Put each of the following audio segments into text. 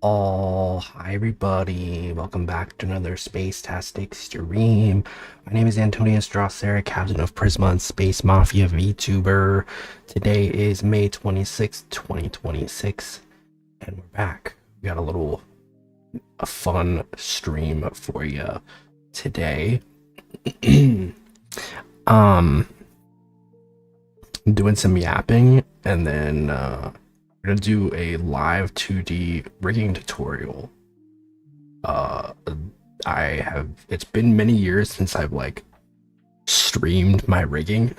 Oh, hi everybody. Welcome back to another Space-tastic stream. My name is Antonius Drosera, Captain of PRISMA and Space Mafia VTuber. Today is May 26th, 2026, and we're back. We got a fun stream for you today. um, doing some yapping, and then we're gonna do a live 2D rigging tutorial. uh it's been many years since I've like streamed my rigging.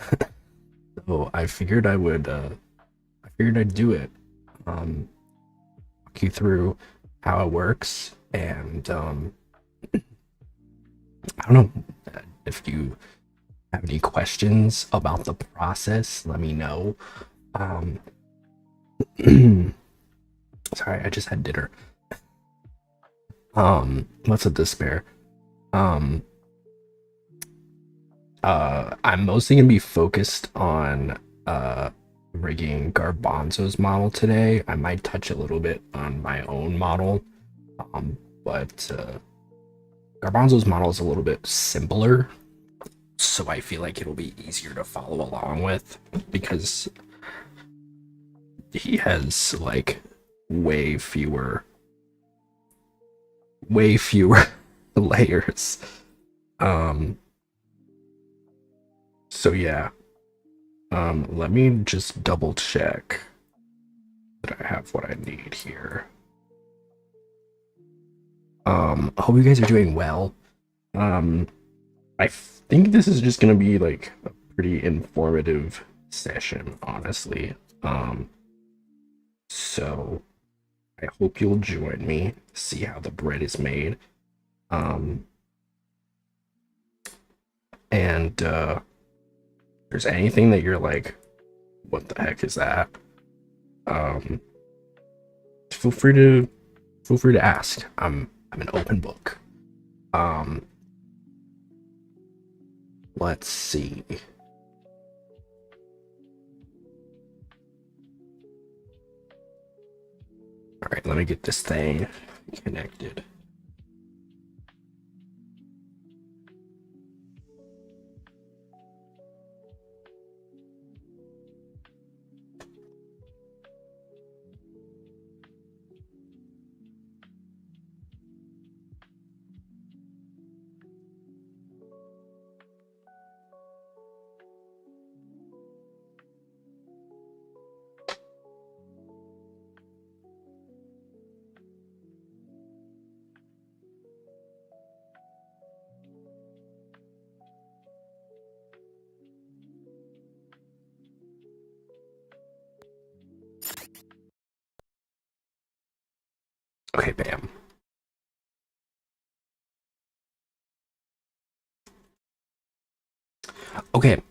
So I figured I'd do it. Walk you through how it works, and I don't know, if you have any questions about the process, let me know. um Sorry, I just had dinner. What's a despair? um I'm mostly gonna be focused on rigging Garbanzo's model today. I might touch a little bit on my own model, but Garbanzo's model is a little bit simpler, so I feel like it'll be easier to follow along with because he has like way fewer layers. Um, so yeah. Let me just double check that I have what I need here. Hope you guys are doing well. I think this is just gonna be like a pretty informative session, honestly. So I hope you'll join me, see how the bread is made. And if there's anything that you're like, what the heck is that? Um, feel free to ask. I'm an open book. Let's see. All right, let me get this thing connected. Okay, bam. Okay.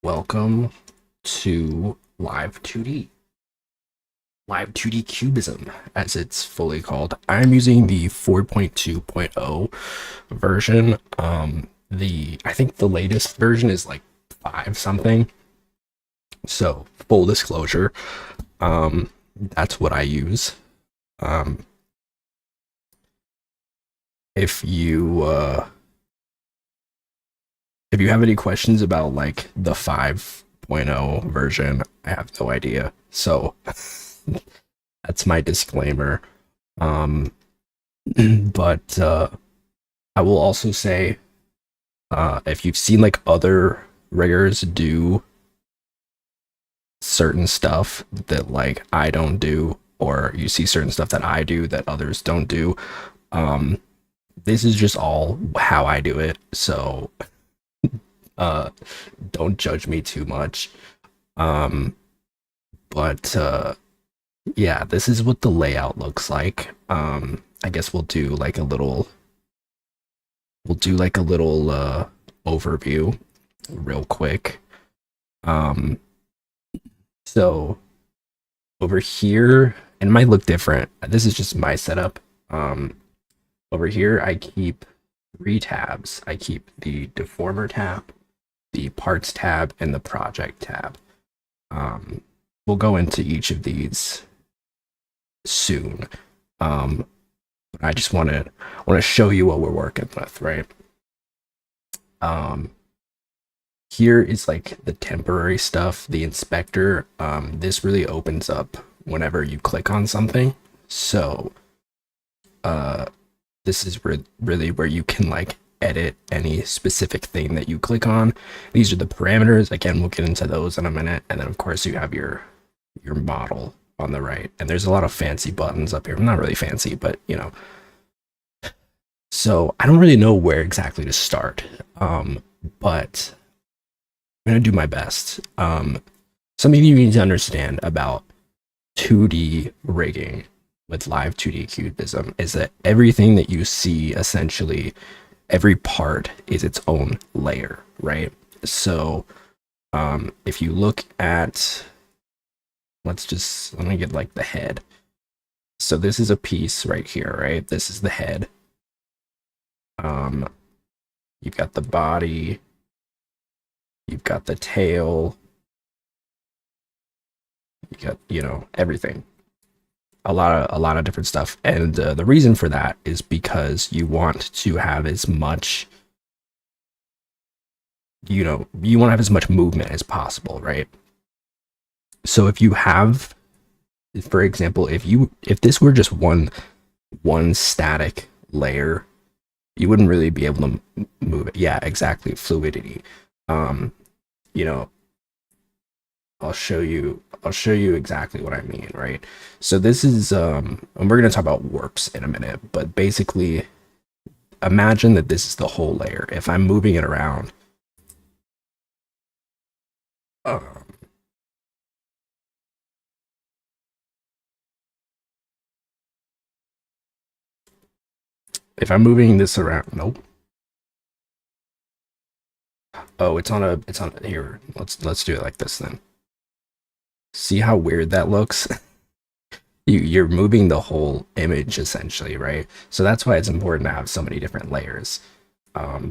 Welcome to Live2D. Live2D Cubism, as it's fully called. I'm using the 4.2.0 version. I think the latest version is like 5 something. So, full disclosure, that's what I use. If you have any questions about like the 5.0 version, I have no idea. So that's my disclaimer. But I will also say, if you've seen like other riggers do certain stuff that like I don't do, or you see certain stuff that I do that others don't do, this is just all how I do it. So don't judge me too much. But yeah, this is what the layout looks like. I guess we'll do like a little overview real quick. So over here, and it might look different, this is just my setup. Over here I keep 3 tabs. I keep the deformer tab, the parts tab, and the project tab. we'll go into each of these soon. I just want to show you what we're working with, right? Here is like the temporary stuff, the inspector. This really opens up whenever you click on something. So this is really where you can like edit any specific thing that you click on. These are the parameters. Again, we'll get into those in a minute. And then of course you have your model on the right. And there's a lot of fancy buttons up here. Not really fancy, but you know. So I don't really know where exactly to start. But I'm gonna do my best. Something you need to understand about 2D rigging with Live2D cubism is that everything that you see, essentially every part, is its own layer, right? So if you look at, let me get like the head. So this is a piece right here, right? This is the head. You've got the body, you've got the tail, you got, you know, everything. A lot of different stuff. And the reason for that is because you want to have as much, you know, you want to have as much movement as possible, right? So if you have, for example, if this were just one static layer, you wouldn't really be able to move it. Yeah, exactly. Fluidity. You know, I'll show you exactly what I mean, right? So this is and we're going to talk about warps in a minute, but basically imagine that this is the whole layer. If I'm moving it around, if I'm moving this around, nope. Oh, it's on here. Let's do it like this then. See how weird that looks? You're moving the whole image essentially, right? So that's why it's important to have so many different layers,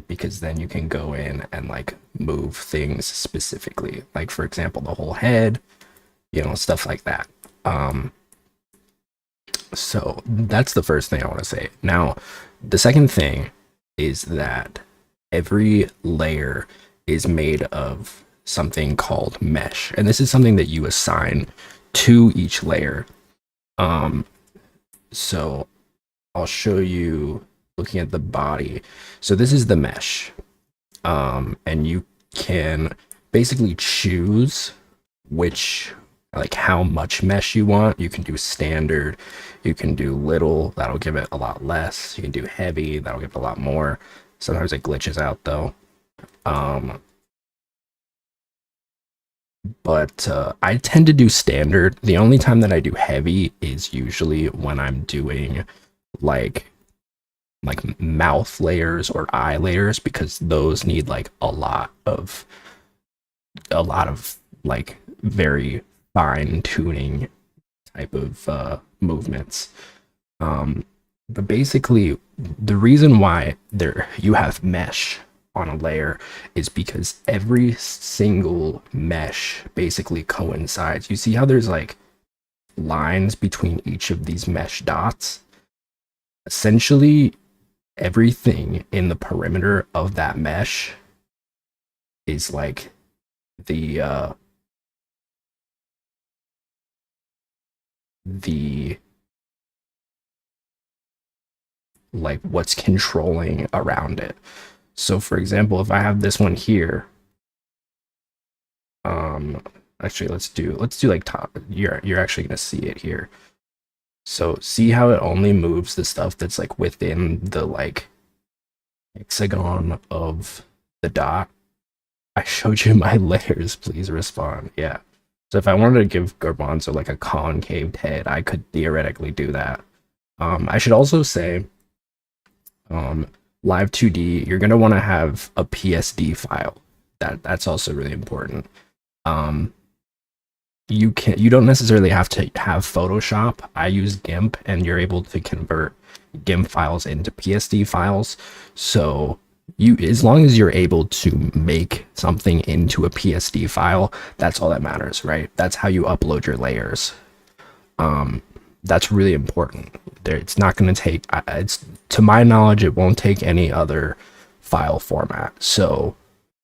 because then you can go in and like move things specifically, like for example the whole head, you know, stuff like that. So that's the first thing I want to say. Now the second thing is that every layer is made of something called mesh, and this is something that you assign to each layer. So I'll show you looking at the body. So this is the mesh, and you can basically choose which, like how much mesh you want. You can do standard, you can do little, that'll give it a lot less. You can do heavy, that'll give it a lot more. Sometimes it glitches out though. But I tend to do standard. The only time that I do heavy is usually when I'm doing like mouth layers or eye layers, because those need like a lot of like very fine tuning type of movements. But basically the reason why you have mesh on a layer is because every single mesh basically coincides. You see how there's like lines between each of these mesh dots? Essentially everything in the perimeter of that mesh is like the like what's controlling around it. So for example, if I have this one here, actually let's do like top. You're actually gonna see it here. So see how it only moves the stuff that's like within the like hexagon of the dot. I showed you my layers, please respond. Yeah. So if I wanted to give Garbanzo like a concave head, I could theoretically do that. I should also say, Live2D, you're gonna want to have a PSD file. That's also really important. You don't necessarily have to have Photoshop. I use GIMP, and you're able to convert GIMP files into PSD files. So as long as you're able to make something into a PSD file, that's all that matters, right? That's how you upload your layers. That's really important. It's not going to take, it's, to my knowledge, it won't take any other file format. So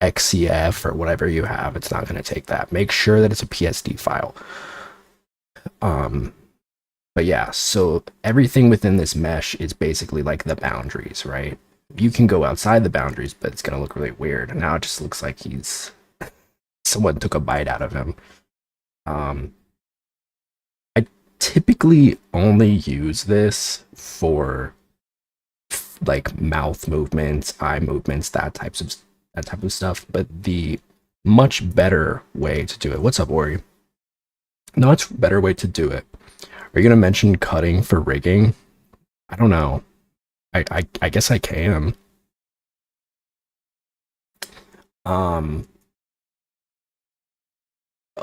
XCF or whatever you have, it's not going to take that. Make sure that it's a PSD file. But yeah, so everything within this mesh is basically like the boundaries, right? You can go outside the boundaries, but it's going to look really weird. And now it just looks like someone took a bite out of him. I typically only use this for like mouth movements, eye movements, that type of stuff. But the much better way to do it. What's up, Ori? The much better way to do it. Are you gonna mention cutting for rigging? I don't know. I guess I can.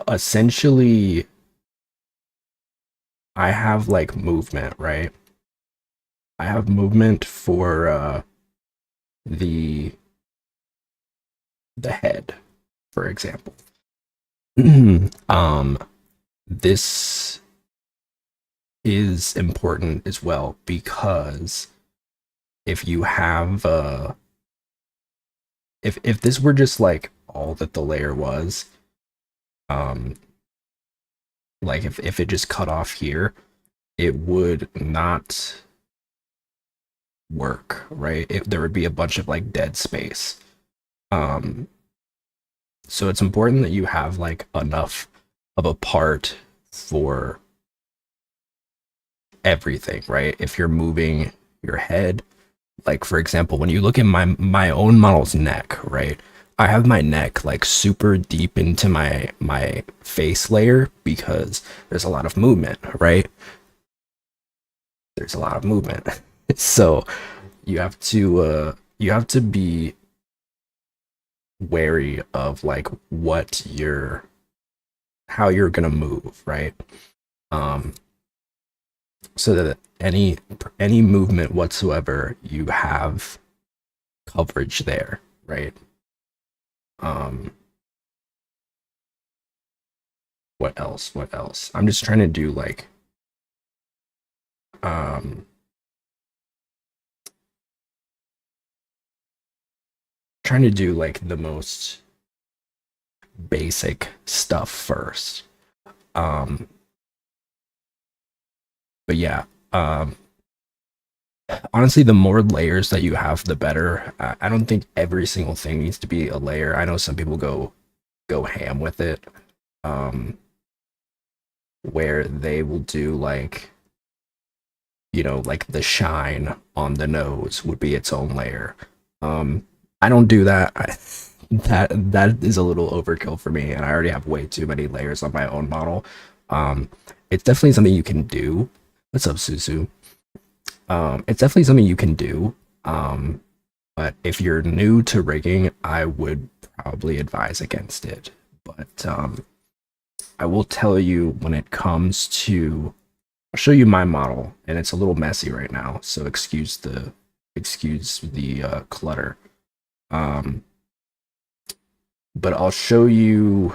Essentially, I have like movement, right? I have movement for the head, for example. This is important as well because if you have if this were just like all that the layer was, like if it just cut off here, it would not work, right? There would be a bunch of like dead space. So it's important that you have like enough of a part for everything, right? If you're moving your head, like for example, when you look at my own model's neck, right? I have my neck like super deep into my face layer because there's a lot of movement, right? There's a lot of movement. So you have to be wary of like how you're gonna move, right? So that any movement whatsoever, you have coverage there, right? What else? What else? I'm just trying to do like trying to do like the most basic stuff first. But yeah, honestly, the more layers that you have, the better. I don't think every single thing needs to be a layer. I know some people go ham with it, where they will do like, you know, like the shine on the nose would be its own layer. I don't do that. That is a little overkill for me, and I already have way too many layers on my own model. It's definitely something you can do. What's up, Susu? It's definitely something you can do. But if you're new to rigging, I would probably advise against it. But I will tell you when it comes to, I'll show you my model, and it's a little messy right now, so excuse the clutter. But I'll show you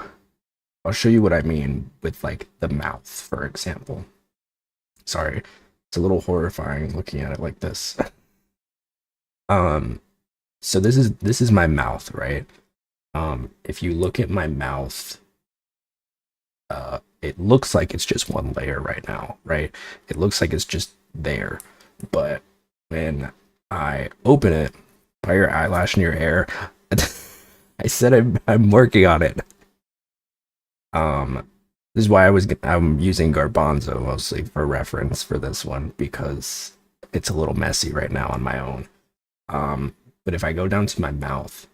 what I mean with like the mouth, for example. Sorry, it's a little horrifying looking at it like this. So this is my mouth, right? If you look at my mouth, it looks like it's just one layer right now, right? It looks like it's just there, but when I open it, by your eyelash in your hair, I said I'm working on it. This is why I'm using Garbanzo mostly for reference for this one because it's a little messy right now on my own. But if I go down to my mouth,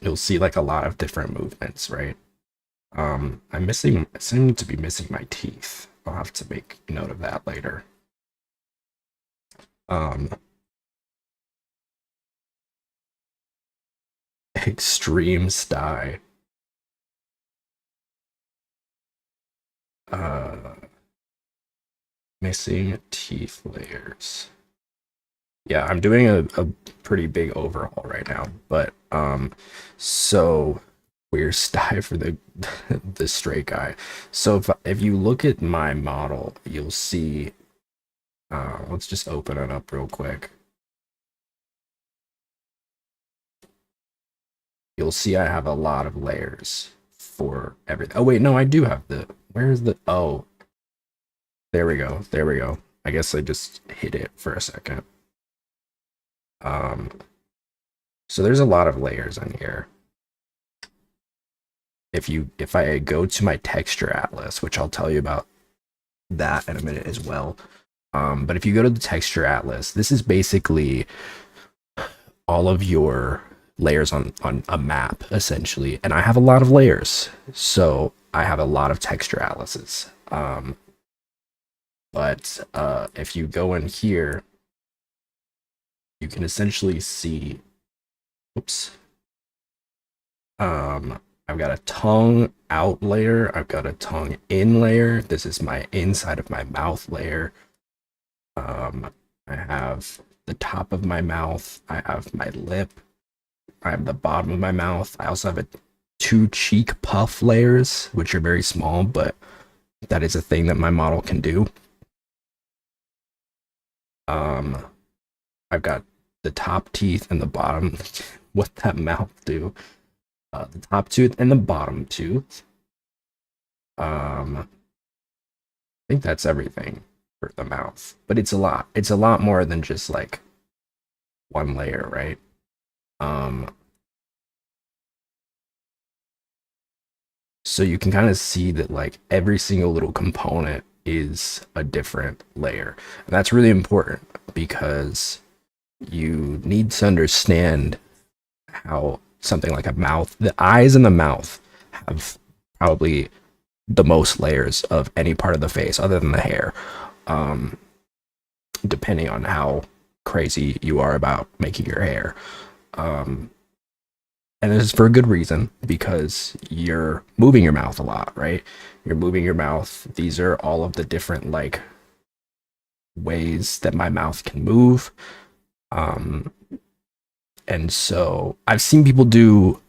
you'll see like a lot of different movements, right? I seem to be missing my teeth. I'll have to make note of that later. Extreme sty. Missing teeth layers. Yeah, I'm doing a pretty big overhaul right now, but so we're sty for the the straight guy. So if you look at my model, you'll see. Let's just open it up real quick. You'll see I have a lot of layers for everything. Oh wait, no, I do have the. Where's the? Oh, there we go. There we go. I guess I just hit it for a second. Um, so there's a lot of layers in here. If I go to my texture atlas, which I'll tell you about that in a minute as well. But if you go to the texture atlas, this is basically all of your layers on a map essentially, and I have a lot of layers, so I have a lot of texture atlases. But if you go in here, you can essentially see. Oops. I've got a tongue out layer. I've got a tongue in layer. This is my inside of my mouth layer. I have the top of my mouth. I have my lip. I have the bottom of my mouth. I also have two cheek puff layers, which are very small, but that is a thing that my model can do. I've got the top teeth and the bottom. What that mouth do? The top tooth and the bottom tooth. I think that's everything for the mouth, but it's a lot. It's a lot more than just like one layer, right? So you can kind of see that like every single little component is a different layer. And that's really important because you need to understand how something like a mouth, the eyes and the mouth have probably the most layers of any part of the face other than the hair. Depending on how crazy you are about making your hair. And this is for a good reason because you're moving your mouth a lot, right? You're moving your mouth. These are all of the different like ways that my mouth can move. And so I've seen people do,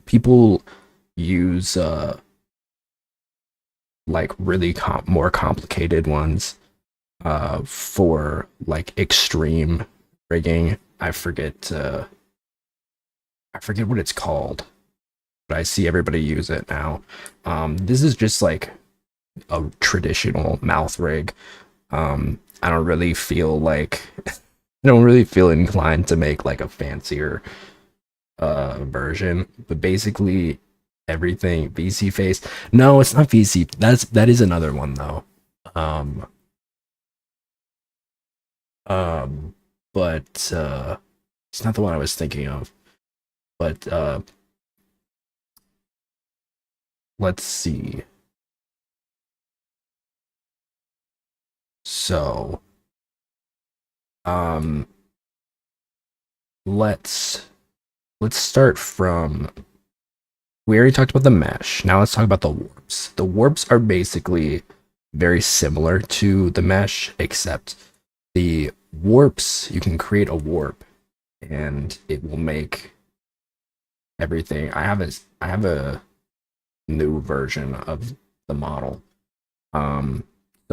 people use like really more complicated ones for like extreme rigging. I forget what it's called, but I see everybody use it now. This is just like a traditional mouth rig. I don't really feel like I don't really feel inclined to make like a fancier version, but basically everything VC face. No, it's not VC. That is another one though. Um, but it's not the one I was thinking of. But let's see. So, let's start from. We already talked about the mesh. Now let's talk about the warps. The warps are basically very similar to the mesh, except the warps, you can create a warp and it will make everything. I have a new version of the model. So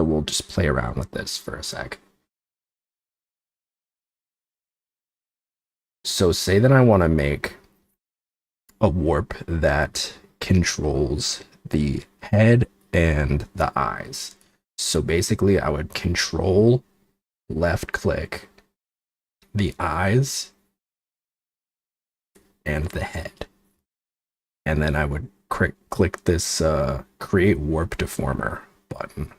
we'll just play around with this for a sec. So say that I want to make a warp that controls the head and the eyes. So basically I would control left click the eyes and the head. And then I would click this create warp deformer button.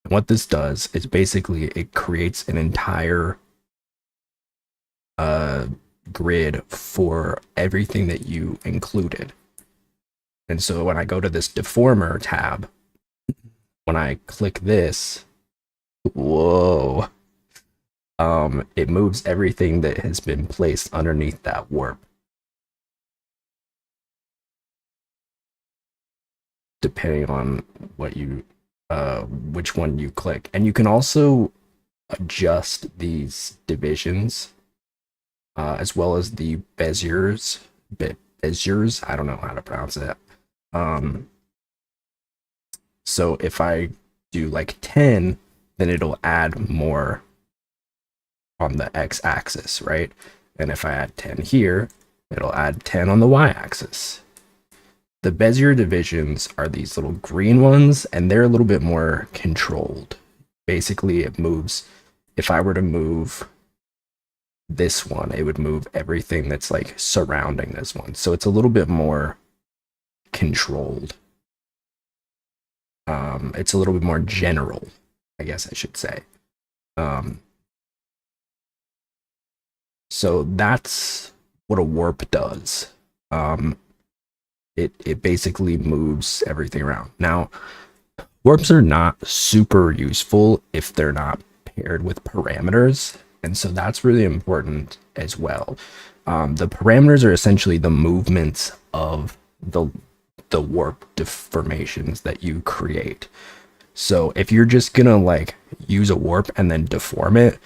And what this does is basically it creates an entire grid for everything that you included. And so when I go to this deformer tab, when I click this, whoa, it moves everything that has been placed underneath that warp. Depending on what you which one you click. And you can also adjust these divisions, as well as the Beziers. I don't know how to pronounce it. Um, so if I do like 10, then it'll add more on the x-axis, right? And if I add 10 here, it'll add 10 on the y-axis. The Bezier divisions are these little green ones, and they're a little bit more controlled. Basically, it moves, if I were to move this one, it would move everything that's like surrounding this one. So it's a little bit more controlled. It's a little bit more general, I guess I should say. So that's what a warp does. It basically moves everything around. Now, warps are not super useful if they're not paired with parameters, and so that's really important as well. The parameters are essentially the movements of the warp deformations that you create. So if you're just gonna like use a warp and then deform it,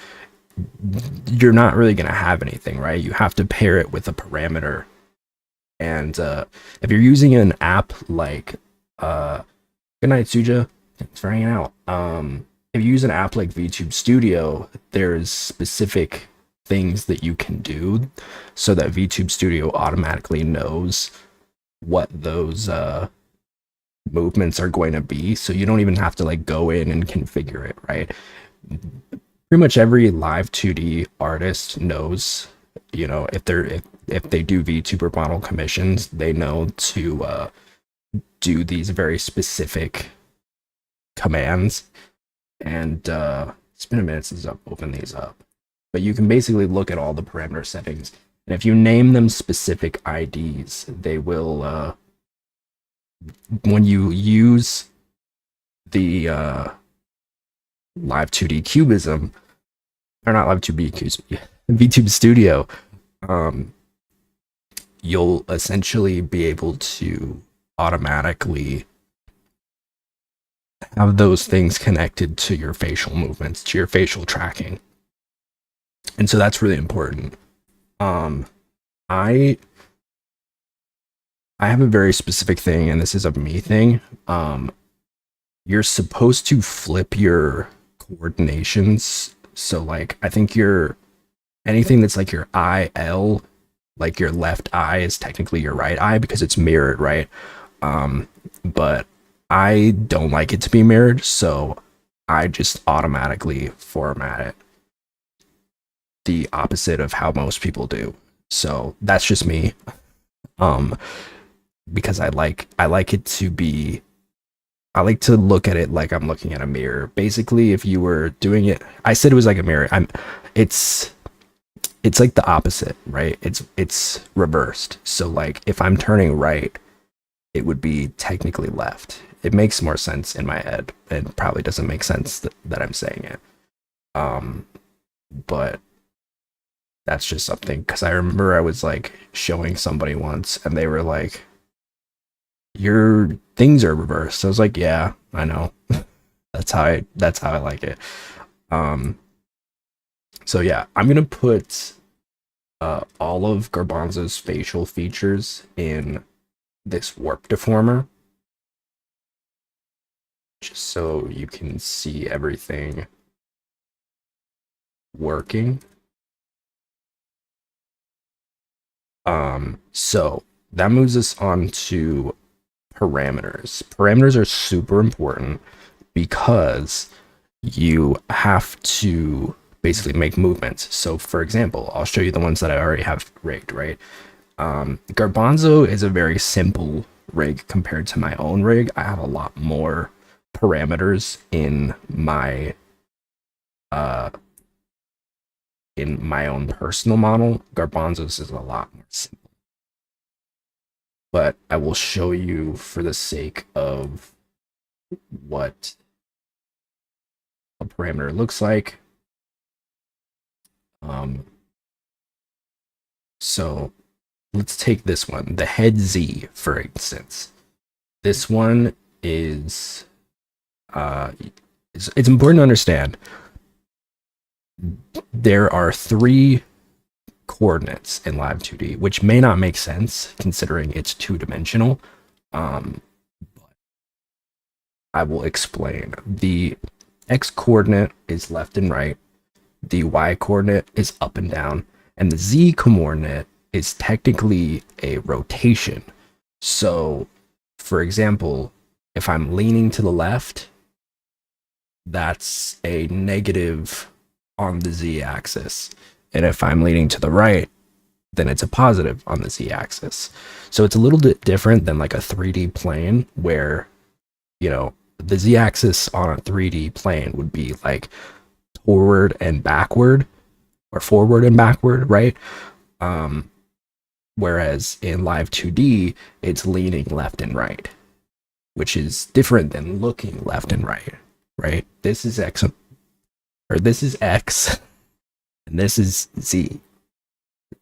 you're not really gonna have anything, right? You have to pair it with a parameter. And if you're using an app like good night, Suja. Thanks for hanging out. If you use an app like VTube Studio, there's specific things that you can do so that VTube Studio automatically knows what those movements are going to be. So you don't even have to like go in and configure it, right? Pretty much every Live2D artist knows, you know, if they do VTuber model commissions, they know to do these very specific commands. And it's been a minute since I've opened these up, but you can basically look at all the parameter settings, and if you name them specific IDs, they will when you use the Live2D cubism, or not Live2D cubism, VTube Studio, you'll essentially be able to automatically have those things connected to your facial movements, to your facial tracking. And so that's really important. I have a very specific thing, and this is a me thing. You're supposed to flip your coordinations. So like, I think anything that's like your IL, like your left eye is technically your right eye because it's mirrored, right? But I don't like it to be mirrored, so I just automatically format it the opposite of how most people do. So that's just me. Because I like it to be, I like to look at it like I'm looking at a mirror. Basically, if you were doing it, I said it was like a mirror. It's like the opposite, right? It's reversed. So like if I'm turning right, it would be technically left. It makes more sense in my head. It probably doesn't make sense that I'm saying it. But that's just something, because I remember I was like showing somebody once and they were like, your things are reversed. I was like, yeah, I know. that's how I like it. So yeah, I'm gonna put all of Garbanzo's facial features in this warp deformer, just so you can see everything working. So that moves us on to parameters. Parameters are super important because you have to basically make movements. So for example, I'll show you the ones that I already have rigged, right? Garbanzo is a very simple rig compared to my own rig. I have a lot more parameters in my own personal model. Garbanzo's is a lot more simple. But I will show you for the sake of what a parameter looks like. So let's take this one, the head Z, for instance. This one is it's important to understand there are three coordinates in Live2D, which may not make sense considering it's two-dimensional. I will explain. The x coordinate is left and right, the y coordinate is up and down, and the z coordinate is technically a rotation. So, for example, if I'm leaning to the left, that's a negative on the z-axis. And if I'm leaning to the right, then it's a positive on the z-axis. So it's a little bit different than like a 3D plane where, you know, the z-axis on a 3D plane would be like forward and backward, or forward and backward, right? Whereas in Live2D, it's leaning left and right, which is different than looking left and right, right? This is x, or this is x, and this is z.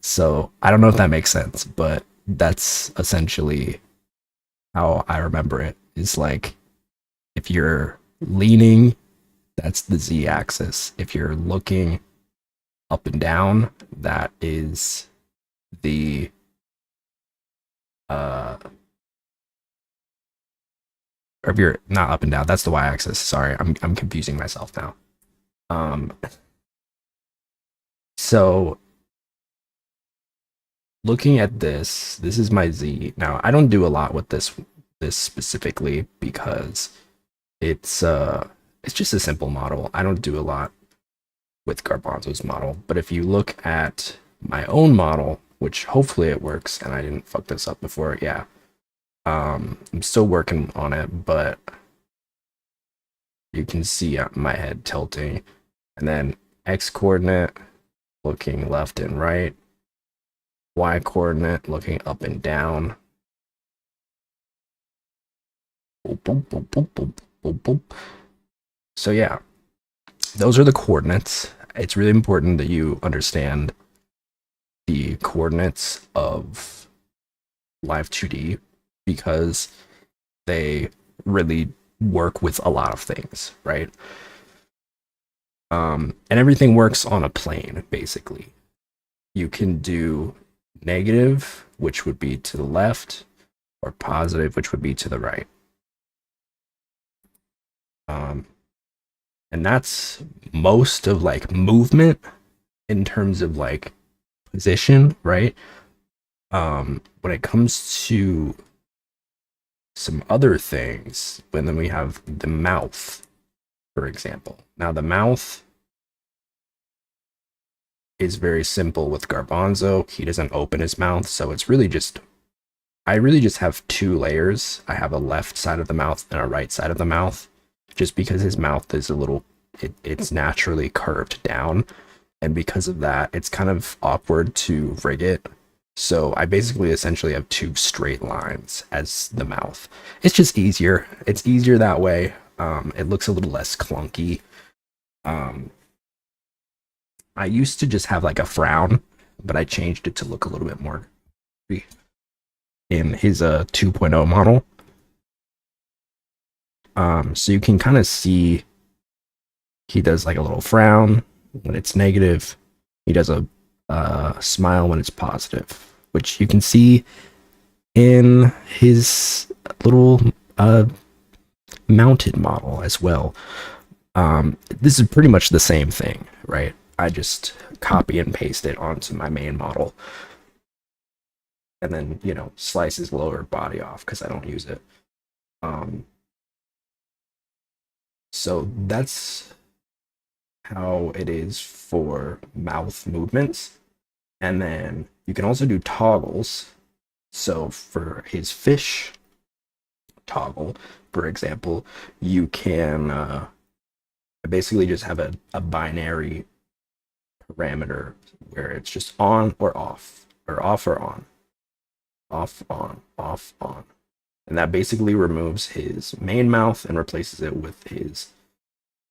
So I don't know if that makes sense, but that's essentially how I remember it. Is like, if you're leaning, that's the z-axis. If you're looking up and down, that is the or if you're not up and down, that's the y-axis. Sorry, I'm confusing myself now. So looking at this is my z. Now I don't do a lot with this specifically because it's just a simple model. I don't do a lot with Garbanzo's model, but if you look at my own model, which hopefully it works, and I didn't fuck this up before, yeah. I'm still working on it, but you can see my head tilting, and then x coordinate looking left and right, y coordinate looking up and down. Boop, boop, boop, boop, boop, boop, boop. So yeah, those are the coordinates. It's really important that you understand the coordinates of Live2D because they really work with a lot of things, right? And everything works on a plane, basically. You can do negative, which would be to the left, or positive, which would be to the right. And that's most of like movement in terms of like position, right? When it comes to some other things, when then we have the mouth, for example. Now the mouth is very simple with Garbanzo. He doesn't open his mouth, so it's really just, I really just have two layers. I have a left side of the mouth and a right side of the mouth, just because his mouth is a little, it's naturally curved down. And because of that, it's kind of awkward to rig it. So I basically essentially have two straight lines as the mouth. It's just easier. It's easier that way. It looks a little less clunky. I used to just have like a frown, but I changed it to look a little bit more in his 2.0 model. So you can kind of see he does like a little frown when it's negative. He does a smile when it's positive, which you can see in his little mounted model as well. This is pretty much the same thing, right? I just copy and paste it onto my main model, and then, you know, slice his lower body off because I don't use it. So that's how it is for mouth movements. And then you can also do toggles. So for his fish toggle, for example, you can basically just have a binary parameter where it's just on or off, or off or on, off, on, off, on. And that basically removes his main mouth and replaces it with his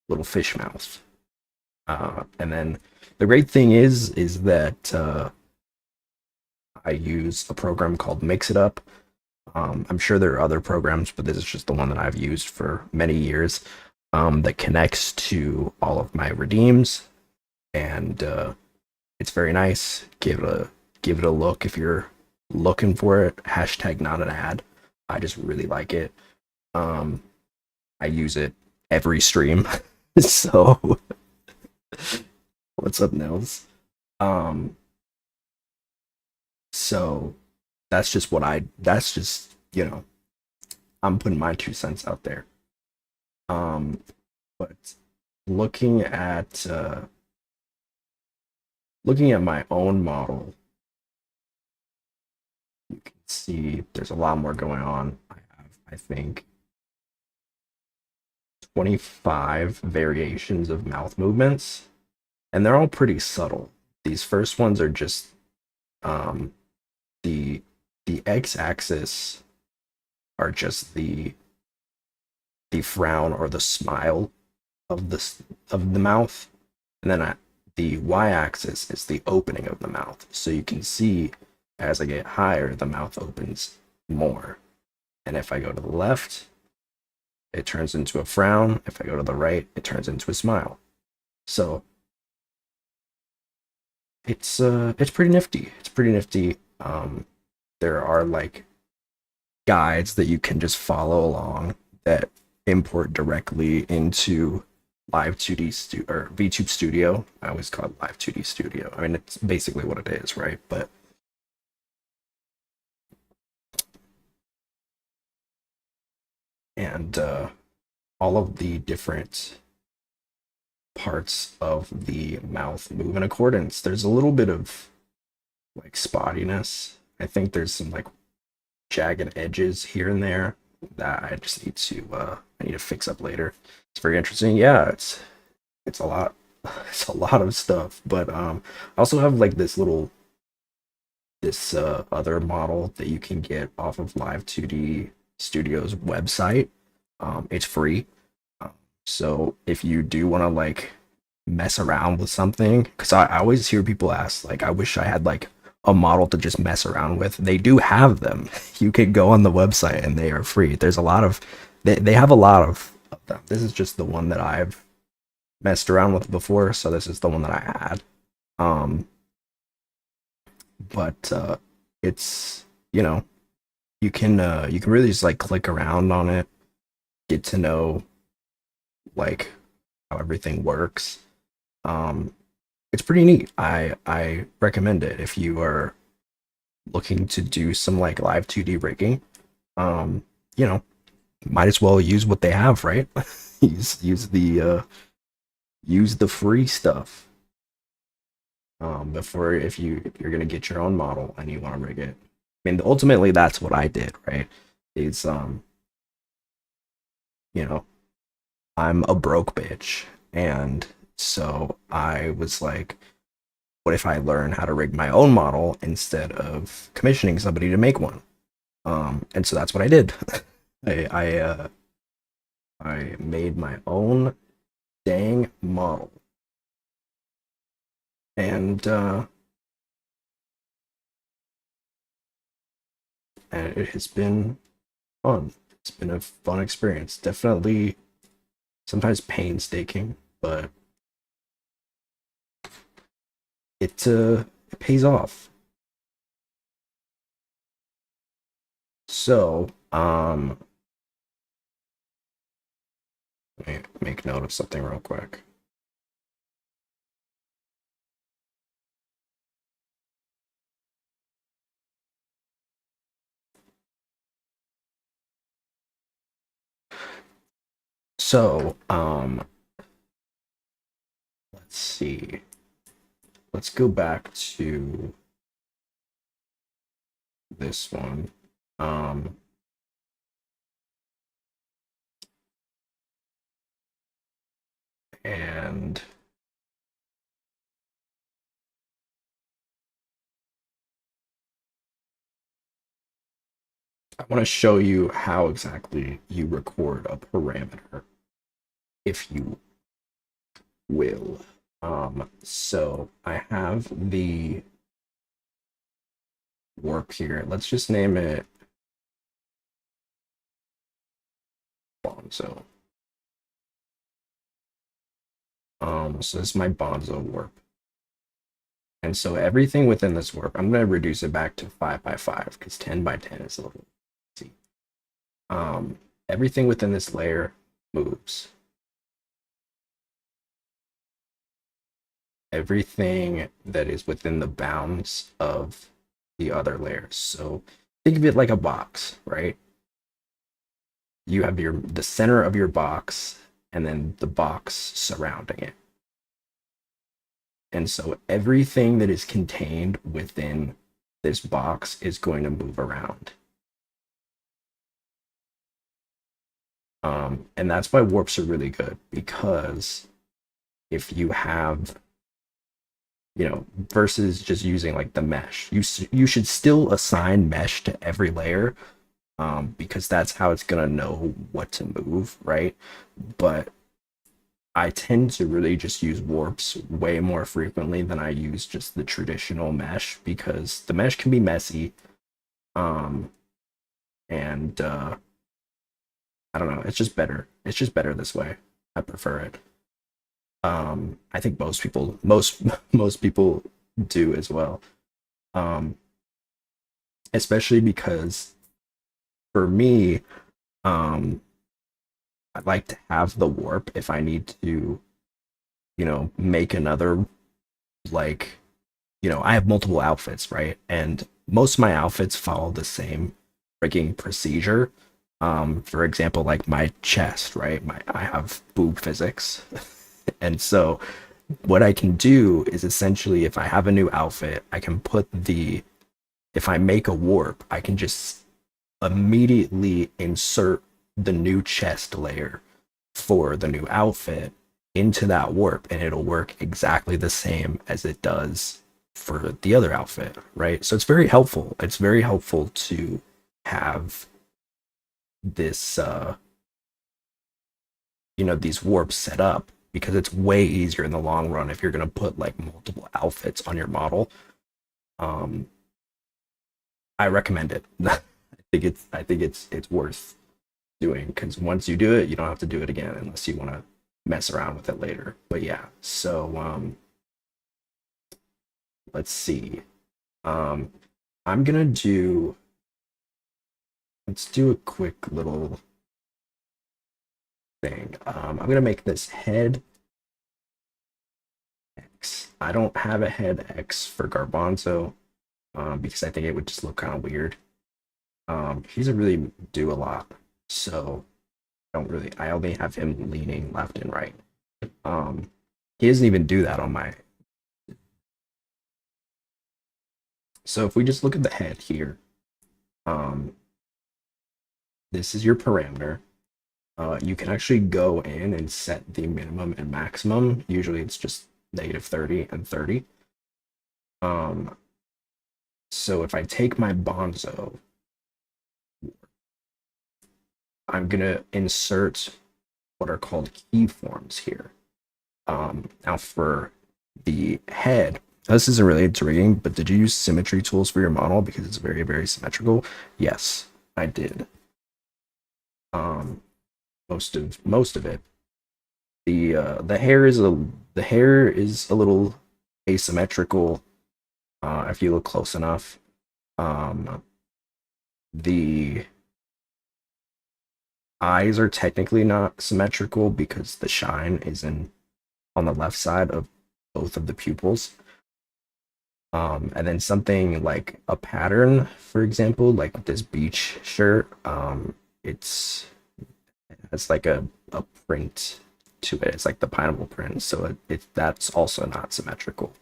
little fish mouth. And then the great thing is that I use a program called Mix It Up. I'm sure there are other programs, but this is just the one that I've used for many years, that connects to all of my redeems. and it's very nice. Give it a look if you're looking for it. Hashtag not an ad. I just really like it. Um, I use it every stream. So what's up, Nils? Um, so that's just, I'm putting my 2 cents out there. Um, but looking at my own model, you can see there's a lot more going on. I have, I think, 25 variations of mouth movements, and they're all pretty subtle. These first ones are just um, the x-axis are just the frown or the smile of the mouth, and then the y-axis is the opening of the mouth. So you can see as I get higher, the mouth opens more. And if I go to the left, it turns into a frown. If I go to the right, it turns into a smile. So it's pretty nifty. It's pretty nifty. There are like guides that you can just follow along that import directly into Live2D or VTube Studio. I always call it Live2D Studio. I mean, it's basically what it is, right? But and all of the different parts of the mouth move in accordance. There's a little bit of like spottiness. I think there's some like jagged edges here and there that I just need to fix up later. It's very interesting. Yeah, it's a lot. It's a lot of stuff. But I also have like this other model that you can get off of Live2D Studio's website. It's free. So if you do want to like mess around with something, because I always hear people ask, like, I wish I had like a model to just mess around with. They do have them. You could go on the website and they are free. There's a lot of, they have a lot of them. This is just the one that I've messed around with before, so this is the one that I had. But it's, you can really just like click around on it, get to know like how everything works. It's pretty neat. I recommend it if you are looking to do some like Live2D rigging. Um, might as well use what they have, right? use the free stuff. Before if you're gonna get your own model and you want to rig it. I mean, ultimately that's what I did, right? Is I'm a broke bitch, and so I was like, what if I learn how to rig my own model instead of commissioning somebody to make one? And so that's what I did. I made my own dang model, and it has been fun. It's been a fun experience. Definitely, sometimes painstaking, but it pays off. So, let me make note of something real quick. So, let's see. Let's go back to this one. And I want to show you how exactly you record a parameter, if you will. So I have the warp here. Let's just name it Bonzo. So this is my Bonzo warp. And so everything within this warp, I'm going to reduce it back to 5 by 5 because 10 by 10 is a little easy. Everything within this layer moves. Everything that is within the bounds of the other layers. So think of it like a box, right? You have the center of your box and then the box surrounding it. And so everything that is contained within this box is going to move around. And that's why warps are really good, because if you have, versus just using like the mesh, you should still assign mesh to every layer, because that's how it's gonna know what to move, right? But I tend to really just use warps way more frequently than I use just the traditional mesh, because the mesh can be messy, and I don't know, it's just better. It's just better this way. I prefer it. I think most people most people do as well. Um, Especially because for me, I like to have the warp if I need to, make another, like, I have multiple outfits, right? And most of my outfits follow the same freaking procedure. For example, like my chest, right? I have boob physics. And so what I can do is essentially, if I have a new outfit, I can if I make a warp, I can just immediately insert the new chest layer for the new outfit into that warp, and it'll work exactly the same as it does for the other outfit, right? So it's very helpful. It's very helpful to have this, these warps set up, because it's way easier in the long run if you're going to put like multiple outfits on your model. Um, I recommend it. I think it's worth doing, because once you do it, you don't have to do it again unless you want to mess around with it later. But yeah, so let's see. I'm gonna do. Let's do a quick little thing. I'm gonna make this head X. I don't have a head X for Garbanzo, because I think it would just look kind of weird. He doesn't really do a lot, so I only have him leaning left and right. He doesn't even do that on my. So if we just look at the head here, this is your parameter. You can actually go in and set the minimum and maximum. Usually it's just -30 and 30. So if I take my Bonzo, I'm gonna insert what are called keyforms here. Now for the head, this isn't related to rigging, but did you use symmetry tools for your model because it's very, very symmetrical? Yes, I did. Most of it. The hair is a little asymmetrical, if you look close enough. The eyes are technically not symmetrical because the shine is on the left side of both of the pupils. And then something like a pattern, for example, like this beach shirt, it's like a print to it. It's like the pineapple print, so that's also not symmetrical.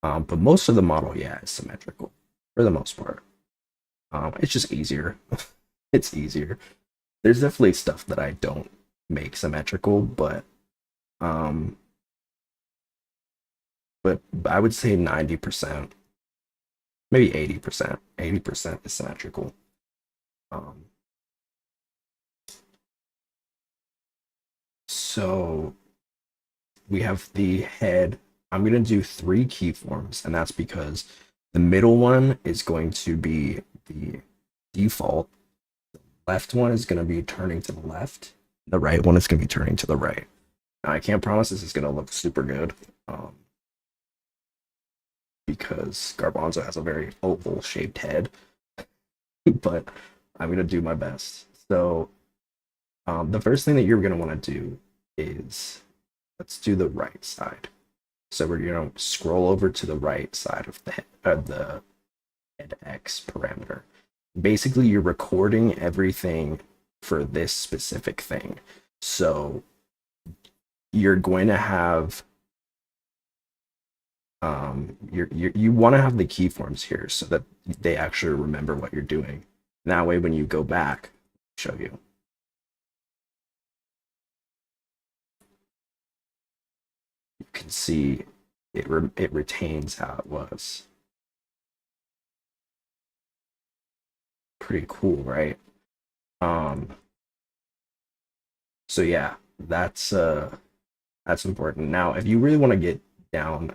But most of the model, yeah, is symmetrical for the most part. It's just easier. It's easier. There's definitely stuff that I don't make symmetrical, but I would say 90%, maybe 80%. 80% is symmetrical. So we have the head. I'm going to do 3 keyforms, and that's because the middle one is going to be the default. The left one is going to be turning to the left. The right one is going to be turning to the right. Now, I can't promise this is going to look super good. because Garbanzo has a very oval shaped head, but I'm gonna do my best. So the first thing that you're gonna want to do is let's do the right side. So we're gonna scroll over to the right side of the head X parameter. Basically, you're recording everything for this specific thing. So you're going to have you want to have the keyforms here so that they actually remember what you're doing. And that way, when you go back, I'll show you. You can see it retains how it was. Pretty cool, right? So yeah, that's important. Now, if you really want to get down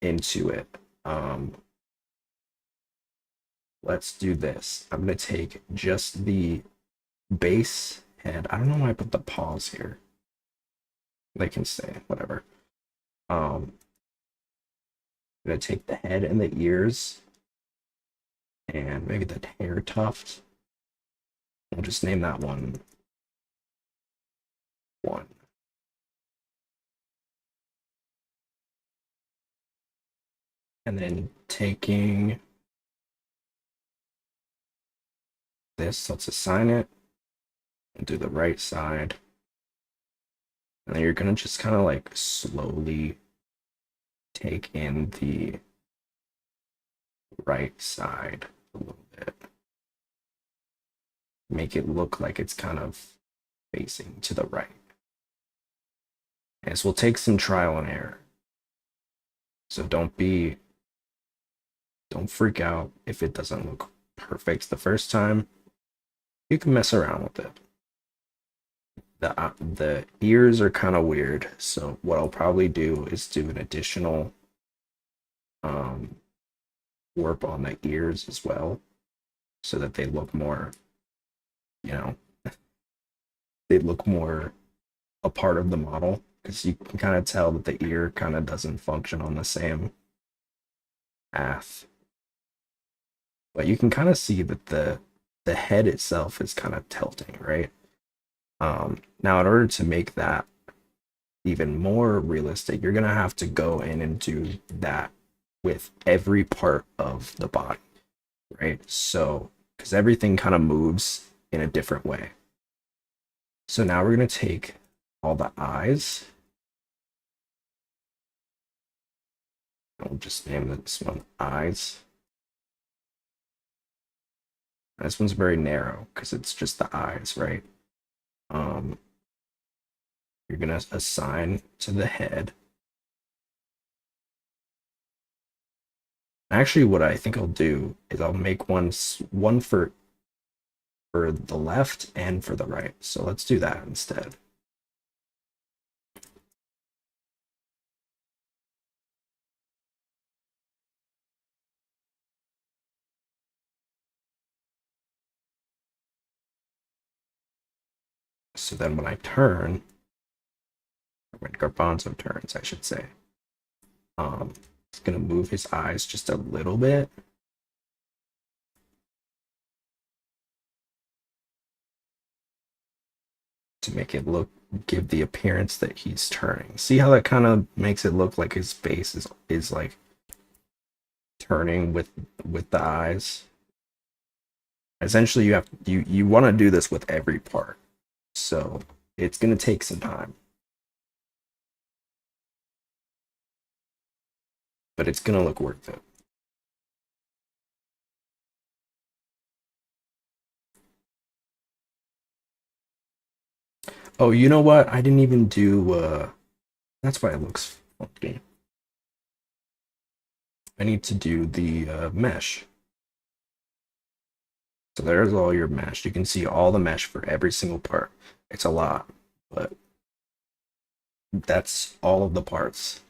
into it, let's do this. I'm gonna take just the base head. I don't know why I put the paws here. They can stay, whatever. I'm gonna take the head and the ears and maybe the hair tuft. We'll just name that one. And then taking this, let's assign it and do the right side. And then you're gonna just kind of like slowly take in the right side a little bit. Make it look like it's kind of facing to the right. And this will take some trial and error. So don't freak out if it doesn't look perfect the first time. You can mess around with it. The ears are kind of weird, so what I'll probably do is do an additional warp on the ears as well, so that they look more, you know, they look more a part of the model, because you can kind of tell that the ear kind of doesn't function on the same path. But you can kind of see that the head itself is kind of tilting, right? Now, in order to make that even more realistic, you're gonna have to go in and do that with every part of the body, right? So, because everything kind of moves in a different way. So now we're gonna take all the eyes. I'll just name this one eyes. This one's very narrow because it's just the eyes, right? You're gonna assign to the head. Actually, what I think I'll do is I'll make one for the left and for the right. So let's do that instead. So then when I turn, or when Garbanzo turns, I should say, it's gonna move his eyes just a little bit. To make it give the appearance that he's turning. See how that kind of makes it look like his face is like turning with the eyes. Essentially, you want to do this with every part, so it's going to take some time, but it's going to look worth it. Oh, you know what? I didn't even do. That's why it looks funky. I need to do the mesh. So there's all your mesh. You can see all the mesh for every single part. It's a lot, but that's all of the parts.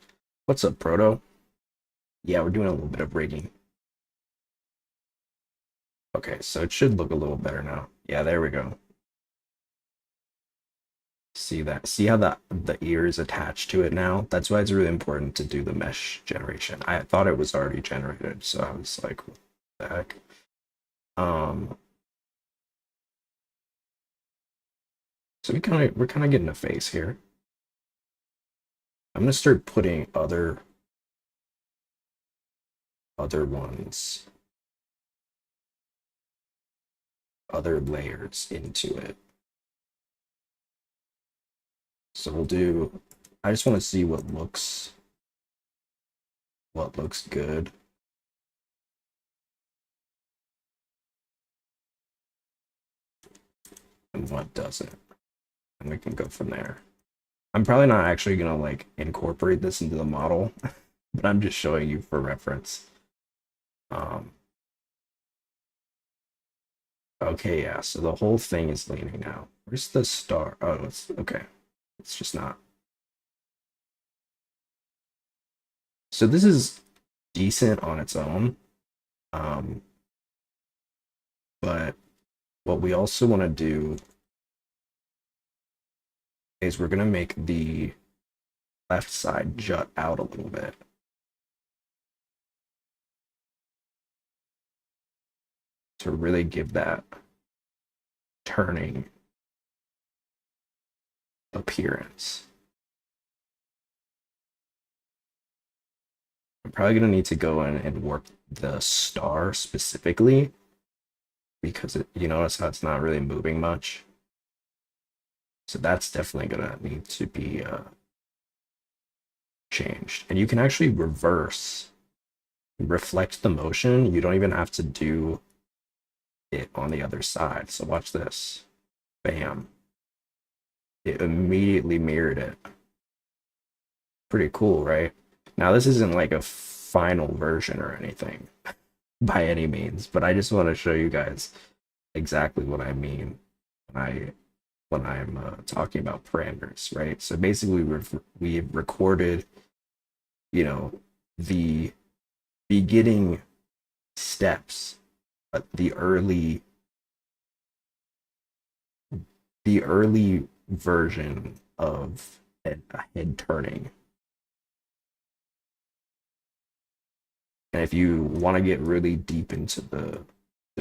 What's up, Proto? Yeah, we're doing a little bit of rigging. Okay, so it should look a little better now. Yeah, there we go. See that? See how the ear is attached to it now? That's why it's really important to do the mesh generation. I thought it was already generated, so I was like, what the heck? So we're kind of getting a face here. I'm gonna start putting other ones, other layers into it. So we'll do, I just want to see what looks good. And what doesn't. And we can go from there. I'm probably not actually gonna like incorporate this into the model, but I'm just showing you for reference. Okay, yeah, so the whole thing is leaning now. Where's the star? Oh, it's okay. It's just not. So this is decent on its own. But what we also want to do is we're going to make the left side jut out a little bit. To really give that turning appearance. I'm probably going to need to go in and work the star specifically because you notice how it's not really moving much. So that's definitely going to need to be changed. And you can actually reflect the motion. You don't even have to do it on the other side. So watch this. Bam. It immediately mirrored it. Pretty cool, right? Now this isn't like a final version or anything by any means, but I just want to show you guys exactly what I mean when I'm talking about parameters, right? So basically we've recorded, you know, the beginning steps, the early version of a head turning. And if you want to get really deep into the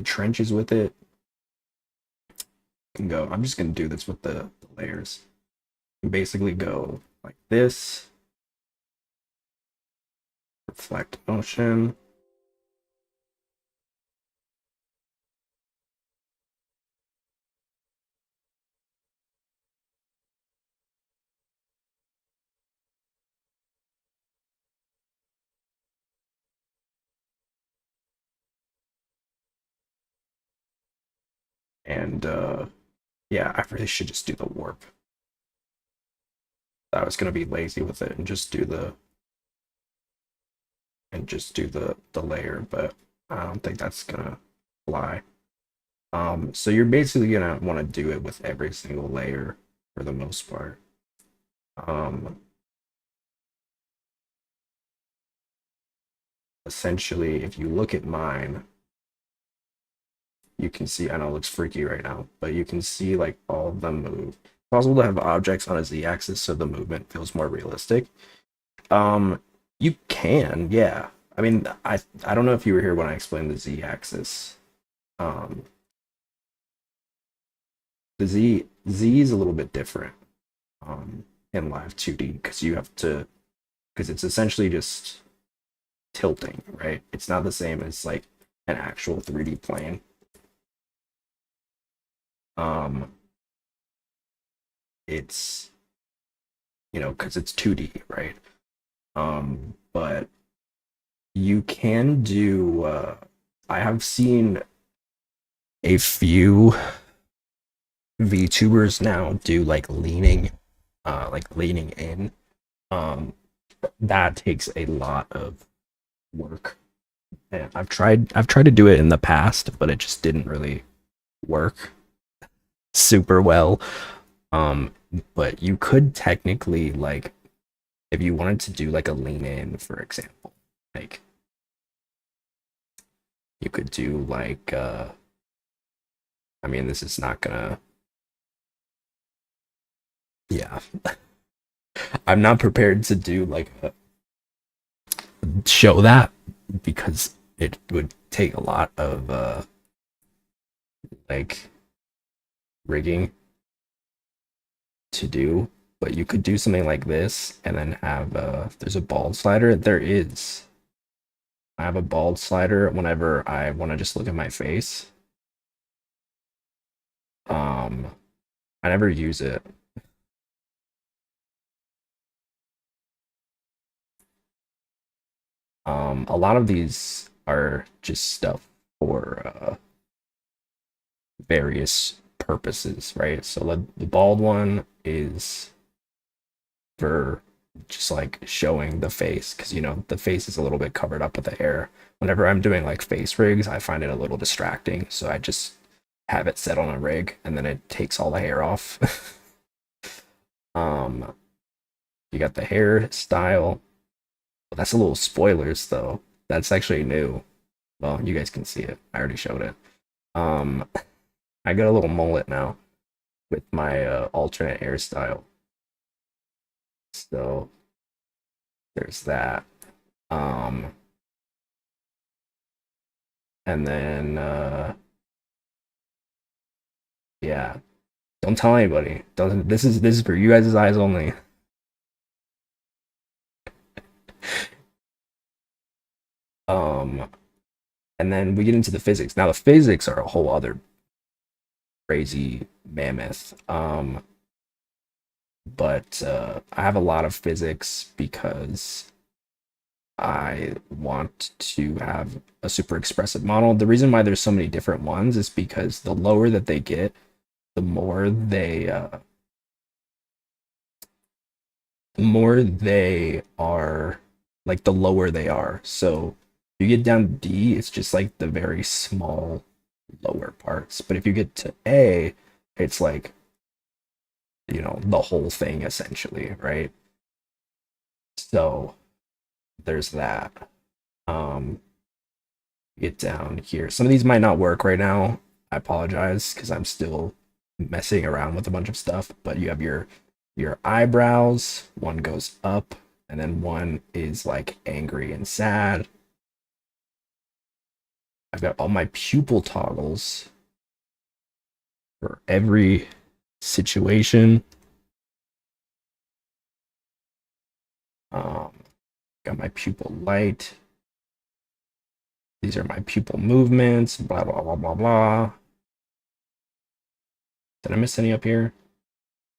trenches with it, you can go. I'm just going to do this with the layers. You basically go like this, reflect motion. And yeah, I really should just do the warp. I was gonna be lazy with it and just do the layer, but I don't think that's gonna fly. So you're basically gonna want to do it with every single layer for the most part. Essentially, if you look at mine, you can see, I know it looks freaky right now, but you can see like all of them move. It's possible to have objects on a z-axis so the movement feels more realistic. You can, yeah. I mean, I don't know if you were here when I explained the z-axis. The z is a little bit different in Live2D because you have to, because it's essentially just tilting, right? It's not the same as like an actual 3D plane. It's, you know, because it's 2D, right? But you can do I have seen a few VTubers now do like leaning in. That takes a lot of work. And I've tried to do it in the past, but it just didn't really work super well. But you could technically, like, if you wanted to do like a lean in, for example, like you could do like I mean, this is not gonna Yeah, I'm not prepared to do like show that because it would take a lot of like rigging to do. But you could do something like this and then have there's a bald slider. There is. I have a bald slider whenever I want to just look at my face. Um, I never use it. A lot of these are just stuff for various purposes, right? So the bald one is for just like showing the face because you know the face is a little bit covered up with the hair. Whenever I'm doing like face rigs, I find it a little distracting, so I just have it set on a rig and then it takes all the hair off. um, you got the hairstyle. That's a little spoilers though. That's actually new. Well, you guys can see it. I already showed it. Um, I got a little mullet now with my alternate hairstyle. So there's that. Um, and then yeah, don't tell anybody. Don't. This is for you guys' eyes only. Um, and then we get into the physics. Now the physics are a whole other crazy mammoth. But I have a lot of physics because I want to have a super expressive model. The reason why there's so many different ones is because the lower that they get, the more they are like the lower they are. So you get down to D, it's just like the very small lower parts. But if you get to A, it's like, you know, the whole thing essentially, right? So there's that. Um, get down here. Some of these might not work right now. I apologize because I'm still messing around with a bunch of stuff. But you have your eyebrows. One goes up, and then one is like angry and sad. I've got all my pupil toggles for every situation. Um, got my pupil light. These are my pupil movements. Blah blah blah blah blah. Did I miss any up here?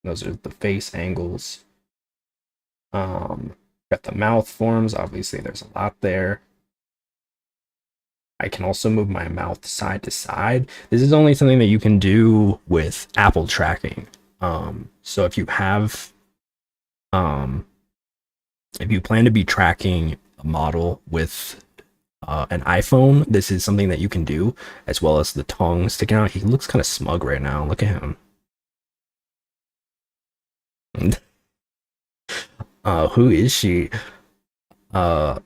Those are the face angles. Got the mouth forms. Obviously, there's a lot there. I can also move my mouth side to side. This is only something that you can do with Apple tracking. So if you plan to be tracking a model with an iPhone, this is something that you can do, as well as the tongue sticking out. He looks kind of smug right now. Look at him. Who is she? Uh,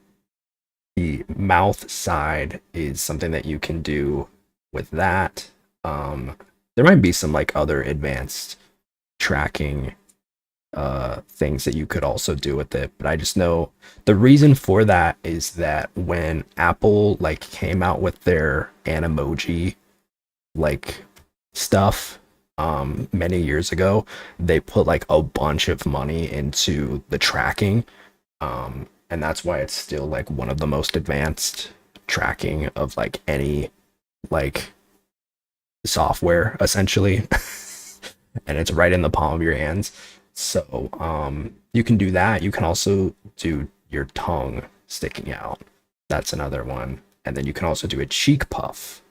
the mouth side is something that you can do with that. There might be some like other advanced tracking things that you could also do with it, but I just know the reason for that is that when Apple like came out with their Animoji like stuff many years ago, they put like a bunch of money into the tracking, and that's why it's still like one of the most advanced tracking of like any like software essentially. And it's right in the palm of your hands. So you can do that. You can also do your tongue sticking out. That's another one. And then you can also do a cheek puff,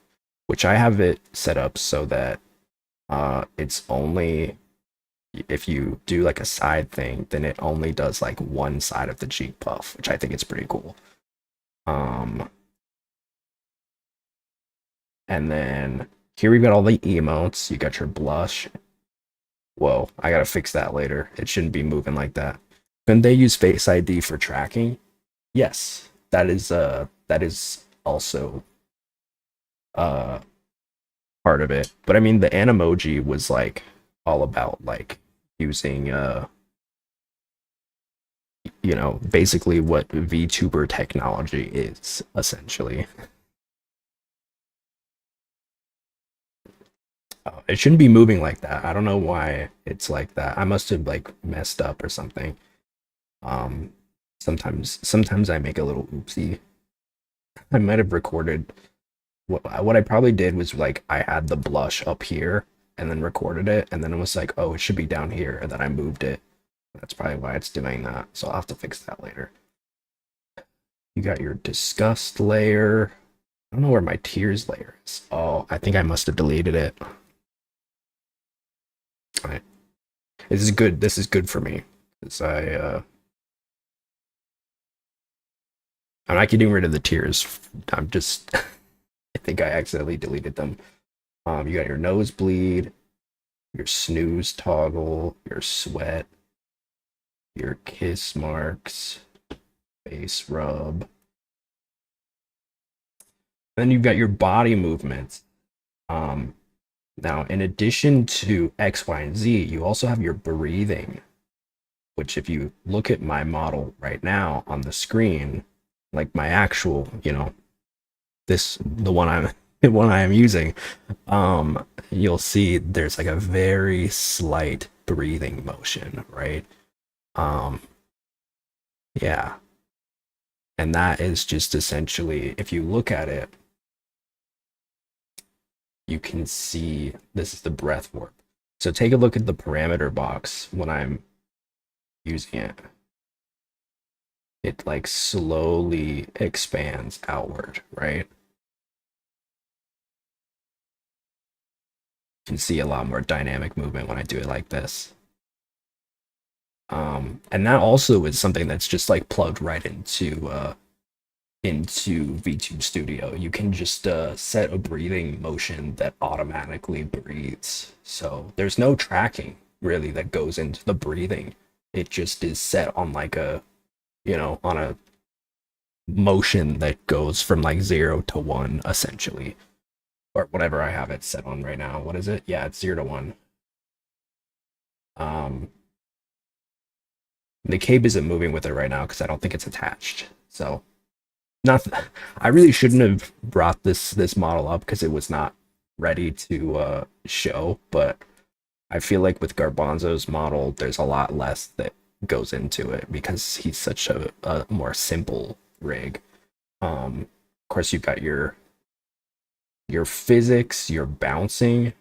which I have it set up so that it's only if you do like a side thing, then it only does like one side of the cheek puff, which I think is pretty cool. Um, and then here we've got all the emotes. You got your blush. Whoa, I gotta fix that later. It shouldn't be moving like that. Can they use Face ID for tracking? Yes, that is also part of it. But I mean the Animoji was like all about like using basically what VTuber technology is essentially. It shouldn't be moving like that. I don't know why it's like that. I must have like messed up or something. Um, sometimes I make a little oopsie. I might have recorded what I probably did was like I had the blush up here and then recorded it, and then it was like, oh, it should be down here, and then I moved it. That's probably why it's doing that. So I'll have to fix that later. You got your disgust layer. I don't know where my tears layer is. Oh, I think I must have deleted it. All right. This is good. This is good for me because I'm not getting rid of the tears. I'm just I think I accidentally deleted them. You got your nosebleed, your snooze toggle, your sweat, your kiss marks, face rub. Then you've got your body movements. Now, in addition to X, Y, and Z, you also have your breathing, which if you look at my model right now on the screen, like my actual, the one I am using, you'll see there's like a very slight breathing motion, right? Um, yeah. And that is just essentially, if you look at it, you can see this is the breath warp. So take a look at the parameter box when I'm using it. It like slowly expands outward, right? You can see a lot more dynamic movement when I do it like this. And that also is something that's just like plugged right into VTube Studio. You can just set a breathing motion that automatically breathes. So there's no tracking really that goes into the breathing. It just is set on like on a motion that goes from like 0 to 1 essentially. Or whatever I have it set on right now. What is it? Yeah, it's 0 to 1. The cape isn't moving with it right now because I don't think it's attached. So not I really shouldn't have brought this model up because it was not ready to show, but I feel like with Garbanzo's model there's a lot less that goes into it because he's such a more simple rig. Of course you've got your physics, your bouncing.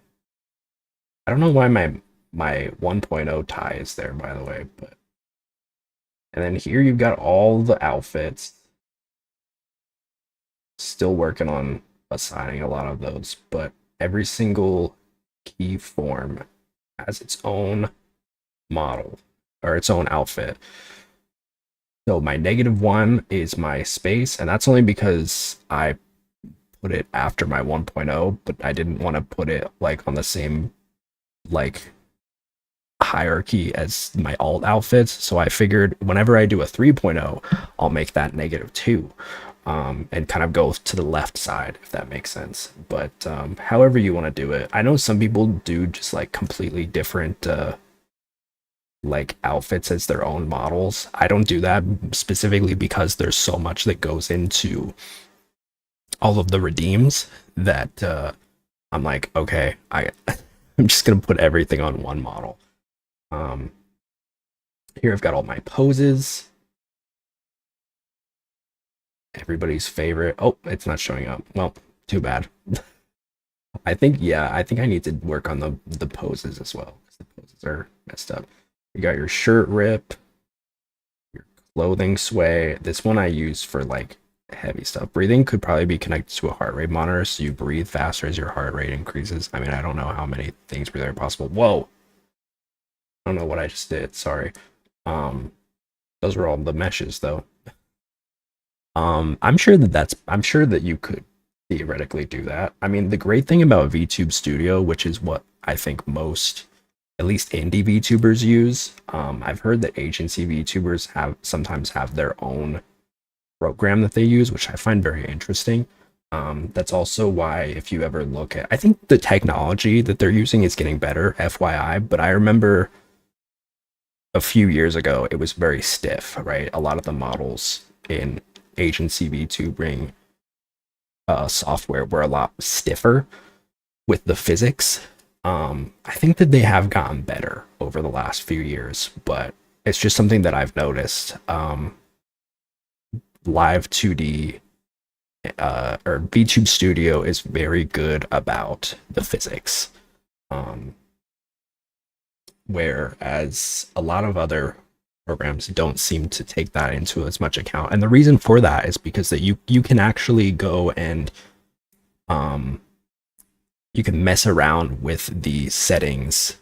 I don't know why my 1.0 tie is there, by the way, but and then here you've got all the outfits. Still working on assigning a lot of those, but every single key form has its own model or its own outfit. So my -1 is my space, and that's only because I put it after my 1.0, but I didn't want to put it like on the same like hierarchy as my alt outfits. So I figured whenever I do a 3.0, I'll make that -2. And kind of go to the left side, if that makes sense. But however you want to do it. I know some people do just like completely different like outfits as their own models. I don't do that specifically because there's so much that goes into all of the redeems that I'm like, okay, I'm just gonna put everything on one model. Here I've got all my poses. Everybody's favorite. Oh, it's not showing up. Well, too bad. I think I need to work on the poses as well because the poses are messed up. You got your shirt rip, your clothing sway. This one I use for like heavy stuff. Breathing could probably be connected to a heart rate monitor, so you breathe faster as your heart rate increases. I mean, I don't know how many things are possible. Whoa. I don't know what I just did. Sorry. Those were all the meshes though. I'm sure that you could theoretically do that. I mean, the great thing about VTube Studio, which is what I think most, at least indie VTubers use, I've heard that agency VTubers sometimes have their own program that they use, which I find very interesting. That's also why if you ever look at, I think the technology that they're using is getting better, FYI, but I remember a few years ago, it was very stiff, right? A lot of the models in agency VTubing software were a lot stiffer with the physics. I think that they have gotten better over the last few years, but it's just something that I've noticed. Live2D or VTube Studio is very good about the physics. Um, Whereas a lot of other programs don't seem to take that into as much account. And the reason for that is because that you can actually go and um you can mess around with the settings,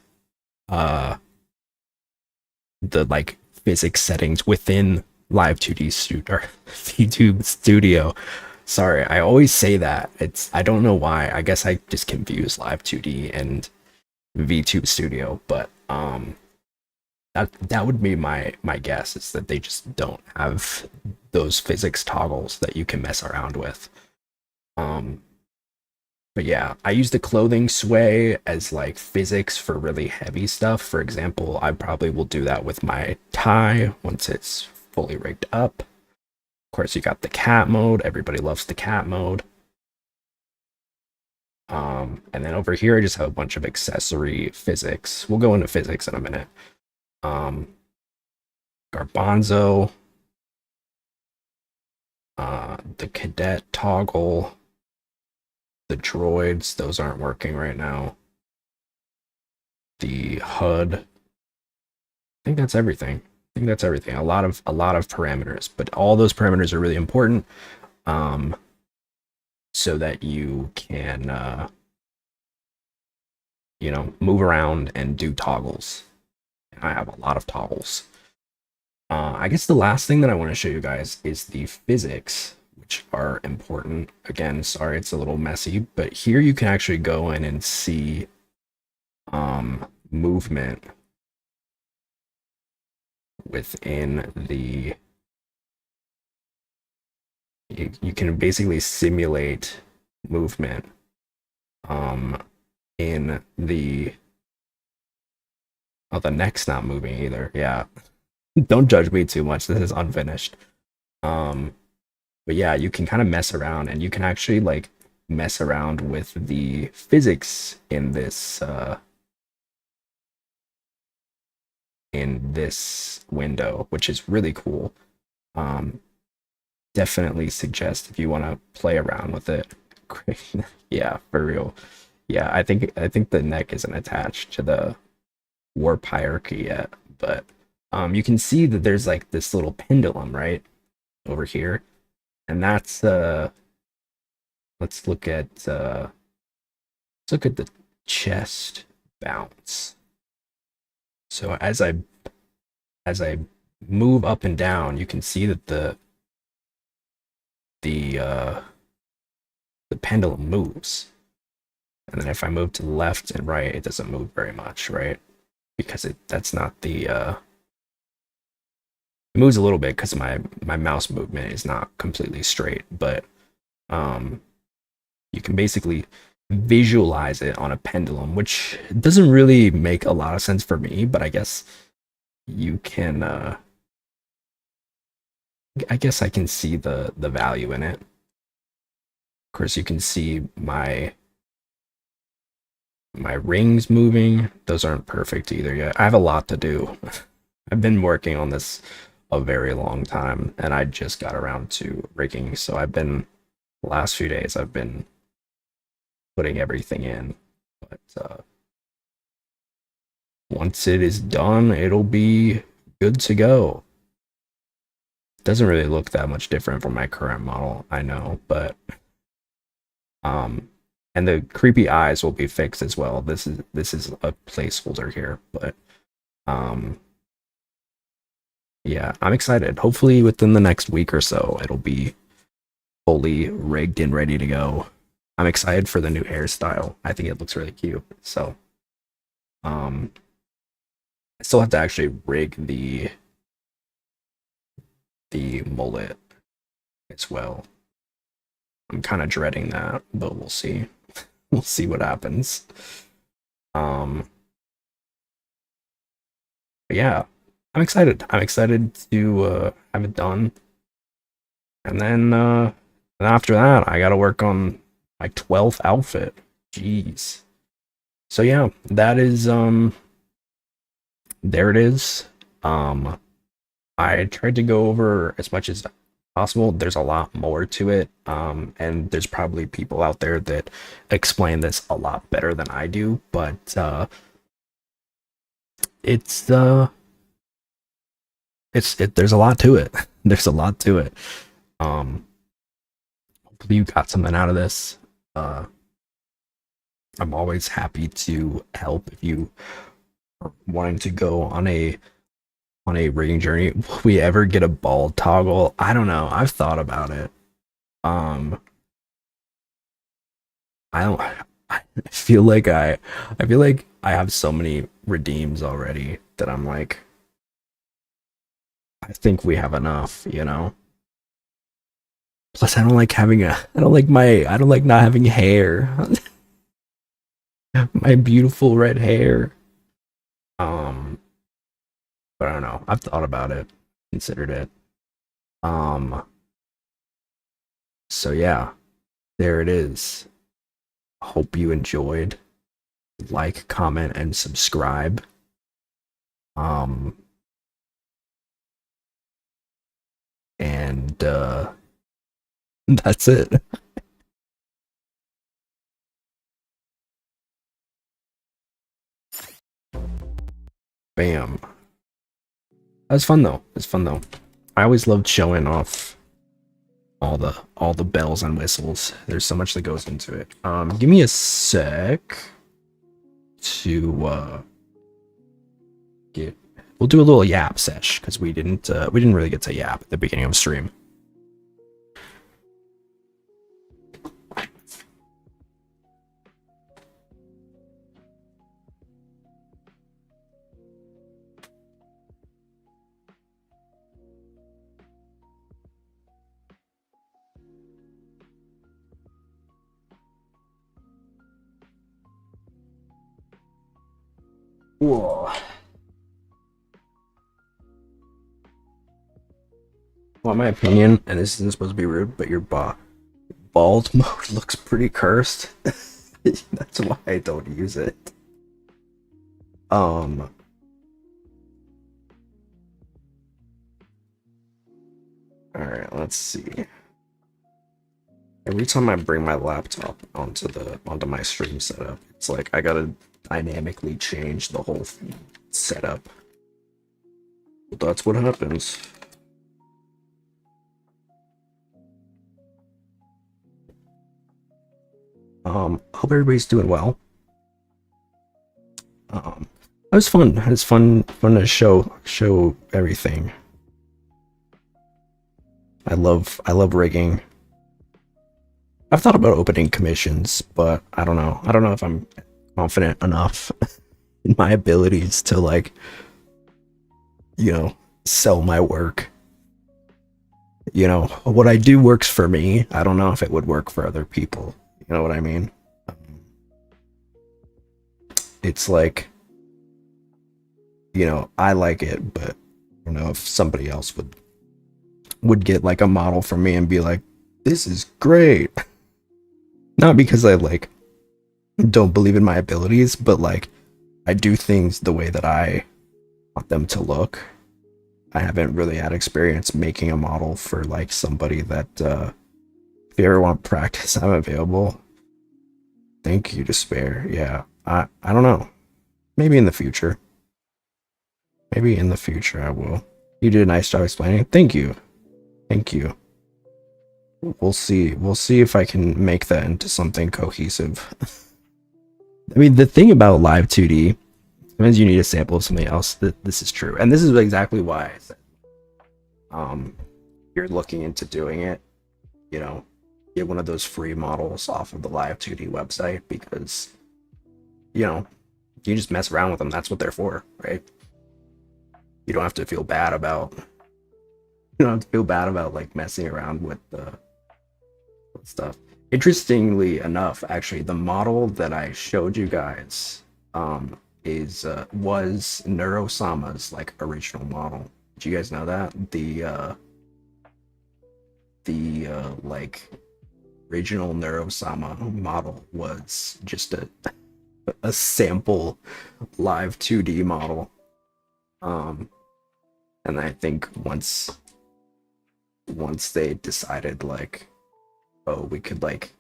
uh the like physics settings within Live2D Studio or VTube Studio. Sorry, I always say that. I don't know why. I guess I just confuse Live2D and VTube Studio, but that would be my guess, is that they just don't have those physics toggles that you can mess around with. Um, but yeah, I use the clothing sway as like physics for really heavy stuff. For example, I probably will do that with my tie once it's fully rigged up. Of course, you got the cat mode. Everybody loves the cat mode. And then over here, I just have a bunch of accessory physics. We'll go into physics in a minute. Garbanzo, the cadet toggle, the droids, those aren't working right now. The HUD. I think that's everything. A lot of parameters, but all those parameters are really important. So that you can move around and do toggles. And I have a lot of toggles. I guess the last thing that I want to show you guys is the physics, which are important. Again, sorry, it's a little messy, but here you can actually go in and see movement within the... You can basically simulate movement in the... Oh, the neck's not moving either. Yeah. Don't judge me too much. This is unfinished. But yeah, you can kind of mess around, and you can actually like mess around with the physics in this window, which is really cool. Definitely suggest if you want to play around with it. Yeah, for real. Yeah, I think the neck isn't attached to the warp hierarchy yet, but you can see that there's like this little pendulum right over here, and that's let's look at the chest bounce. So as I move up and down, you can see that the pendulum moves. And then if I move to the left and right, it doesn't move very much, right? Because that's not the it moves a little bit because my mouse movement is not completely straight, but you can basically visualize it on a pendulum, which doesn't really make a lot of sense for me, but I guess you can I guess I can see the value in it. Of course, you can see my rings moving. Those aren't perfect either yet. I have a lot to do. I've been working on this a very long time, and I just got around to rigging. So the last few days I've been putting everything in. But once it is done, it'll be good to go. It doesn't really look that much different from my current model, I know, but and the creepy eyes will be fixed as well. This is a placeholder here, but yeah, I'm excited. Hopefully within the next week or so, it'll be fully rigged and ready to go. I'm excited for the new hairstyle. I think it looks really cute. So I still have to actually rig the mullet as well. I'm kind of dreading that, but we'll see. We'll see what happens. But yeah, I'm excited. I'm excited to have it done. And then after that, I gotta work on my 12th outfit. Jeez. So yeah, that is there it is. Um I tried to go over as much as possible. There's a lot more to it. And there's probably people out there that explain this a lot better than I do, but it's there's a lot to it. There's a lot to it. Um hopefully you got something out of this. I'm always happy to help if you are wanting to go on a rigging journey. Will we ever get a ball toggle? I don't know. I've thought about it. Um I don't I feel like I feel like I have so many redeems already that I'm like I think we have enough, you know? Plus I don't like having I don't like not having hair. My beautiful red hair. Um but I don't know. I've thought about it, considered it. Um so yeah, there it is. Hope you enjoyed. Like, comment, and subscribe. Um and that's it. Bam. That was fun though. It's fun though. I always loved showing off all the bells and whistles. There's so much that goes into it. Give me a sec to get we'll do a little yap sesh because we didn't really get to yap at the beginning of stream. Whoa. Want my opinion, and this isn't supposed to be rude, but your bald mode looks pretty cursed. That's why I don't use it. All right, let's see. Every time I bring my laptop onto my stream setup, it's like I gotta dynamically change the whole setup. But that's what happens. Hope everybody's doing well. It was fun. It's fun to show everything. I love rigging. I've thought about opening commissions, but I don't know. I don't know if I'm confident enough in my abilities to, like, you know, sell my work. You know, what I do works for me. I don't know if it would work for other people. You know what I mean? It's like, you know, I like it, but I don't know if somebody else would get like a model from me and be like, this is great. Not because I like don't believe in my abilities, but like I do things the way that I want them to look. I haven't really had experience making a model for like somebody that if you ever want practice, I'm available. Thank you, Despair. Yeah, I don't know. Maybe in the future. Maybe in the future I will. You did a nice job explaining. Thank you. Thank you. We'll see. We'll see if I can make that into something cohesive. I mean, the thing about Live2D, sometimes you need a sample of something else. This is true. And this is exactly why I said, you're looking into doing it, you know, get one of those free models off of the Live2D website, because, you know, you just mess around with them. That's what they're for, right? You don't have to feel bad about like messing around with the stuff. Interestingly enough, actually, the model that I showed you guys is was Neurosama's like original model. Do you guys know that? The like original Neurosama model was just a sample Live2D model. And I think once they decided like, oh, we could make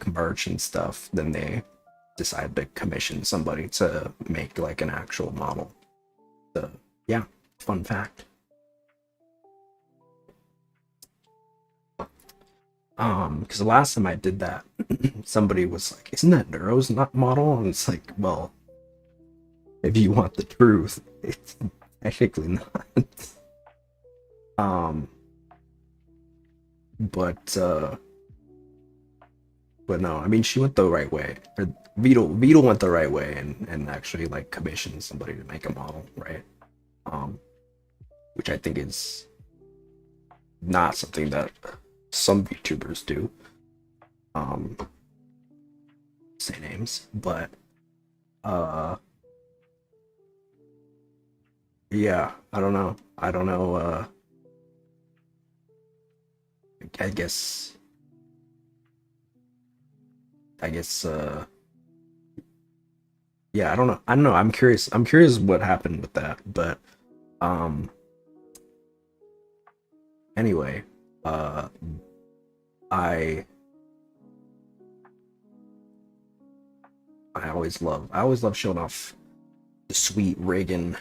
merch and stuff, then they decided to commission somebody to make like an actual model. So yeah, fun fact. Because the last time I did that, somebody was like, "Isn't that Neuro's not model?" And it's like, well, if you want the truth, it's technically not. um, but no, I mean, she went the right way. Or Beetle went the right way and actually like commissioned somebody to make a model, right? Which I think is not something that some VTubers do. Say names, but yeah, I don't know. I guess yeah, I don't know. I'm curious what happened with that, but um anyway, uh I I always love showing off the sweet rigging.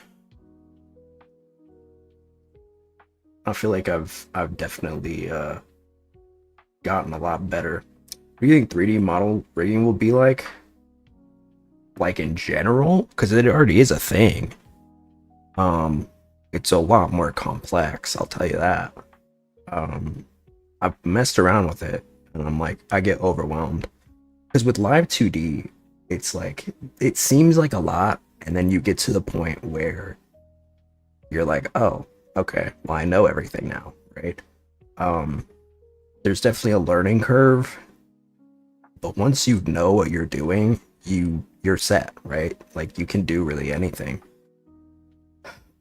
I feel like I've definitely gotten a lot better. What do you think 3D model rigging will be like? Like in general? Because it already is a thing. It's a lot more complex, I'll tell you that. I've messed around with it and I'm like, I get overwhelmed. Because with Live2D, it's like, it seems like a lot, and then you get to the point where you're like, oh, okay, well, I know everything now, right? There's definitely a learning curve, but once you know what you're doing, you're set, right? Like you can do really anything.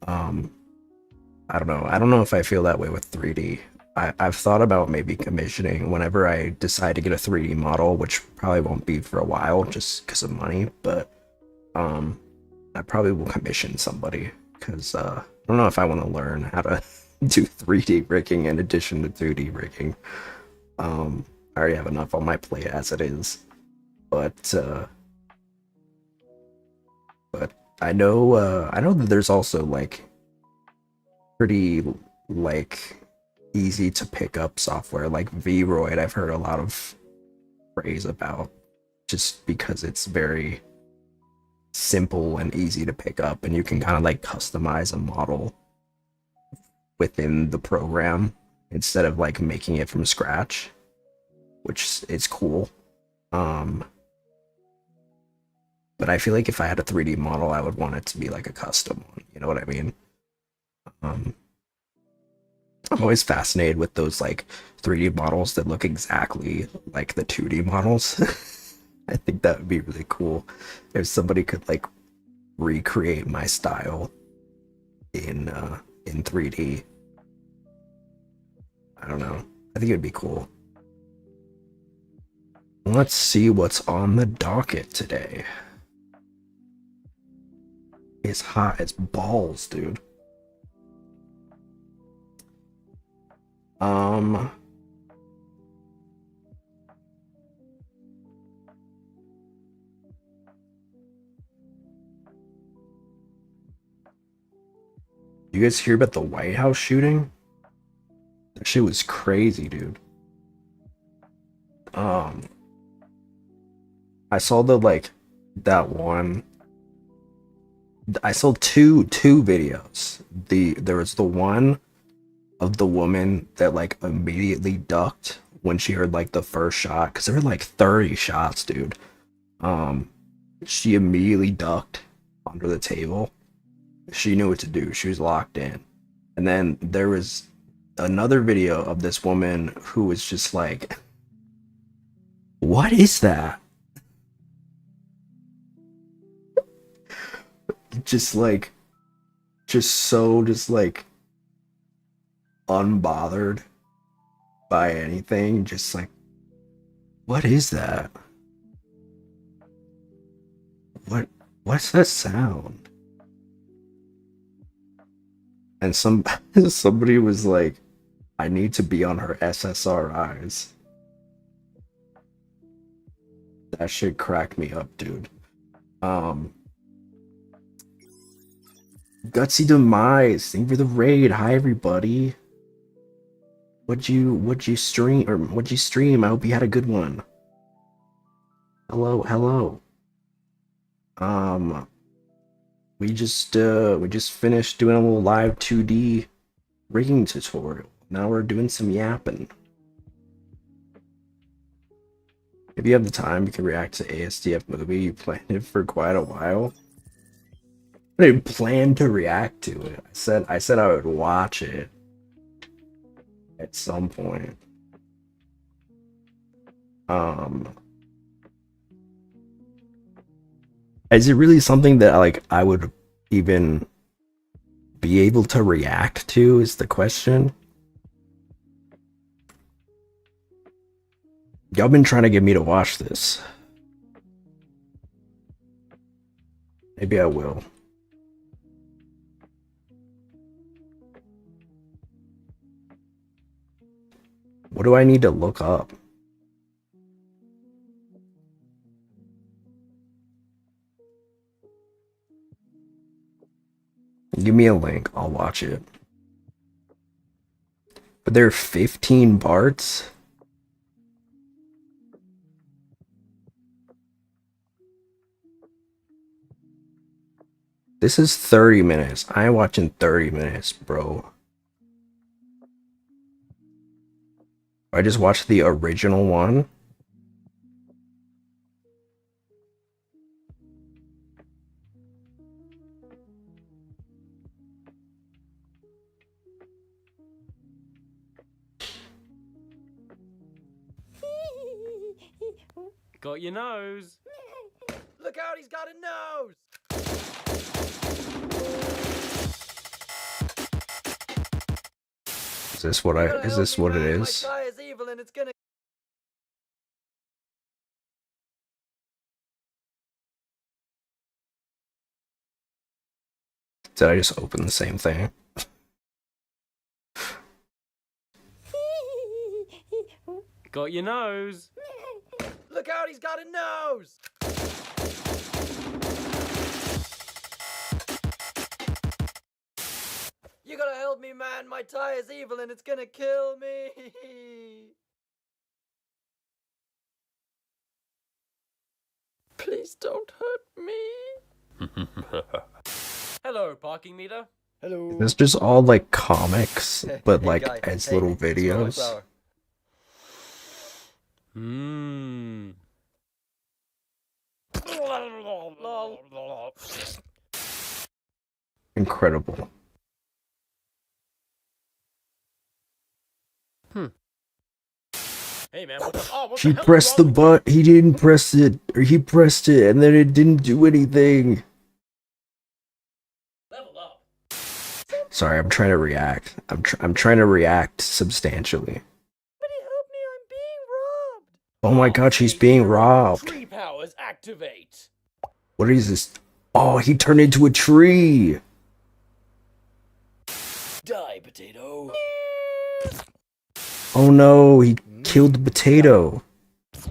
I don't know. I don't know if I feel that way with 3D. I've thought about maybe commissioning whenever I decide to get a 3D model, which probably won't be for a while just because of money, but I probably will commission somebody because I don't know if I want to learn how to do 3D rigging in addition to 2D rigging. I already have enough on my plate as it is, but I know that there's also like pretty like easy to pick up software like Vroid. I've heard a lot of praise about just because it's very simple and easy to pick up, and you can kind of like customize a model within the program instead of like making it from scratch, which is cool. But I feel like if I had a 3D model, I would want it to be like a custom one. You know what I mean? I'm always fascinated with those like 3D models that look exactly like the 2D models. I think that would be really cool if somebody could like recreate my style in 3D. I don't know. I think it'd be cool. Let's see what's on the docket today. It's hot as balls, dude. You guys hear about the White House shooting? That shit was crazy, dude. I saw the like that one. I saw two videos. There was the one of the woman that like immediately ducked when she heard like the first shot, because there were like 30 shots, dude. She immediately ducked under the table. She knew what to do. She was locked in. And then there was another video of this woman who was just like, what is that? just like, just like unbothered by anything. Just like, what is that? What's that sound? And somebody was like, I need to be on her SSRIs. That shit cracked me up, dude. Gutsy Demise, thank you for the raid. Hi everybody. What'd you stream? I hope you had a good one. Hello. We just finished doing a little live 2D rigging tutorial. Now we're doing some yapping. If you have the time, you can react to ASDF movie. You planned it for quite a while. I didn't plan to react to it. I said I would watch it at some point. Is it really something that like I would even be able to react to is the question. Y'all been trying to get me to watch this. Maybe I will. What do I need to look up? Give me a link, I'll watch it. But there are 15 parts? This is 30 minutes. I ain't watching 30 minutes, bro. I just watched the original one. Got your nose. Look out, he's got a nose. Is this what it is? My tie is evil and it's gonna... Did I just open the same thing? Got your nose. Look out, he's got a nose. You gotta help me, man. My tie is evil and it's gonna kill me. Please don't hurt me. Hello, parking meter. Hello. Is this just all like comics, but like as little videos? Mmm. Incredible. Hey man, what the, oh, what He the hell pressed the button. He didn't press it, or he pressed it, and then it didn't do anything. Level up. Sorry, I'm trying to react. I'm trying to react substantially. Somebody help me, I'm being robbed. Oh my god, she's being robbed. Tree powers activate. What is this? Oh, he turned into a tree. Die, potato. Oh no, he killed the potato.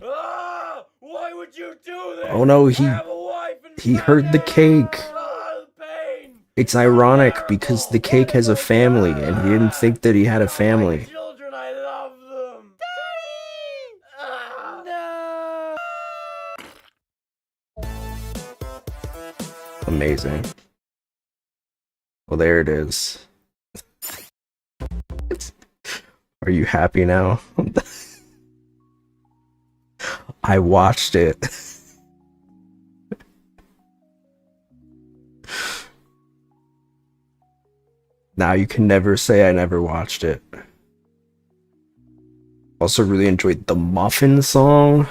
Ah, why would you do this? Oh no, I have a wife and he hurt the cake. Ah, pain. It's ironic because the cake has a family and he didn't think that he had a family. Children, I love them. Daddy! No. Amazing. Well, there it is. Are you happy now? I watched it. Now you can never say I never watched it. Also really enjoyed the Muffin song.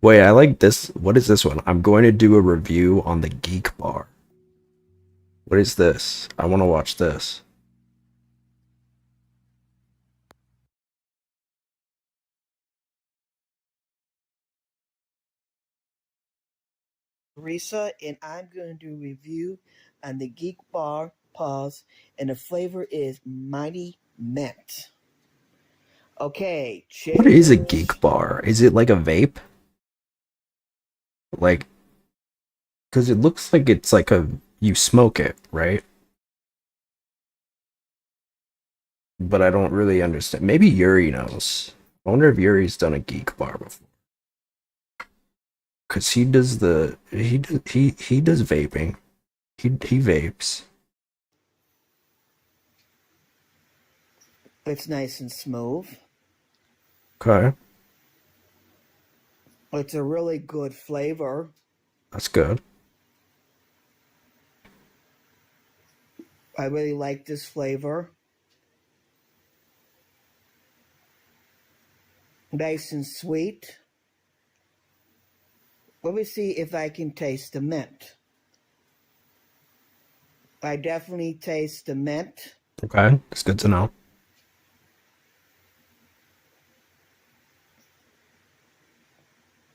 Wait, I like this. What is this one? I'm going to do a review on the Geek Bar. What is this? I want to watch this. Drosera, and I'm going to do a review on the Geek Bar Pause, and the flavor is Mighty Mint. Okay, cheers. What is a Geek Bar? Is it like a vape? Like, because it looks like it's like you smoke it, right? But I don't really understand. Maybe Yuri knows. I wonder if Yuri's done a Geek Bar before. Cause he does he does vaping. He vapes. It's nice and smooth. Okay, It's a really good flavor. that's good. I really like this flavor. Nice and sweet. Let me see if I can taste the mint. I definitely taste the mint. Okay, that's good to know.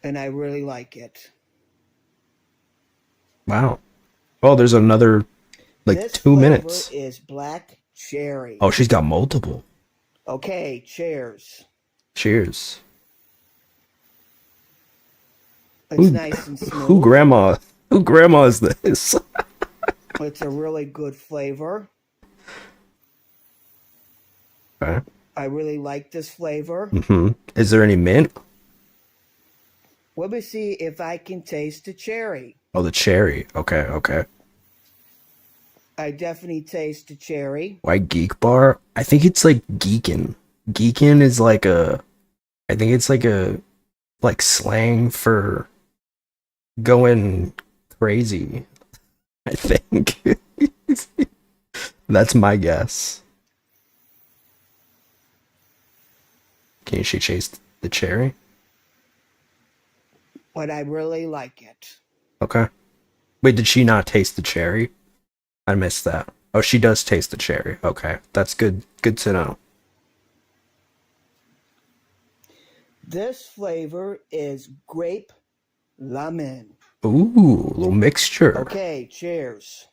And I really like it. Wow. Oh, there's another like This 2 flavor minutes. is black cherry. Oh, she's got multiple. Okay, cheers. Cheers. It's nice and smooth. Who grandma is this? It's a really good flavor. Okay. I really like this flavor. Is there any mint? Let me see if I can taste the cherry. Oh, the cherry. Okay, okay. I definitely taste the cherry. Why Geek Bar? I think it's like geekin'. Geekin' is like I think it's like slang for going crazy. I think. That's my guess. Can she taste the cherry? But I really like it. Okay. Wait, did she not taste the cherry? I missed that. Oh, she does taste the cherry. Okay. That's good. Good to know. This flavor is grape lemon. Ooh, a little mixture. Okay, cheers.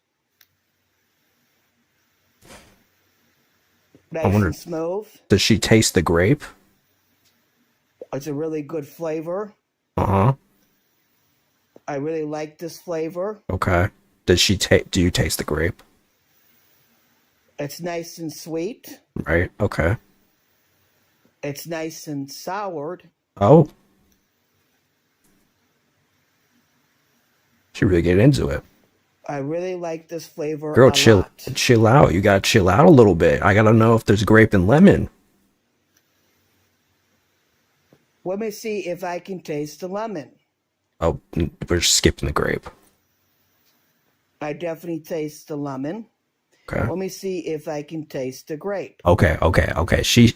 Nice wonder- and smooth. Does she taste the grape? It's a really good flavor. Uh-huh. I really like this flavor. Okay. Do you taste the grape? It's nice and sweet. Right. Okay. It's nice and soured. Oh. She really get into it. I really like this flavor Girl, a chill lot. out. You gotta chill out a little bit. I gotta know if there's grape and lemon. Let me see if I can taste the lemon. Oh, we're skipping the grape. I definitely taste the lemon. Okay. Let me see if I can taste the grape. Okay. She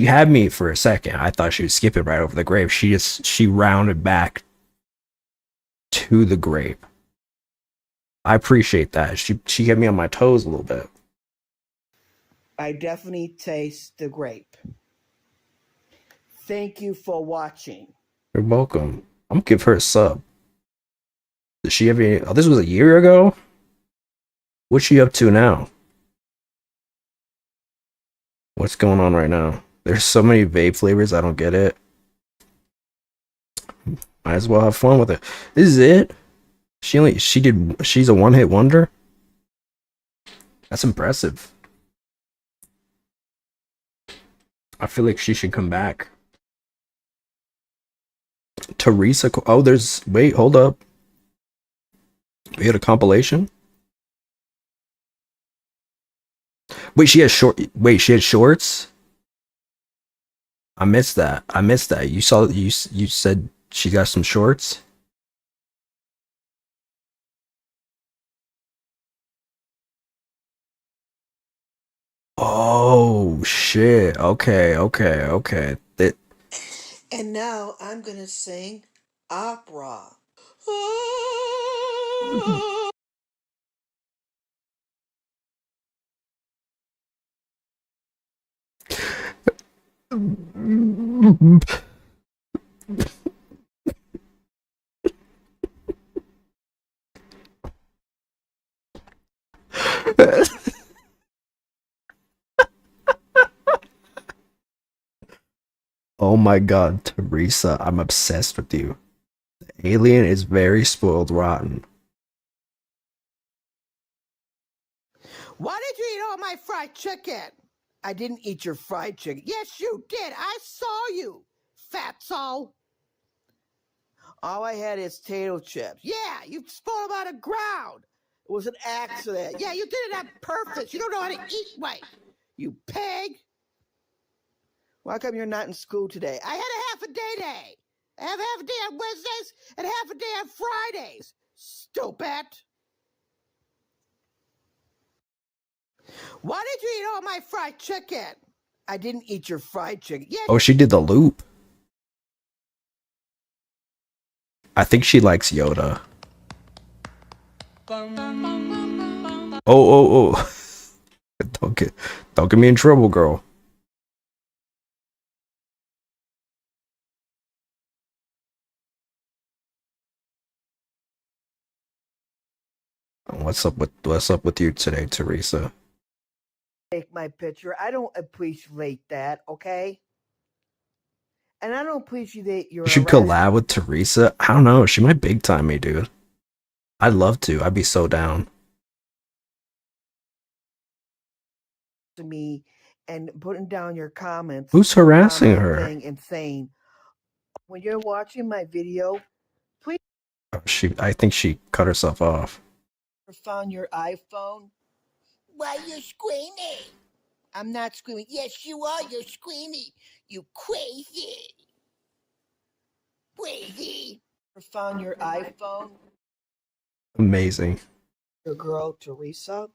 had me for a second. I thought she was skipping right over the grape. She rounded back to the grape. I appreciate that. She had me on my toes a little bit. I definitely taste the grape. Thank you for watching. You're welcome. I'm gonna give her a sub. Does she have any? Oh, this was a year ago? What's she up to now? What's going on right now? There's so many vape flavors, I don't get it. Might as well have fun with it. This is it? She's a one-hit wonder? That's impressive. I feel like she should come back. Teresa, oh, wait, hold up. We had a compilation? Wait, she had shorts? I missed that. You said she got some shorts? Oh shit. Okay. And now I'm gonna sing opera. Oh my god, Teresa, I'm obsessed with you. The alien is very spoiled rotten. Why did you eat all my fried chicken? I didn't eat your fried chicken. Yes, you did. I saw you, fatso. All I had is potato chips. Yeah, you stole them out of ground. It was an accident. Yeah, you did it on purpose. You don't know how to eat right. You pig. Why come you're not in school today? I had a half a day. I have half a day on Wednesdays and half a day on Fridays. Stupid. Why did you eat all my fried chicken? I didn't eat your fried chicken. Yeah. Oh, she did the loop. I think she likes Yoda. Oh. Don't get me in trouble, girl. What's up with you today, Teresa? Take my picture. I don't appreciate that, okay? And I don't appreciate your You should collab with Teresa. I don't know. She might big time me, dude. I'd love to. I'd be so down. to me and putting down your comments. Who's harassing her? And saying, when you're watching my video, please. I think she cut herself off. Found your iPhone. Why are you screaming? I'm not screaming. Yes, you are. You're screaming. You crazy. Crazy. Found your iPhone. Amazing. Your girl, Teresa.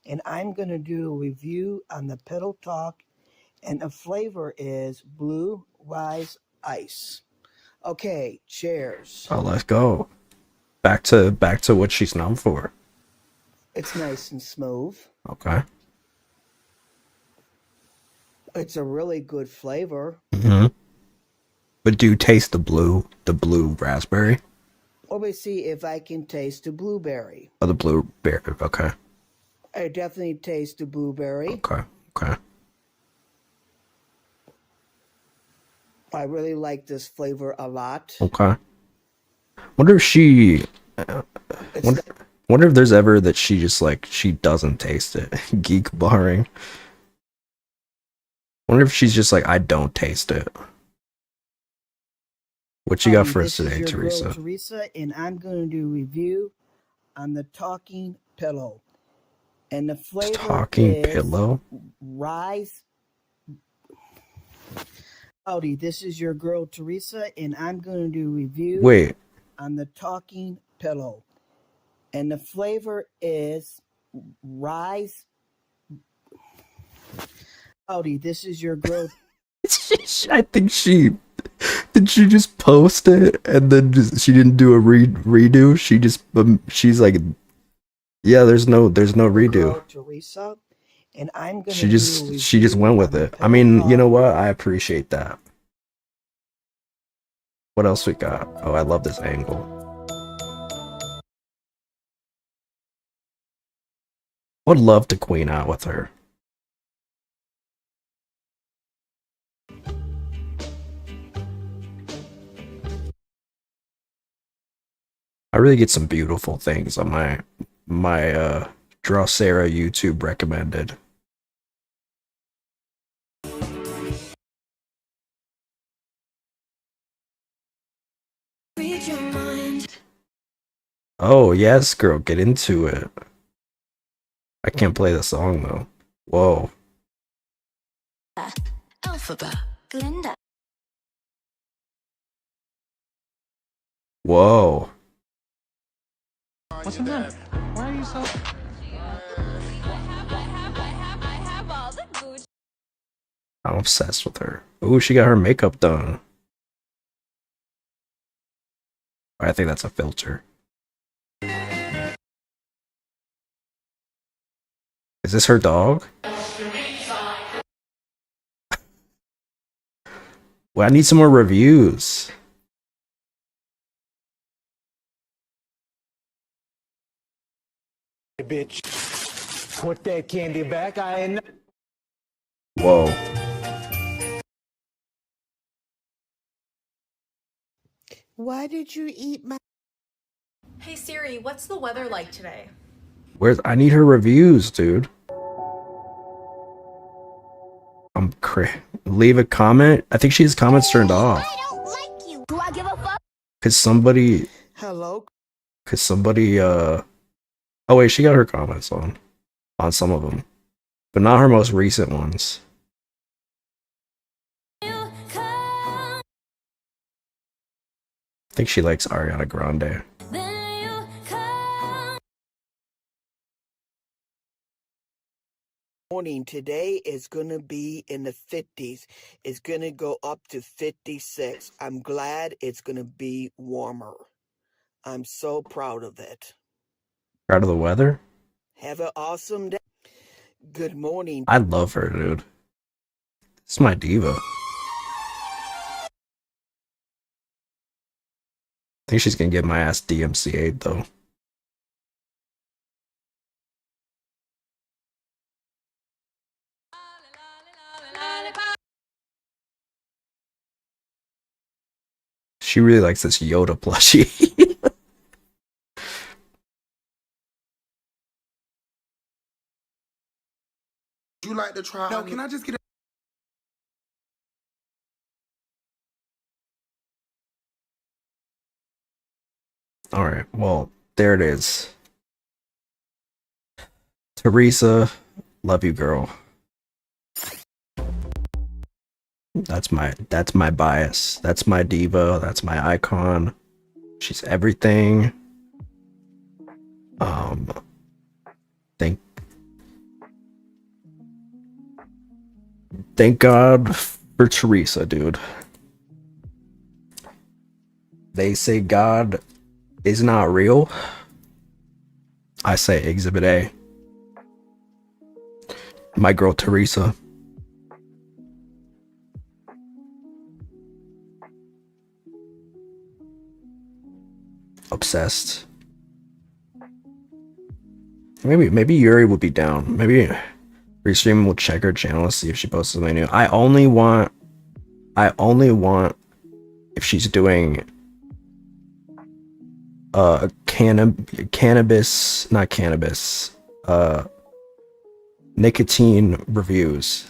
And I'm going to do a review on the Pillow Talk. And the flavor is Blue Rise Ice. Okay, cheers. Oh, let's go. Back to what she's known for. It's nice and smooth. Okay. It's a really good flavor. Mm-hmm. But do you taste the blue raspberry? Let me see if I can taste the blueberry. Oh, the blueberry. Okay. I definitely taste the blueberry. Okay. I really like this flavor a lot. Okay. Wonder if she. Wonder if there's ever that she just like she doesn't taste it. Geek barring. Wonder if she's just like I don't taste it. What you got for us today, Teresa? Girl, Teresa, and I'm going to do a review on the Talking Pillow, and the flavor Talking is Pillow. Rise. Howdy, this is your girl Teresa, and I'm going to do a review. Wait. On the Talking Pillow, and the flavor is Rise. Howdy, this is your girl. I think did she just post it and then she didn't do a redo. She just she's like, yeah, there's no redo. Girl, Teresa, and I'm gonna. She just went with it. I mean, you know what? I appreciate that. What else we got? Oh, I love this angle. Would love to queen out with her. I really get some beautiful things on my Drosera YouTube recommended. Read your mind. Oh yes, girl, get into it. I can't play the song though. Whoa. Alphabet. Glinda. Whoa. What's the matter? Why are you so... I'm obsessed with her. Ooh, she got her makeup done. I think that's a filter. Is this her dog? Well, I need some more reviews. Bitch, put that candy back. I ain't. Whoa. Why did you eat my... Hey Siri, what's the weather like today? Where's I need her reviews, dude. Leave a comment. I think she has comments turned off. I don't like you. Do I give a fuck? Cause somebody Hello? oh wait, she got her comments on some of them, but not her most recent ones. I think she likes Ariana Grande. Morning today is gonna be in the 50s. It's gonna go up to 56. I'm glad it's gonna be warmer. I'm so proud of it. Proud of the weather? Have an awesome day. Good morning. I love her, dude. This is my diva. I think she's gonna get my ass DMCA'd though. She really likes this Yoda plushie. You like to try? No, can I just get a... Alright, well, there it is. Teresa, love you, girl. That's my bias. That's my diva. That's my icon. She's everything. Thank God for Teresa, dude. They say God is not real. I say Exhibit A. My girl Teresa. Obsessed. Maybe Yuri would be down. Maybe Restream will check her channel to see if she posts something new. I only want if she's doing nicotine reviews.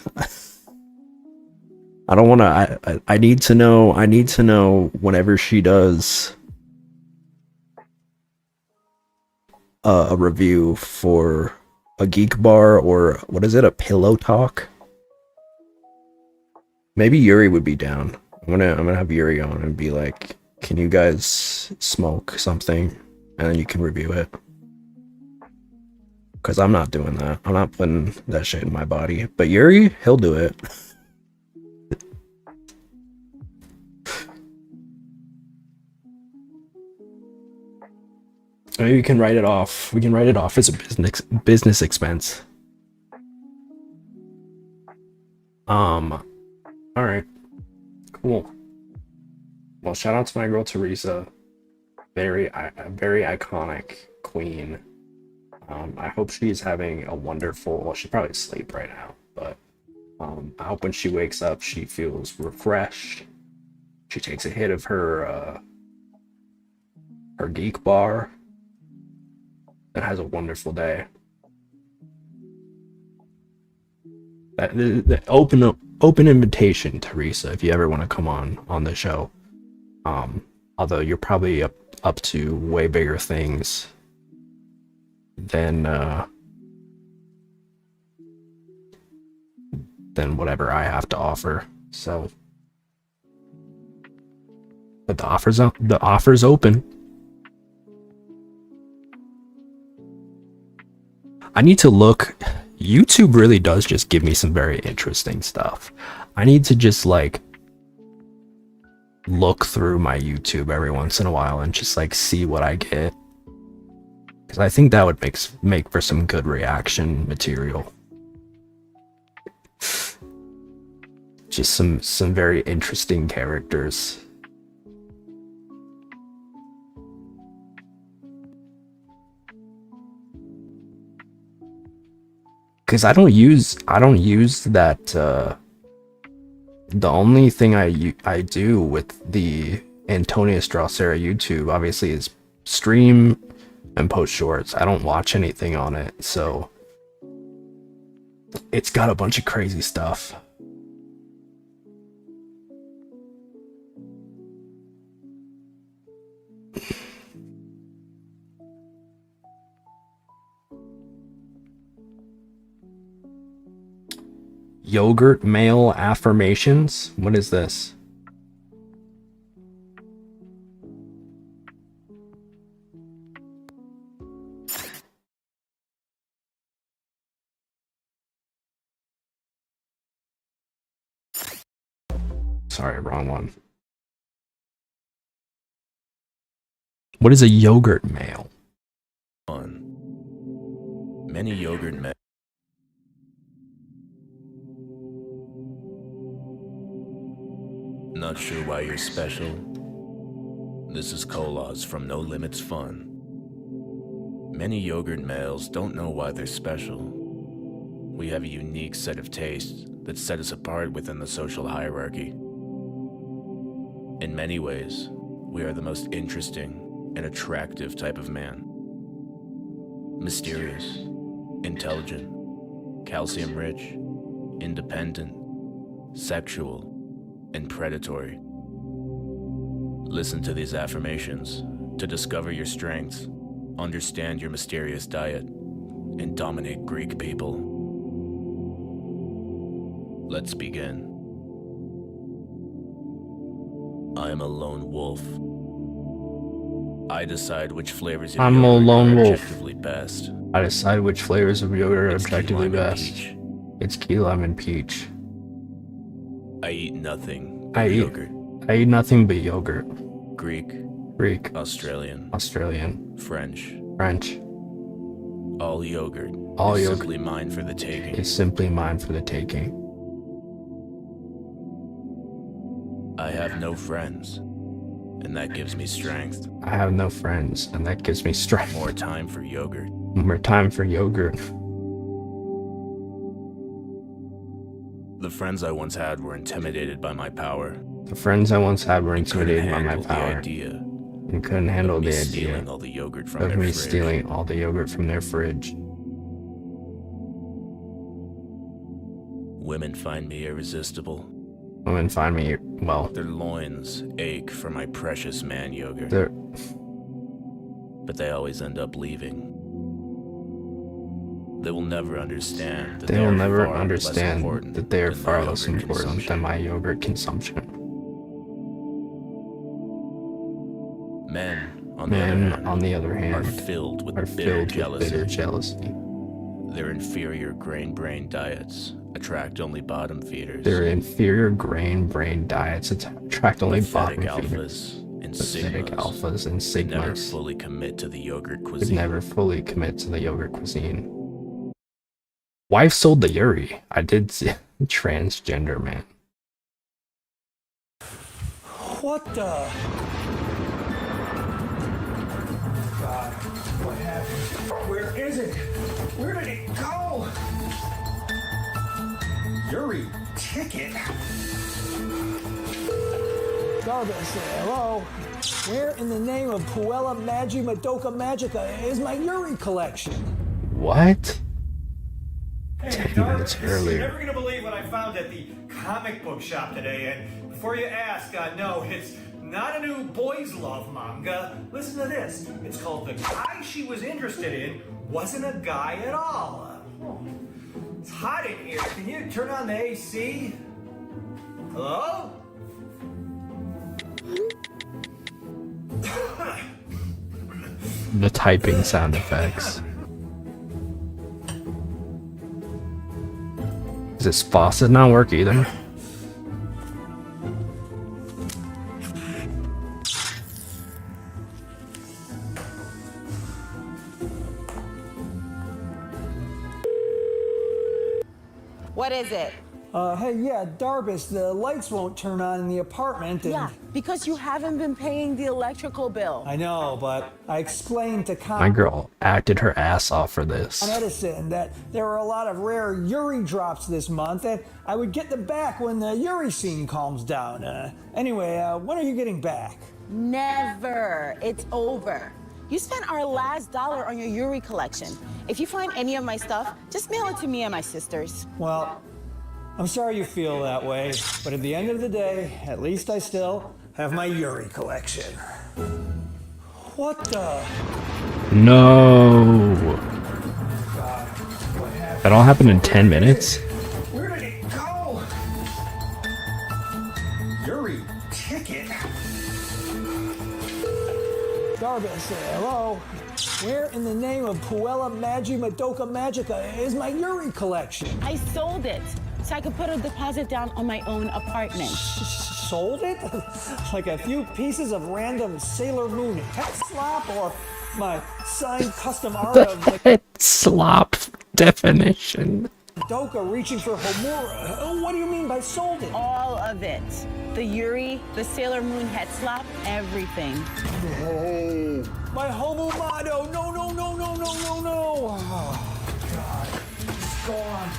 I don't want to. I need to know whenever she does a review for a geek bar, or what is it, a pillow talk. Maybe Yuri would be down. I'm gonna have Yuri on and be like, can you guys smoke something and then you can review it, because I'm not doing that. I'm not putting that shit in my body. But Yuri, he'll do it. Maybe we can write it off. We can write it off as a business expense. All right, cool. Well, shout out to my girl Teresa. Very iconic queen. I hope she's having a wonderful. Well, she's probably asleep right now, but I hope when she wakes up, she feels refreshed. She takes a hit of her geek bar and has a wonderful day. The open invitation, Teresa, if you ever want to come on the show. Although you're probably up to way bigger things than whatever I have to offer. So, but the offer's open. I need to look. YouTube really does just give me some very interesting stuff. I need to just like look through my YouTube every once in a while and just like see what I get. Because I think that would make for some good reaction material. Just some very interesting characters. Because I don't use that. The only thing I do with the Antonius Drosera YouTube obviously is stream and post shorts. I don't watch anything on it, so it's got a bunch of crazy stuff. Yogurt male affirmations? What is this? Sorry, wrong one. What is a yogurt male? Many yogurt males. Not sure why you're special. This is Kolos from No Limits Fun. Many yogurt males don't know why they're special. We have a unique set of tastes that set us apart within the social hierarchy. In many ways, we are the most interesting and attractive type of man. Mysterious, intelligent, calcium-rich, independent, sexual, and predatory. Listen to these affirmations to discover your strengths, understand your mysterious diet, and dominate Greek people. Let's begin. I am a lone wolf. I decide which flavors of I'm a yogurt lone are wolf. objectively best. I decide which flavors of yogurt are It's key objectively lime and best. peach. It's key lime and peach. I eat nothing but I yogurt. eat nothing but yogurt. Greek, Australian, French. All yogurt is simply mine for the taking. Is simply mine for the taking. I have no friends, and that gives me strength. I have no friends, and that gives me strength. More time for yogurt. More time for yogurt. The friends I once had were intimidated by my power. The friends I once had were intimidated by my Handled the power idea and couldn't handle the idea stealing all the yogurt from of their me fridge. stealing all the yogurt from their fridge. Women find me irresistible. Women find me, well, Their loins ache for my precious man yogurt. they're But they always end up leaving. They will never understand that they will are never far less understand important that they are than my far less yogurt important consumption. than my yogurt consumption. Men, Men, on the other are hand, filled with are bitter filled jealousy. with bitter jealousy. Their inferior grain-brain diets attract only bottom feeders. Their inferior brain diets attract only Pathetic bottom feeders. alphas and Pathetic sigmas. alphas and They never sigmas fully commit to the yogurt would cuisine. never fully commit to the yogurt cuisine. Wife sold the Yuri. I did see transgender man. What the? God, what happened? Where is it? Where did it go? Yuri, ticket. Garbanzo, hello? Where in the name of Puella Magi Madoka Magica is my Yuri collection? What? Hey, 10 Dark, minutes You're earlier. never gonna believe what I found at the comic book shop today. And before you ask, no, it's not a new boys' love manga. Listen to this. It's called The Guy She Was Interested In Wasn't a Guy at All. It's hot in here. Can you turn on the AC? Hello? The typing sound effects. Does this faucet not work either? is it? Hey, yeah, Darbus, the lights won't turn on in the apartment and... Yeah, because you haven't been paying the electrical bill. I know, but I explained to My girl acted her ass off for this. Edison that there were a lot of rare Yuri drops this month, and I would get them back when the Yuri scene calms down. Anyway, when are you getting back? Never. It's over. You spent our last dollar on your Yuri collection. If you find any of my stuff, just mail it to me and my sisters. Well, I'm sorry you feel that way, but at the end of the day, at least I still have my Yuri collection. What the? No. That all happened in 10 minutes? Where did it go? Yuri ticket? Darbus, hello? Where in the name of Puella Magi Madoka Magica is my Yuri collection? I sold it so I could put a deposit down on my own apartment. Sold it? Like a few pieces of random Sailor Moon head slop or my signed custom art of the Head slop definition. Madoka reaching for Homura. What do you mean by sold it? All of it. The Yuri, the Sailor Moon head slap, everything. Oh, my Homumado. No, no, no, no, no, no, no. Oh, God. It's gone.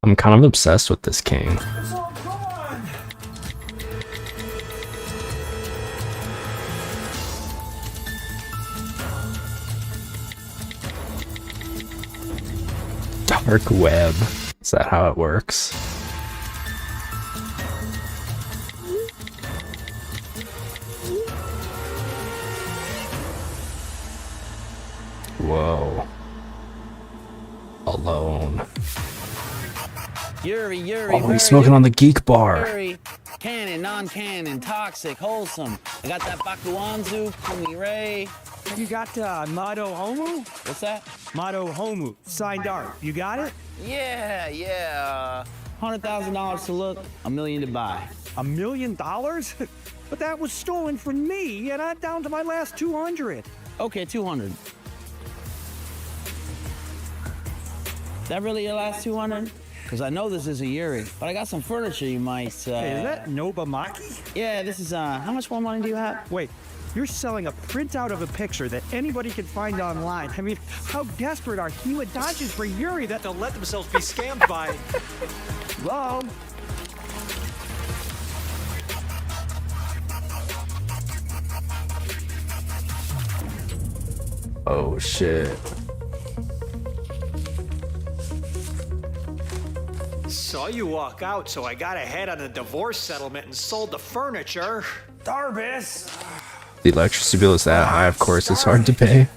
I'm kind of obsessed with this king. It's all gone. Dark web. Is that how it works? Whoa. Alone. Yuri, Oh, he's smoking on the geek bar. Yuri, canon, non-canon, toxic, wholesome. I got that Bakuanzu, Kumi Ray. You got Mado Homu? What's that? Mado Homu, signed art. You got it? Yeah. $100,000 to look, $1 million to buy. $1 million? But that was stolen from me, and I'm down to my last 200. Okay, 200. That really your last 200? Because I know this is a Yuri, but I got some furniture you might... Hey, is that Nobamaki? Yeah, this is, how much more money do you have? Wait, you're selling a printout of a picture that anybody can find online. I mean, how desperate are Hiwadachis for Yuri that they'll let themselves be scammed by... Hello? Oh, shit. Saw you walk out, so I got ahead on the divorce settlement and sold the furniture. Darbus! The electricity bill is that high, of course, it's hard to pay.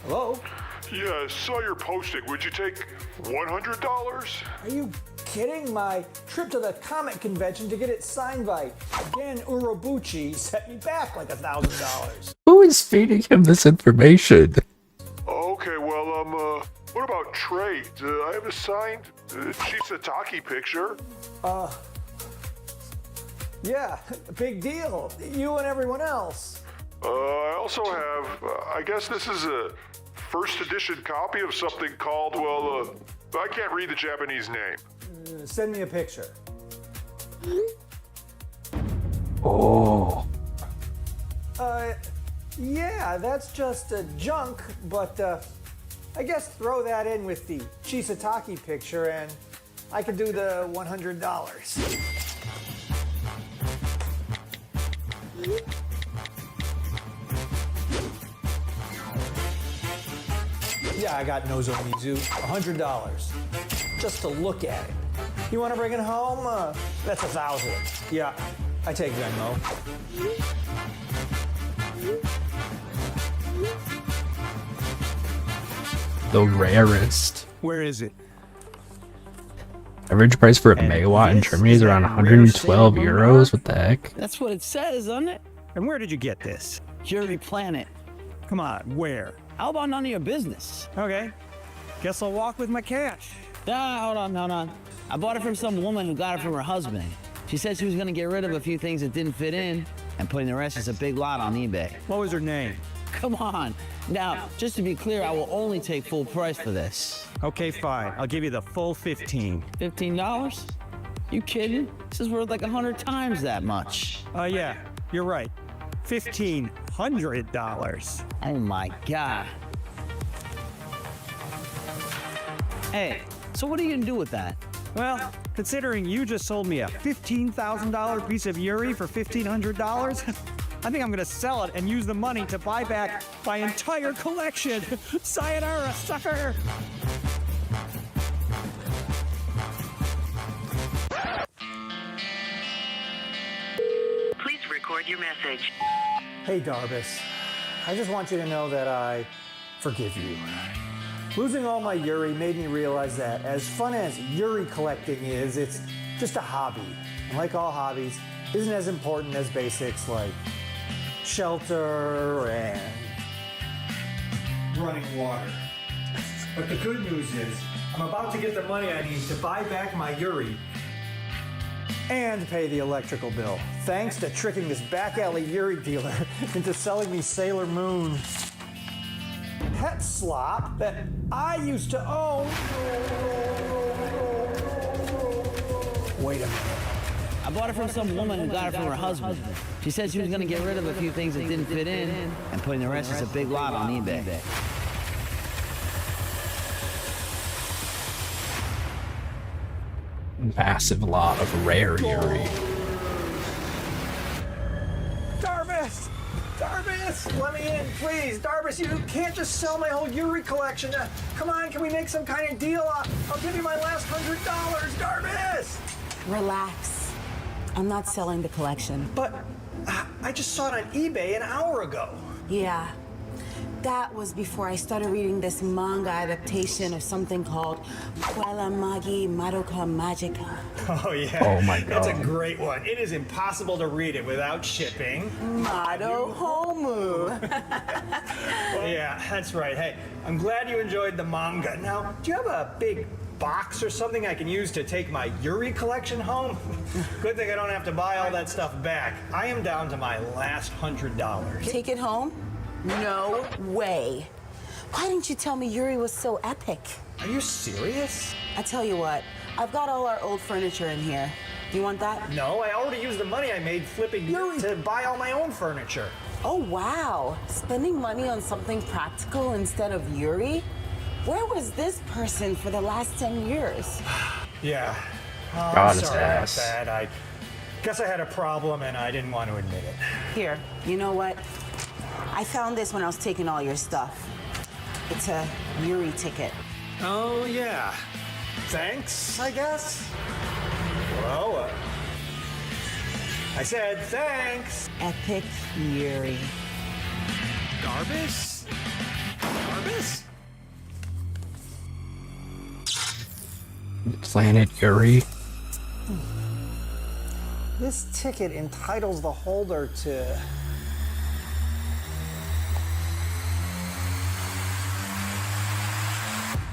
Hello? Yeah, I saw your posting. Would you take $100? Are you kidding? My trip to the comic convention to get it signed by Dan Urobuchi set me back like $1,000. Who is feeding him this information? Okay, well, what about trade? I have a signed Chisataki picture. Yeah, big deal. You and everyone else. I also have, I guess this is a first edition copy of something called, well, I can't read the Japanese name. Send me a picture. Oh. Yeah, that's just junk, but I guess throw that in with the Chisataki picture and I could do the $100. Yeah, I got Nozomizu, $100, just to look at it. You want to bring it home? That's $1,000. Yeah, I take Venmo. The rarest. Where is it? Average price for a megawatt in Germany is around 112 euros. What the heck? That's what it says, doesn't it? And where did you get this? Yuri Planet. Come on, where? How about none of your business? Okay. Guess I'll walk with my cash. Hold on. I bought it from some woman who got it from her husband. She said she was gonna get rid of a few things that didn't fit in and putting the rest as a big lot on eBay. What was her name? Come on. Now, just to be clear, I will only take full price for this. Okay, fine. I'll give you the full 15. $15? You kidding? This is worth like 100 times that much. Yeah, you're right. $1,500. Oh my God. Hey, so what are you gonna do with that? Well, considering you just sold me a $15,000 piece of Yuri for $1,500, I think I'm gonna sell it and use the money to buy back my entire collection. Sayonara, sucker! Please record your message. Hey, Darbus. I just want you to know that I forgive you. Losing all my Yuri made me realize that as fun as Yuri collecting is, it's just a hobby. And like all hobbies, isn't as important as basics like shelter and running water. But the good news is, I'm about to get the money I need to buy back my Yuri and pay the electrical bill, thanks to tricking this back alley Yuri dealer into selling me Sailor Moon pet slop that I used to own. Wait a minute. I bought it from some woman who got it from her husband. She said she was gonna get rid of a few things that didn't fit in and putting the rest as a big lot on eBay. Massive lot of rare Yuri. Darbus! Darbus! Let me in, please! Darbus, you can't just sell my whole Yuri collection. Come on, can we make some kind of deal? I'll give you my last $100, Darbus! Relax. I'm not selling the collection. But I just saw it on eBay an hour ago. Yeah. That was before I started reading this manga adaptation of something called Quella Magi Madoka Magica. Oh, yeah. Oh, my God. It's a great one. It is impossible to read it without shipping. Mado Homu. Yeah, that's right. Hey, I'm glad you enjoyed the manga. Now, do you have a big box or something I can use to take my Yuri collection home? Good thing I don't have to buy all that stuff back. I am down to my last $100. Take it home? No way. Why didn't you tell me Yuri was so epic? Are you serious? I tell you what, I've got all our old furniture in here. Do you want that? No, I already used the money I made flipping Yuri to buy all my own furniture. Oh, wow. Spending money on something practical instead of Yuri? Where was this person for the last 10 years? Yeah. Oh, God, I'm his sorry about ass. that. I guess I had a problem and I didn't want to admit it. Here, you know what? I found this when I was taking all your stuff. It's a Yuri ticket. Oh, yeah. Thanks, I guess. Well, I said thanks. Epic Yuri. Darbus? Darbus? Planet Yuri. This ticket entitles the holder to...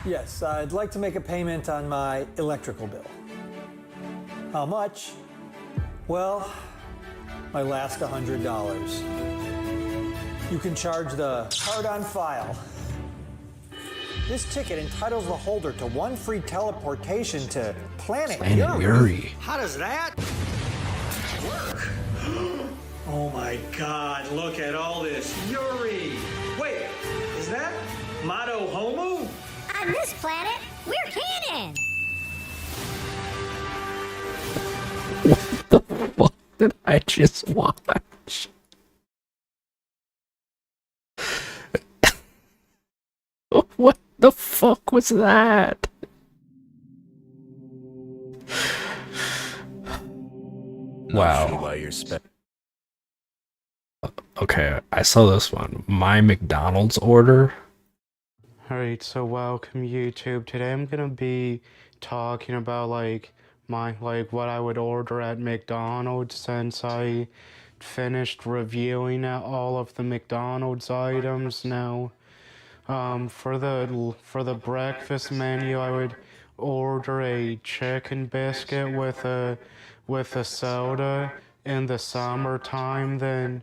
Yes, I'd like to make a payment on my electrical bill. How much? Well, my last $100. You can charge the card on file. This ticket entitles the holder to one free teleportation to Planet Yuri. How does that work? Oh my God, look at all this Yuri. Wait, is that Mado Homu? On this planet, we're canon! What the fuck did I just watch? What the fuck was that? Wow. Why you're Okay, I saw this one. My McDonald's order. Alright, so welcome YouTube. Today I'm gonna be talking about what I would order at McDonald's since I finished reviewing all of the McDonald's items now. For the breakfast menu, I would order a chicken biscuit with a soda in the summertime. Then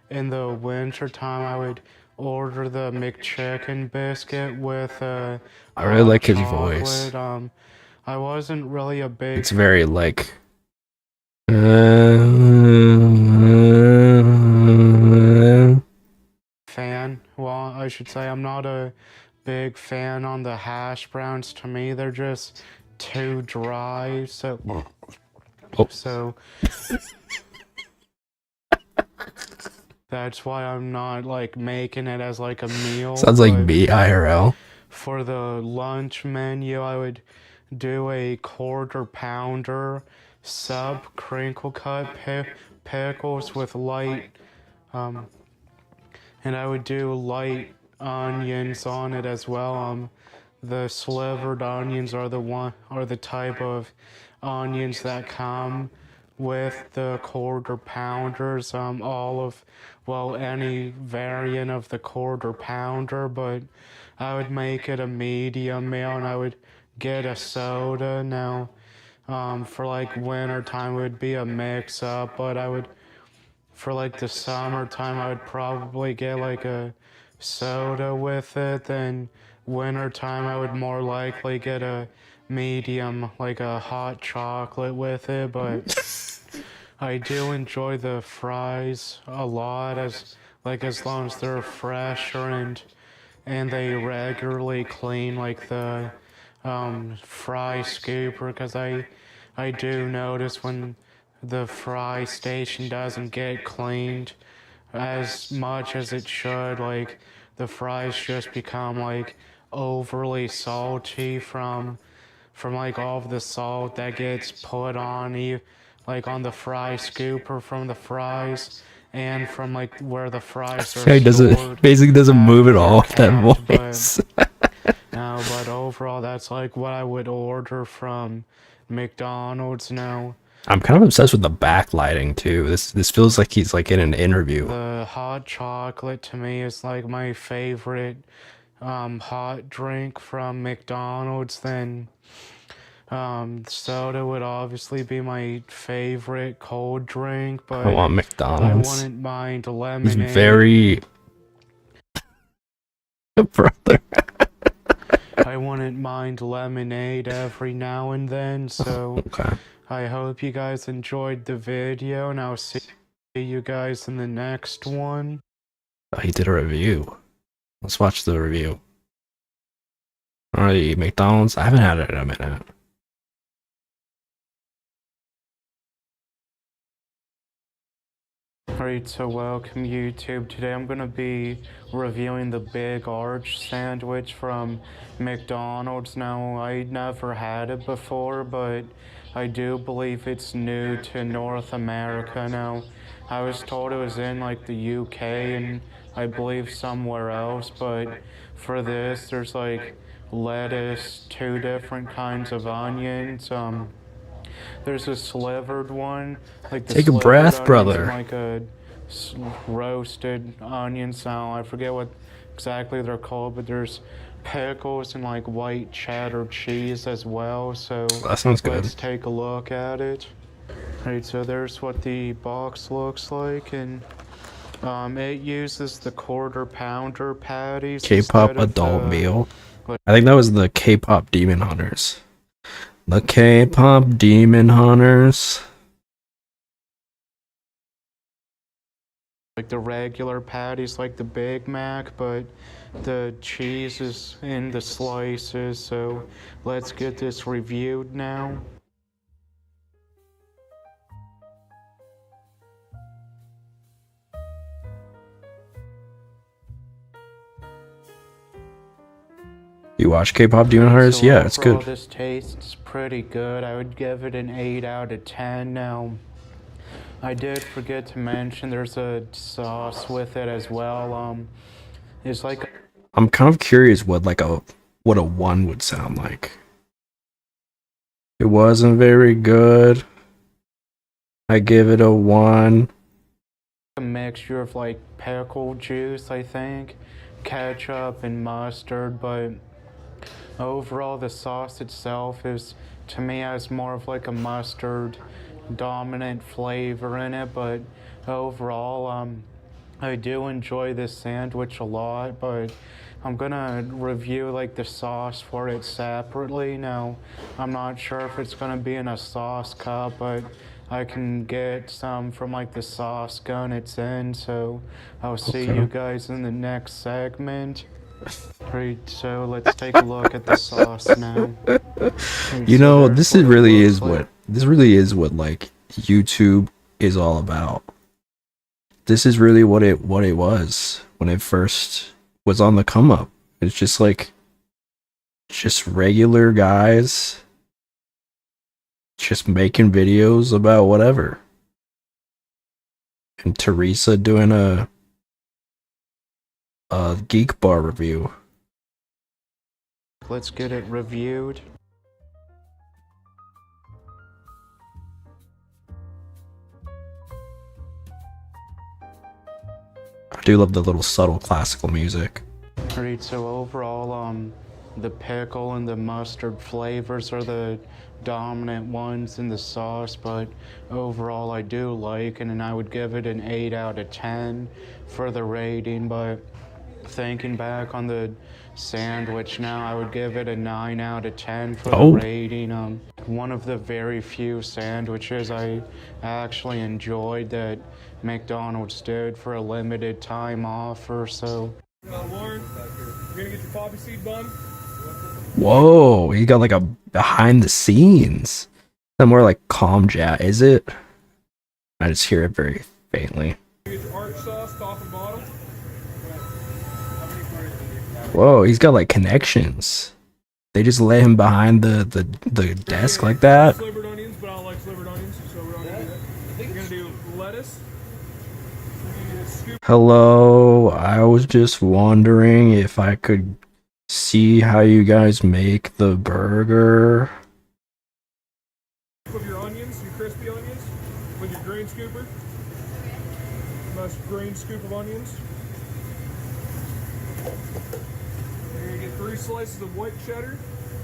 in the wintertime, I would order the McChicken biscuit with a I really like his chocolate. voice. I wasn't really a big It's very like fan. Well, I should say I'm not a big fan on the hash browns. To me, they're just too dry. So that's why I'm not like making it as like a meal. sounds like but me IRL. For the lunch menu, I would do a quarter pounder, sub crinkle cut pickles with light, and I would do light onions on it as well. The slivered onions are the type of onions that come with the quarter pounders. Any variant of the quarter pounder, but I would make it a medium meal, and I would get a soda. Now, for like winter time, it would be a mix up, but for like the summertime, I would probably get like a soda with it. Then wintertime, I would more likely get a medium, like a hot chocolate with it. But I do enjoy the fries a lot, as long as they're fresher and they regularly clean like the fry scooper, because I do notice when the fry station doesn't get cleaned as much as it should, like the fries just become like overly salty from like all of the salt that gets put on like on the fry scooper from the fries and from like where the fries are stored. Basically doesn't move at all with that voice. But overall, that's like what I would order from McDonald's now. I'm kind of obsessed with the backlighting too. This feels like he's like in an interview. The hot chocolate to me is like my favorite hot drink from McDonald's. Then soda would obviously be my favorite cold drink, but I want McDonald's. I wouldn't mind lemonade. He's very brother. I wouldn't mind lemonade every now and then, so okay. I hope you guys enjoyed the video, and I'll see you guys in the next one. Oh, he did a review. Let's watch the review. Alright, McDonald's. I haven't had it in a minute. Alright, so welcome YouTube. Today I'm gonna be reviewing the Big Arch sandwich from McDonald's. Now, I never had it before, but I do believe it's new to North America now. I was told it was in like the UK and I believe somewhere else, but for this there's like lettuce, 2 different kinds of onions, there's a slivered one, like the Take a breath, brother. like a roasted onion salad. I forget what exactly they're called, but there's pickles and like white cheddar cheese as well. So that sounds good. Let's take a look at it. Alright, so there's what the box looks like, and it uses the quarter pounder patties. K-pop adult meal. I think that was the K-pop Demon Hunters. The K-pop Demon Hunters. Like the regular patties, like the Big Mac, but the cheese is in the slices. So let's get this reviewed now. You watch K-pop Demon Hunters? So yeah, it's overall, good. This tastes pretty good. I would give it an 8 out of 10. Now, I did forget to mention there's a sauce with it as well. It's like I'm kind of curious what a 1 would sound like. It wasn't very good. I give it a 1. a mixture of like pickle juice, I think, ketchup and mustard, but overall the sauce itself is, to me, has more of like a mustard dominant flavor in it, but overall I do enjoy this sandwich a lot, but I'm gonna review like the sauce for it separately. Now, I'm not sure if it's gonna be in a sauce cup, but I can get some from like the sauce gun it's in, so I'll see you guys in the next segment. Right, so let's take a look at the sauce now. You know, this really is what like YouTube is all about. This is really what it was when it first was on the come up. It's just like regular guys just making videos about whatever. And Teresa doing a geek bar review. Let's get it reviewed. I do love the little subtle classical music. Alright, so overall, the pickle and the mustard flavors are the dominant ones in the sauce, but overall I do like it, and I would give it an 8 out of 10 for the rating, but thinking back on the sandwich now, I would give it a 9 out of 10 for the rating. One of the very few sandwiches I actually enjoyed that McDonald's did for a limited time offer, so. Lauren, you're gonna get your poppy seed bun? Whoa, he got like a behind the scenes. That more like calm jazz, is it? I just hear it very faintly. Get your arch sauce, top and bottom. Whoa, he's got like connections. They just let him behind the desk like that. Slivered onions, but I don't like slivered onions, so we're not gonna do that. We're gonna do lettuce. Hello, I was just wondering if I could see how you guys make the burger. With your onions, your crispy onions, with your grain scooper. Nice grain scoop of onions. You're gonna get 3 slices of white cheddar.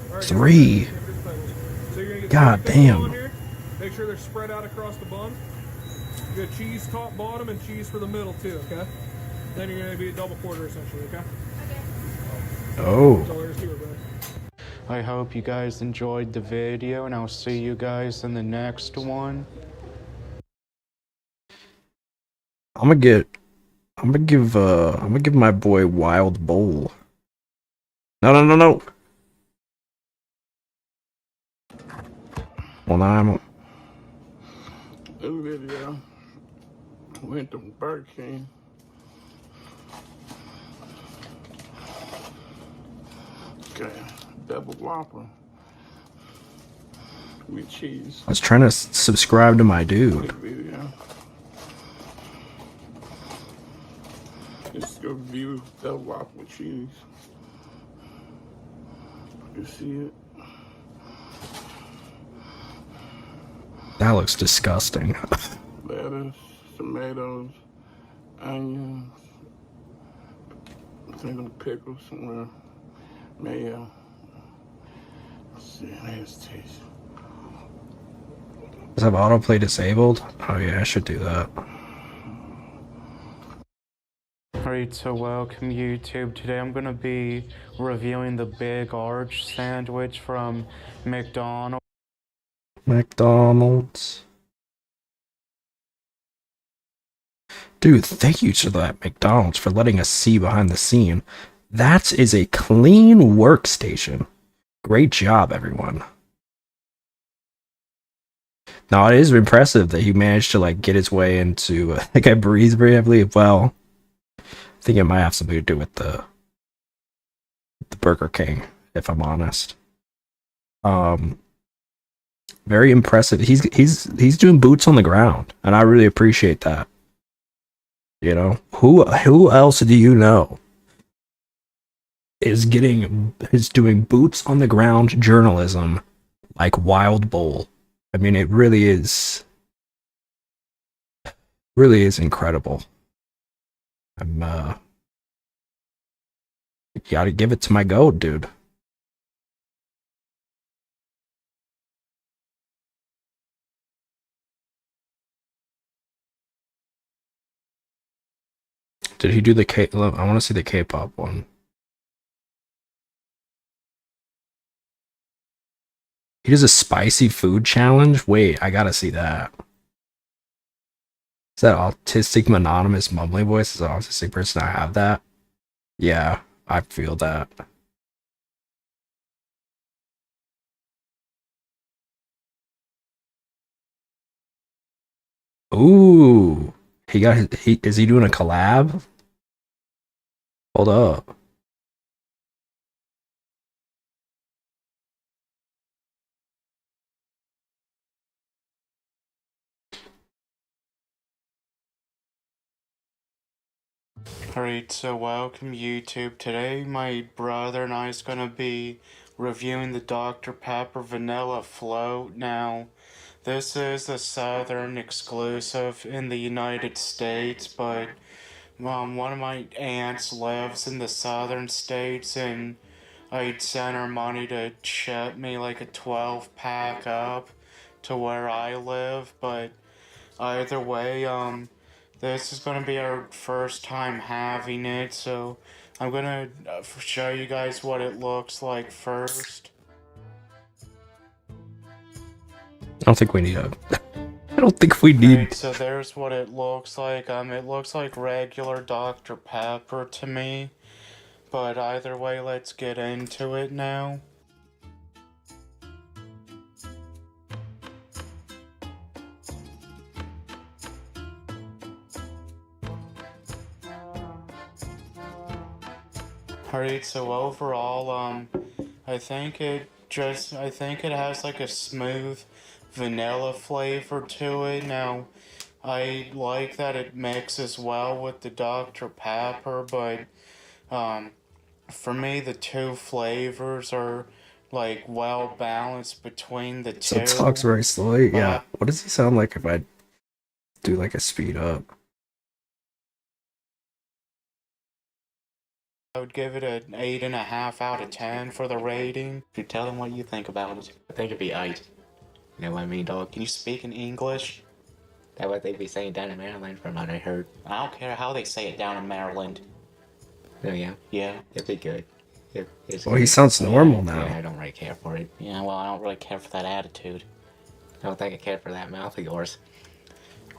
Right, 3. So you're gonna get God 3 pickles on damn. here. Make sure they're spread out across the bun. You got cheese top, bottom, and cheese for the middle too, okay? Then you're gonna be a double quarter essentially, okay? Oh. That's all there is to it, bro. I hope you guys enjoyed the video, and I'll see you guys in the next one. I'm gonna give my boy Wild Bowl. No. Well, now This video went to Burger King. Okay, double Whopper with cheese. I was trying to subscribe to my dude. Video. Let's go review double Whopper with cheese. You see it? That looks disgusting. Lettuce, tomatoes, onions, I think them pickles somewhere, mayo. Let's see, let's taste. Does it have autoplay disabled? Oh yeah, I should do that. Alright, so welcome YouTube. Today I'm gonna be reviewing the Big Arch sandwich from McDonald's. Dude, thank you to that McDonald's for letting us see behind the scene. That is a clean workstation. Great job, everyone. Now, it is impressive that he managed to like get his way into like I breathe very heavily. Well, I think it might have something to do with the Burger King, if I'm honest. Very impressive. He's doing boots on the ground, and I really appreciate that. You know, who else do you know is doing boots on the ground journalism like Wild Bowl? I mean, it really is Really is incredible. I'm you gotta give it to my goat, dude. Did he do the K? I want to see the K-pop one. He does a spicy food challenge? Wait, I gotta see that. Is that autistic mononymous mumbling voice? Is an autistic person? I have that? Yeah, I feel that. Ooh. Is he doing a collab? Hold up. Alright, so welcome YouTube. Today my brother and I is gonna be reviewing the Dr. Pepper Vanilla Float. Now, this is a Southern exclusive in the United States, but one of my aunts lives in the Southern States, and I'd sent her money to ship me like a 12-pack up to where I live, but either way, this is going to be our first time having it, so I'm going to show you guys what it looks like first. I don't think we need a... I don't think we need... Right, so there's what it looks like. It looks like regular Dr. Pepper to me. But either way, let's get into it now. Alright, so overall, I think it has like a smooth vanilla flavor to it. Now, I like that it mixes well with the Dr. Pepper, but, for me, the two flavors are, like, well balanced between the two. So it talks very slowly? Yeah. What does he sound like if I do, like, a speed up? I would give it an 8.5 out of 10 for the rating. You tell them what you think about it. I think it'd be 8. You know what I mean, dog? Can you speak in English? That's what they be saying down in Maryland from what I heard. I don't care how they say it down in Maryland. Oh, yeah? Yeah. It'd be good. Well, he sounds normal now. Yeah, I don't really care for it. Yeah, well, I don't really care for that attitude. I don't think I care for that mouth of yours.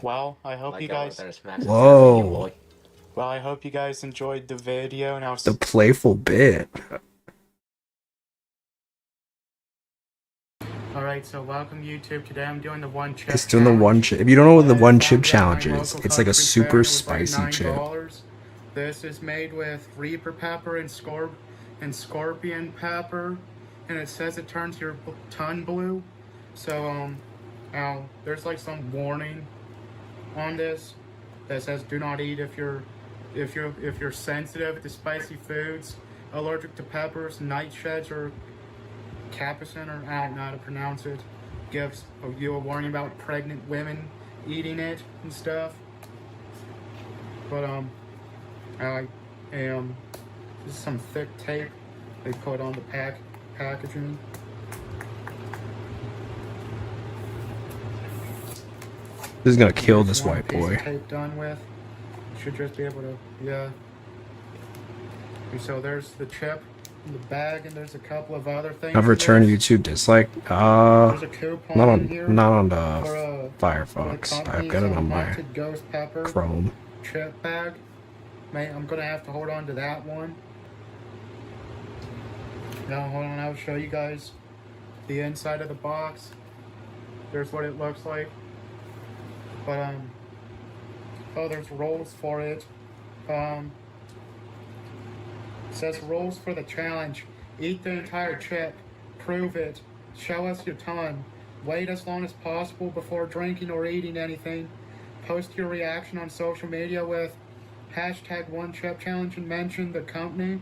Well, I hope like you guys... Whoa. Well, I hope you guys enjoyed the video. Now, the playful bit. Alright, so welcome YouTube. Today I'm doing the one chip. He's doing the one chip. If you don't know what the one chip challenge is, it's like a super spicy chip. This is made with Reaper pepper and scorpion pepper, and it says it turns your tongue blue. So there's like some warning on this that says do not eat if you're sensitive to spicy foods, allergic to peppers, nightshades, or capsaicin, or I don't know how to pronounce it. Gives you a warning about pregnant women eating it and stuff. But this is some thick tape they put on the packaging. This is gonna kill this white boy. Tape done with. Should just be able to, yeah. And so there's the chip in the bag, and there's a couple of other things. I've returned YouTube dislike. There's a coupon not on for, the Firefox. I've got it on my Ghost Pepper Chrome. Chip bag. I'm gonna have to hold on to that one. Now hold on, I'll show you guys the inside of the box. There's what it looks like. But oh, there's rolls for it. It says rolls for the challenge. Eat the entire chip. Prove it. Show us your tongue. Wait as long as possible before drinking or eating anything. Post your reaction on social media with #OneChipChallenge and mention the company.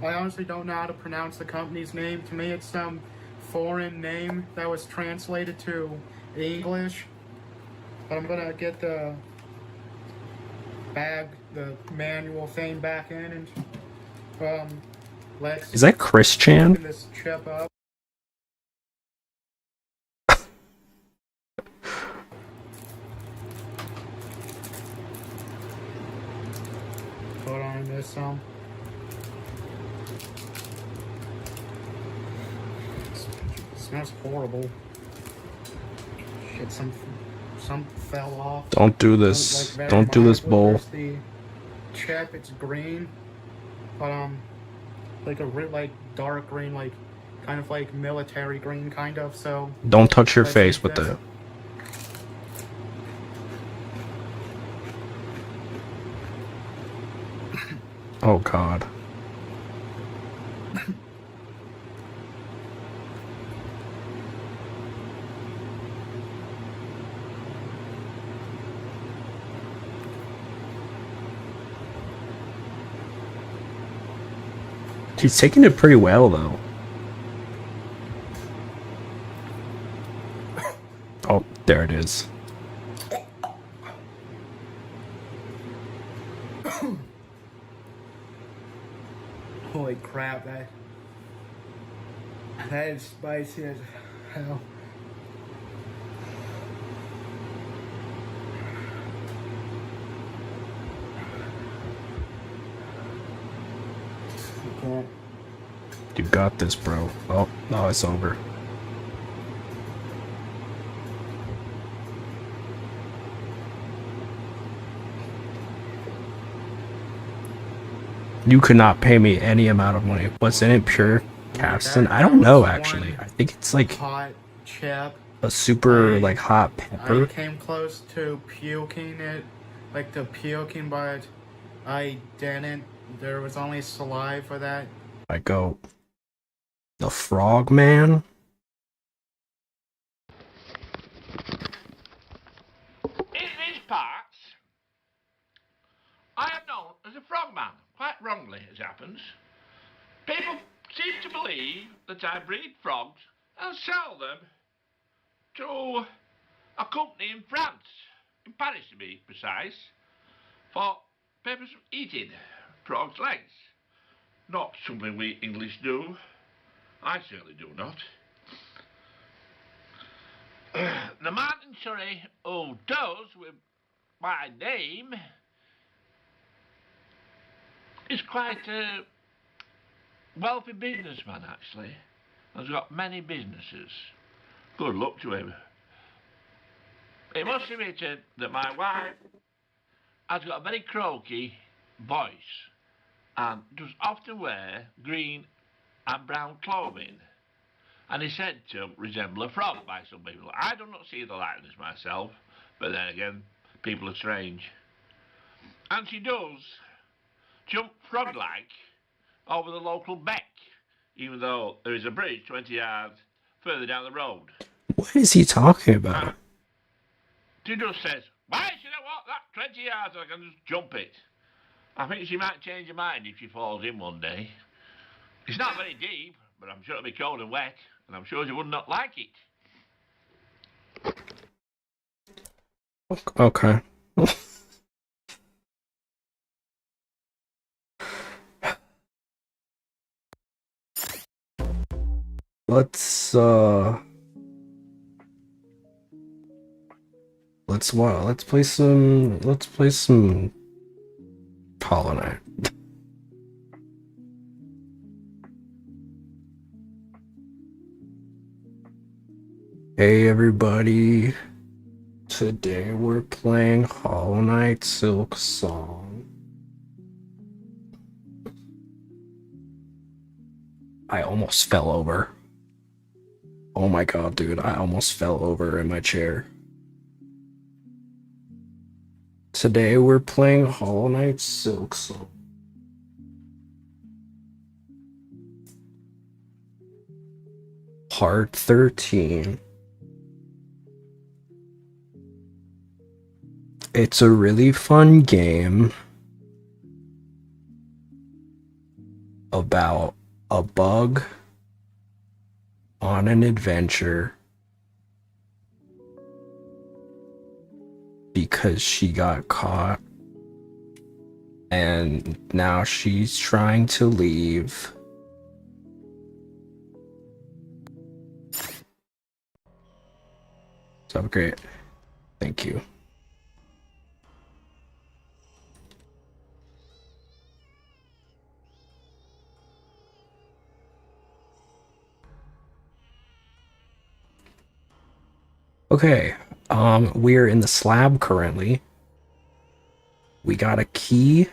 I honestly don't know how to pronounce the company's name. To me, it's some foreign name that was translated to English. But I'm gonna get the bag, the manual thing back in, and let's. Is that Chris Chan? Open this chip up. Hold on, there's some. It smells horrible. Shit, some fell off. Don't do this. Like, Don't do this, Bull. There's the chip, it's green, but like a like dark green, like kind of like military green, kind of. So Don't touch your let's face eat with this. it. Oh God. He's taking it pretty well, though. Oh, there it is. Holy crap, that is spicy as hell. Okay. You got this, bro. Oh, no, it's over. You could not pay me any amount of money. What's in it? Pure capsaicin? I don't know, actually. I think it's like Hot chip. a super like hot pepper. I came close to puking it, like the puking, but I didn't. There was only saliva for that. I go, the frog man. In these parts, I am known as a frogman, quite wrongly as happens. People seem to believe that I breed frogs and sell them to a company in France, in Paris to be precise, for purpose of eating frogs' legs. Not something we English do. I certainly do not. The man in Surrey who does with my name is quite a wealthy businessman, actually. Has got many businesses. Good luck to him. It must be admitted that my wife has got a very croaky voice and does often wear green and brown clothing, and is said to resemble a frog by some people. I do not see the likeness myself, but then again, people are strange. And she does jump frog-like over the local beck, even though there is a bridge 20 yards further down the road. What is he talking about? She just says, why should I walk that 20 yards? I can just jump it. I think she might change her mind if she falls in one day. It's not very deep, but I'm sure it'll be cold and wet, and I'm sure she would not like it. Okay. Let's play some Hollow Knight. Hey everybody, today we're playing Hollow Knight Silksong. I almost fell over. Oh my god, dude, I almost fell over in my chair. Today we're playing Hollow Knight Silksong. Part 13. It's a really fun game about a bug on an adventure because she got caught And now she's trying to leave. So great. Thank you. Okay, we're in the slab currently. We got a key.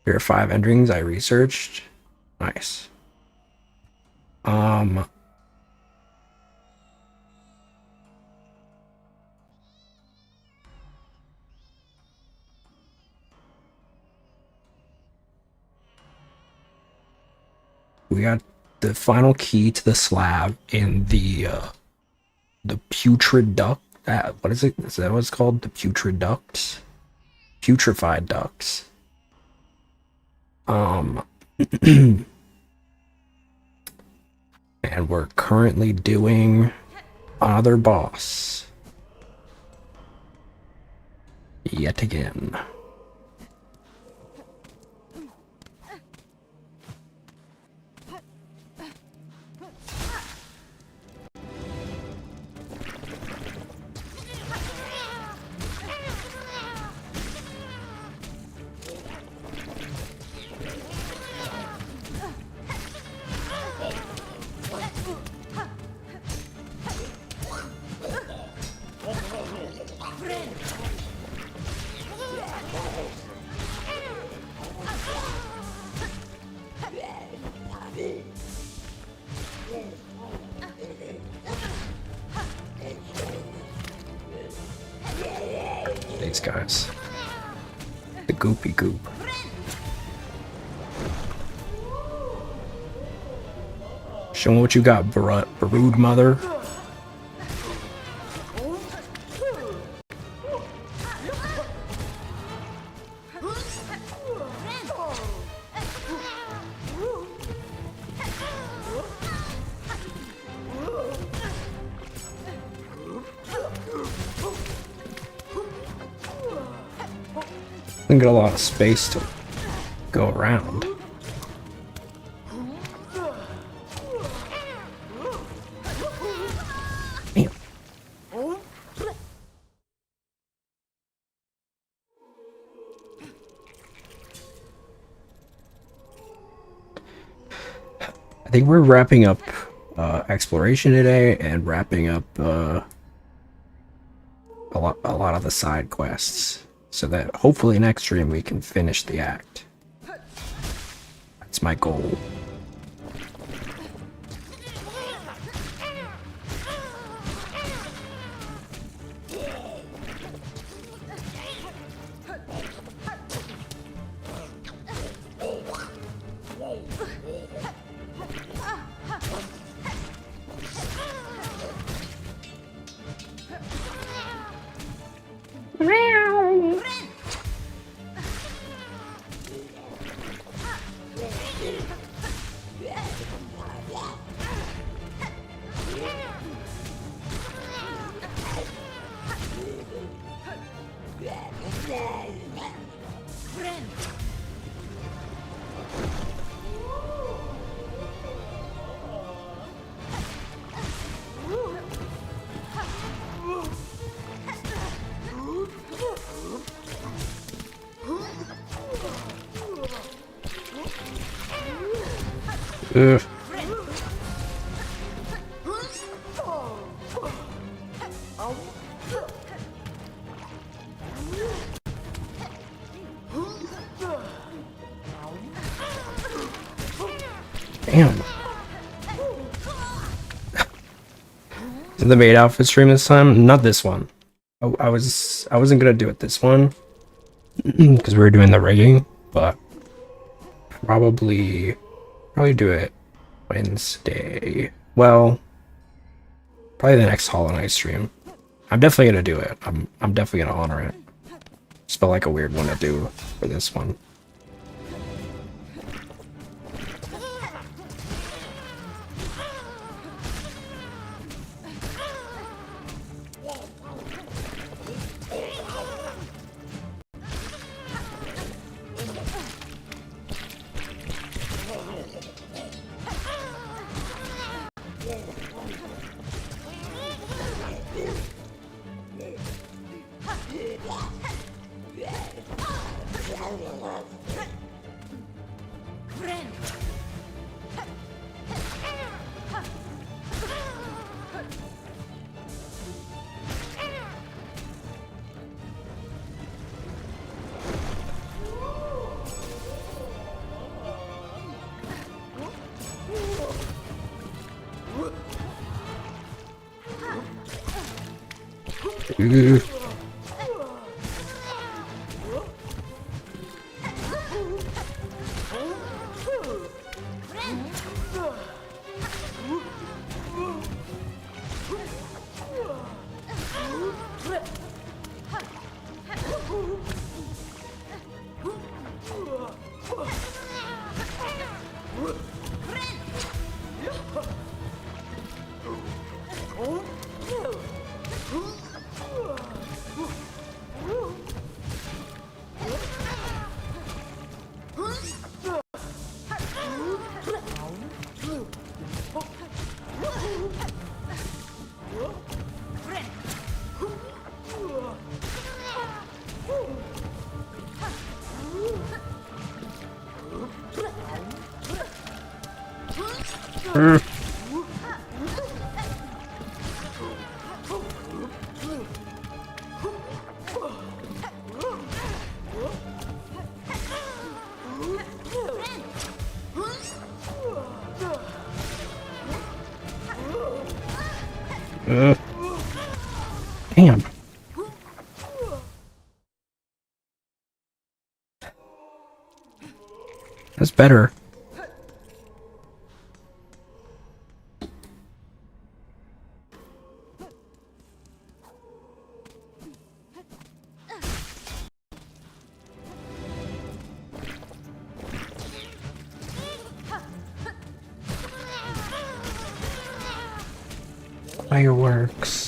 Here are 5 endings I researched. Nice. We got the final key to the slab in the putrid duct. What is it? Is that what it's called? The putrid ducts? Putrefied ducts. And we're currently doing another boss. Yet again. These guys. The goopy goop. Show me what you got, brood mother. Didn't get a lot of space to go around. Damn. I think we're wrapping up exploration today and wrapping up a lot of the side quests. So that hopefully next stream we can finish the act. That's my goal. Ugh. Damn. Is it the maid outfit stream this time? Not this one. I wasn't gonna do it this one because we were doing the rigging, but probably do it Wednesday. Well, probably the next Hollow Knight stream. I'm definitely gonna do it. I'm definitely gonna honor it. Just felt like a weird one to do for this one. Damn. That's better. Fireworks.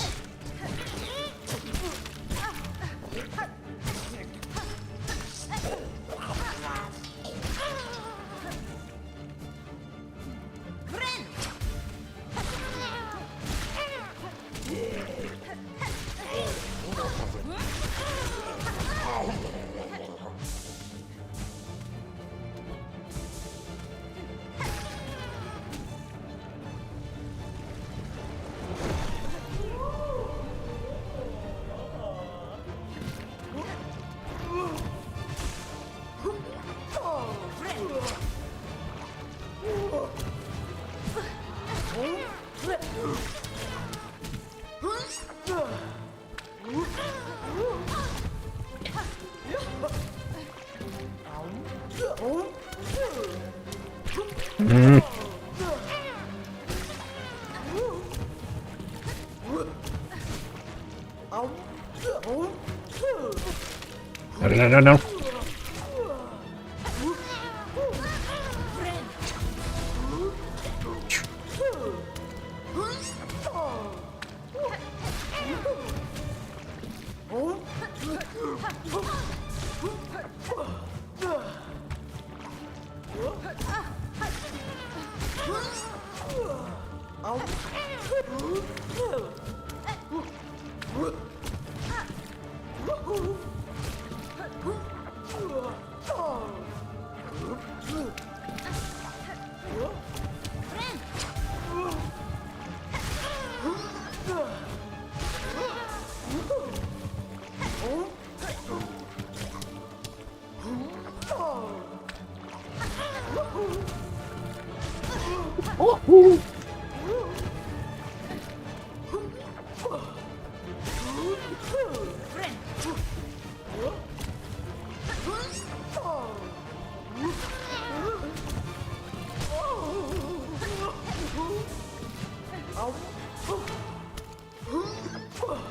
No.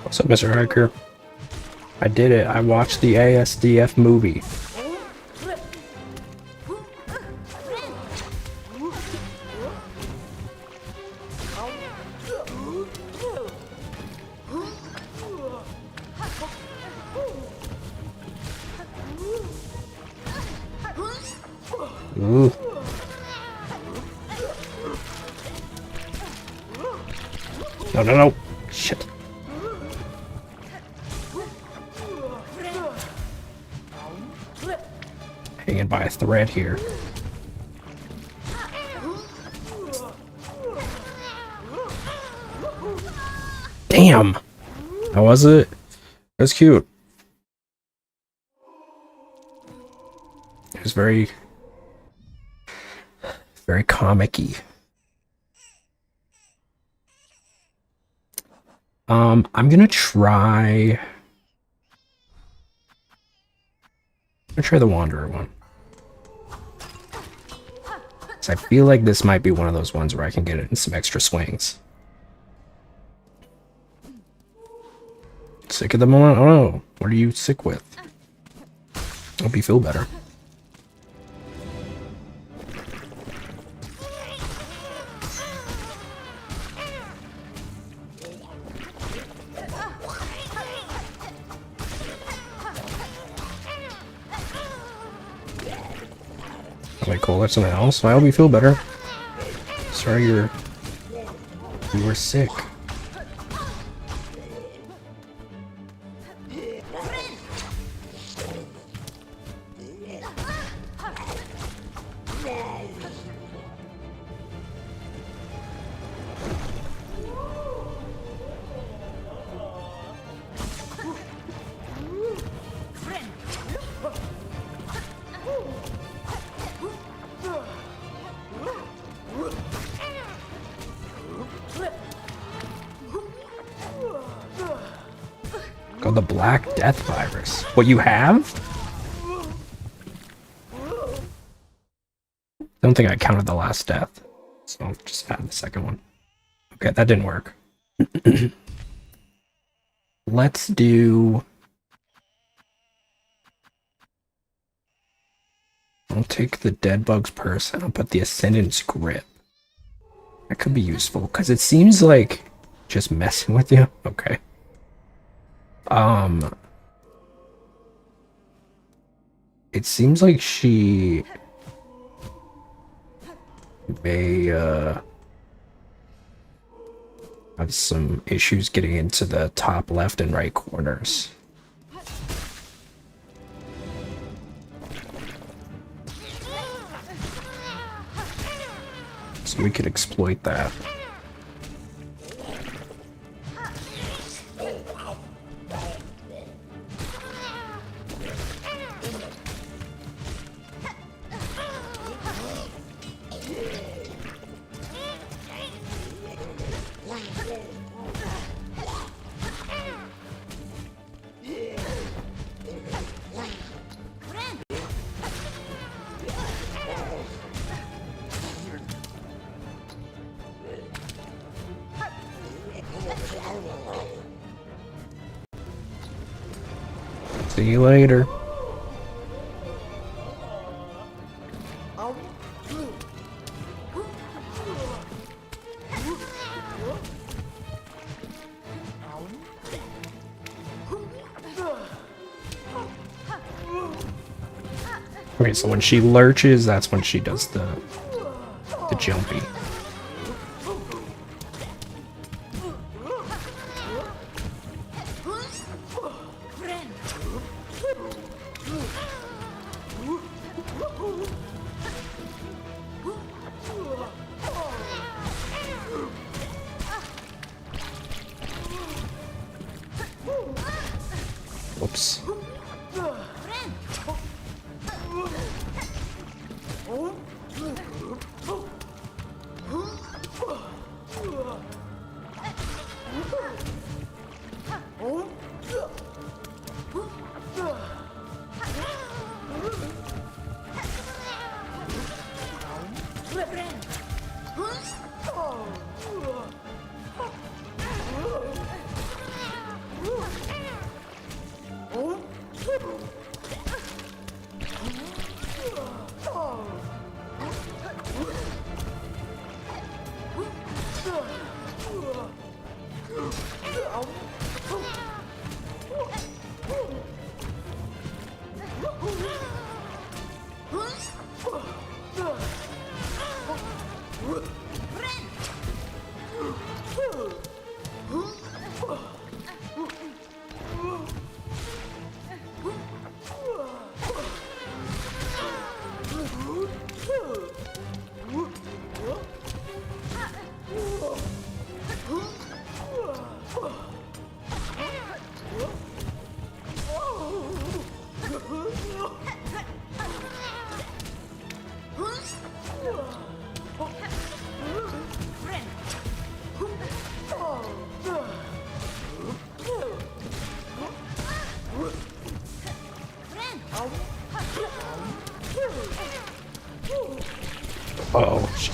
What's up, Mr. Hiker? I did it. I watched the ASDF movie. Ooh. No, no, no. Shit. Hanging by a thread here. Damn! How was it? It was cute. It was very comic-y. I'm gonna try the Wanderer one. So I feel like this might be one of those ones where I can get it in some extra swings. Sick at the moment? I don't know. What are you sick with? Hope you feel better. Okay, cool. That's something else. I hope you feel better. Sorry you were sick. Oh, the Black Death virus. What you have? Don't think I counted the last death, so I'll just add the second one. Okay, that didn't work. Let's do... I'll take the Dead Bug's purse and I'll put the Ascendant's grip. That could be useful, because it seems like just messing with you. Okay. It seems like she may have some issues getting into the top left and right corners. So we could exploit that. See you later. Okay, so when she lurches, that's when she does the jumpy. Whoops.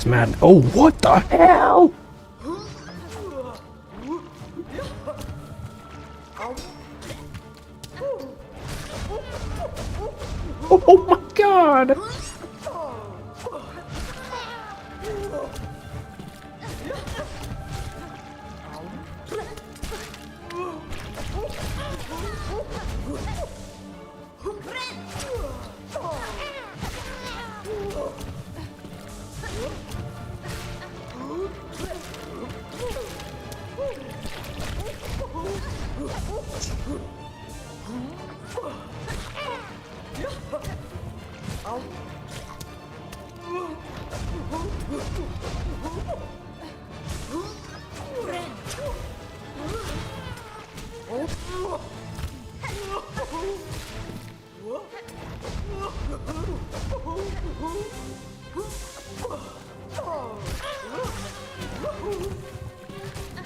It's mad. Oh, what the hell? Oh my god!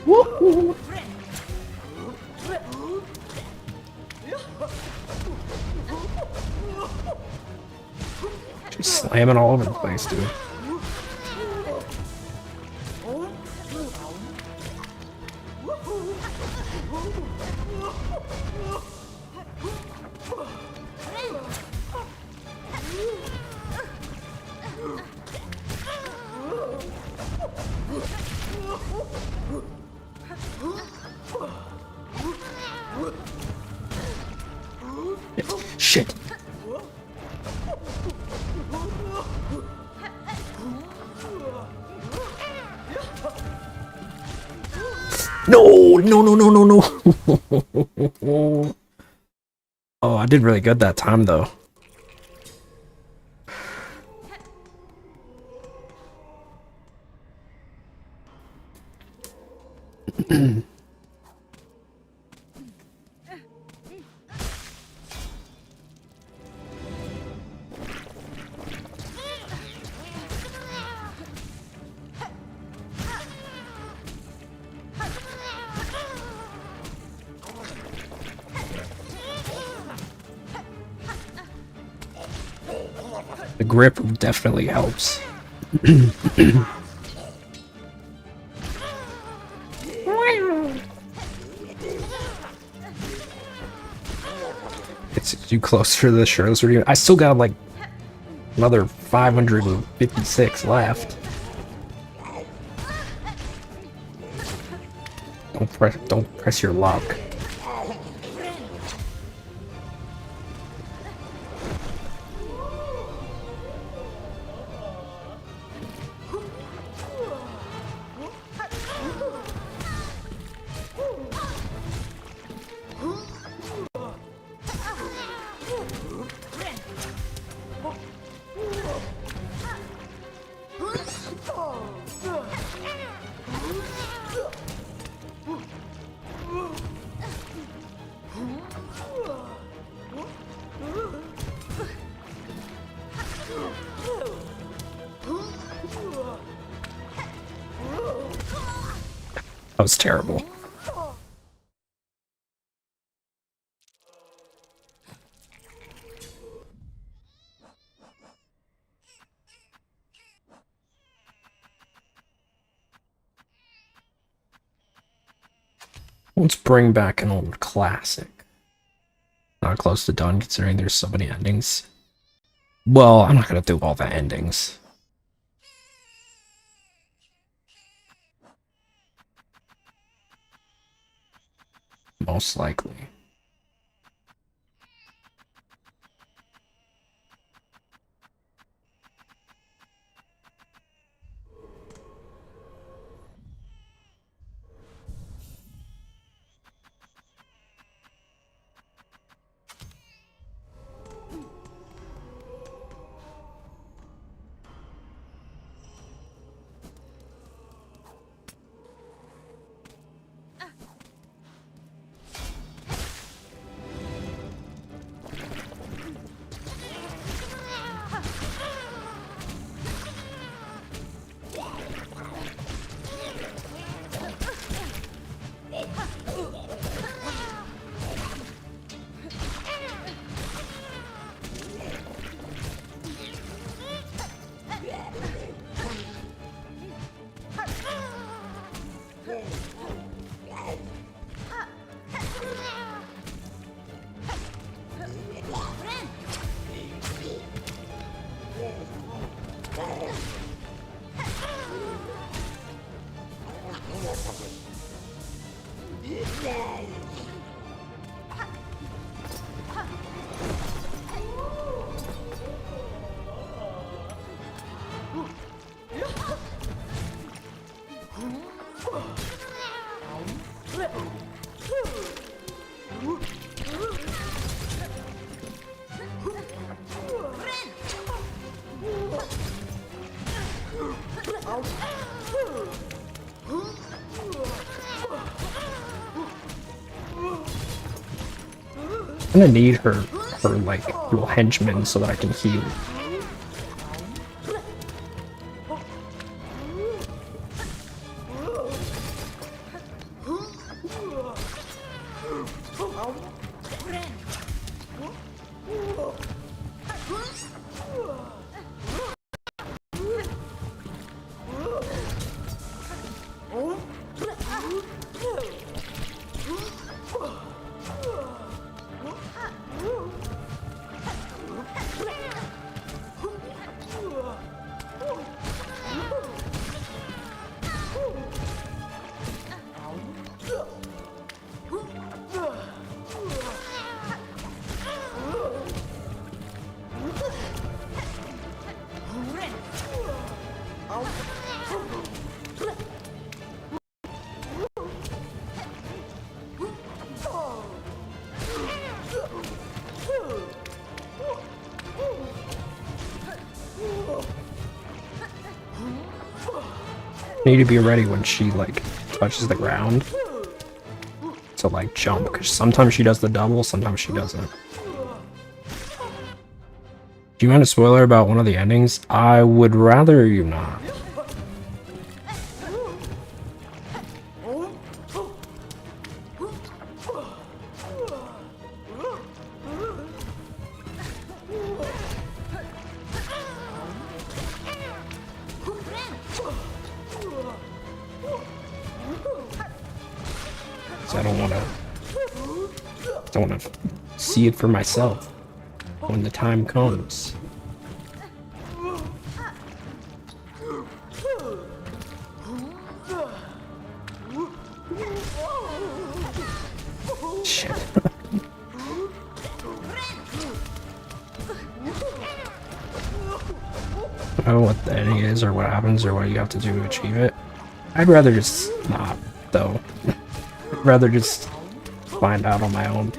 Woo-hoo. Just slamming all over the place, dude. Shit. No, no, no, no, no, no. Oh, I did really good that time, though. The grip definitely helps. It's too close for the shirtless redeemer. I still got like another 556 left. Don't press your luck. That was terrible. Let's bring back an old classic. Not close to done considering there's so many endings. Well, I'm not gonna do all the endings. Most likely. I'm gonna need her like little henchmen so that I can heal. Need to be ready when she like touches the ground to like jump, because sometimes she does the double, sometimes she doesn't. Do you mind a spoiler about one of the endings? I would rather you not. I don't want to see it for myself when the time comes. Shit. I don't know what the ending is or what happens or what you have to do to achieve it. I'd rather just not, though. I'd rather just find out on my own.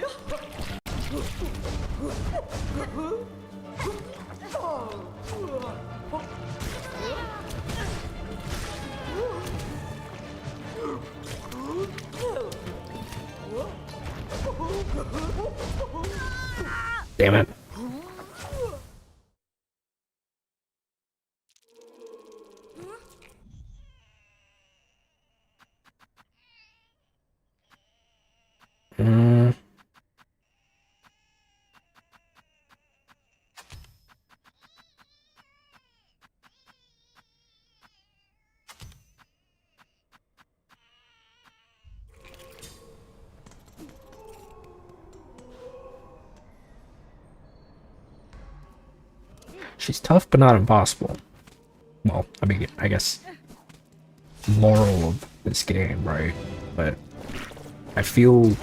Damn it. She's tough, but not impossible. Well, I mean, I guess moral of this game, right? But I feel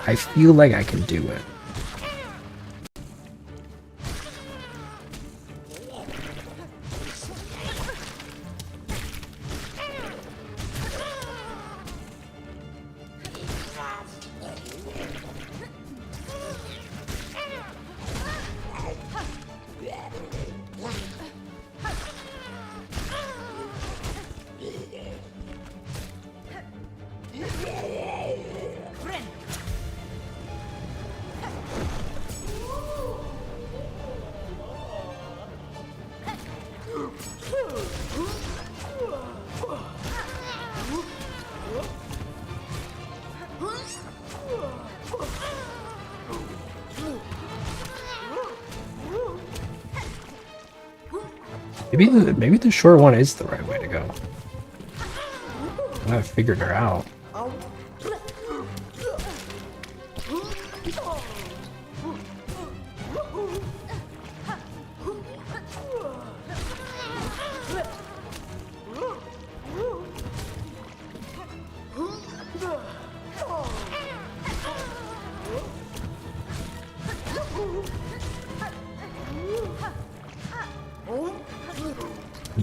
like I can do it. Maybe the short one is the right way to go. I figured her out.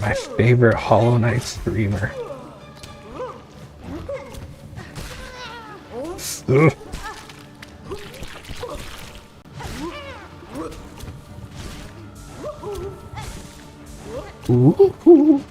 My favorite Hollow Knight streamer. Ugh. Ooh.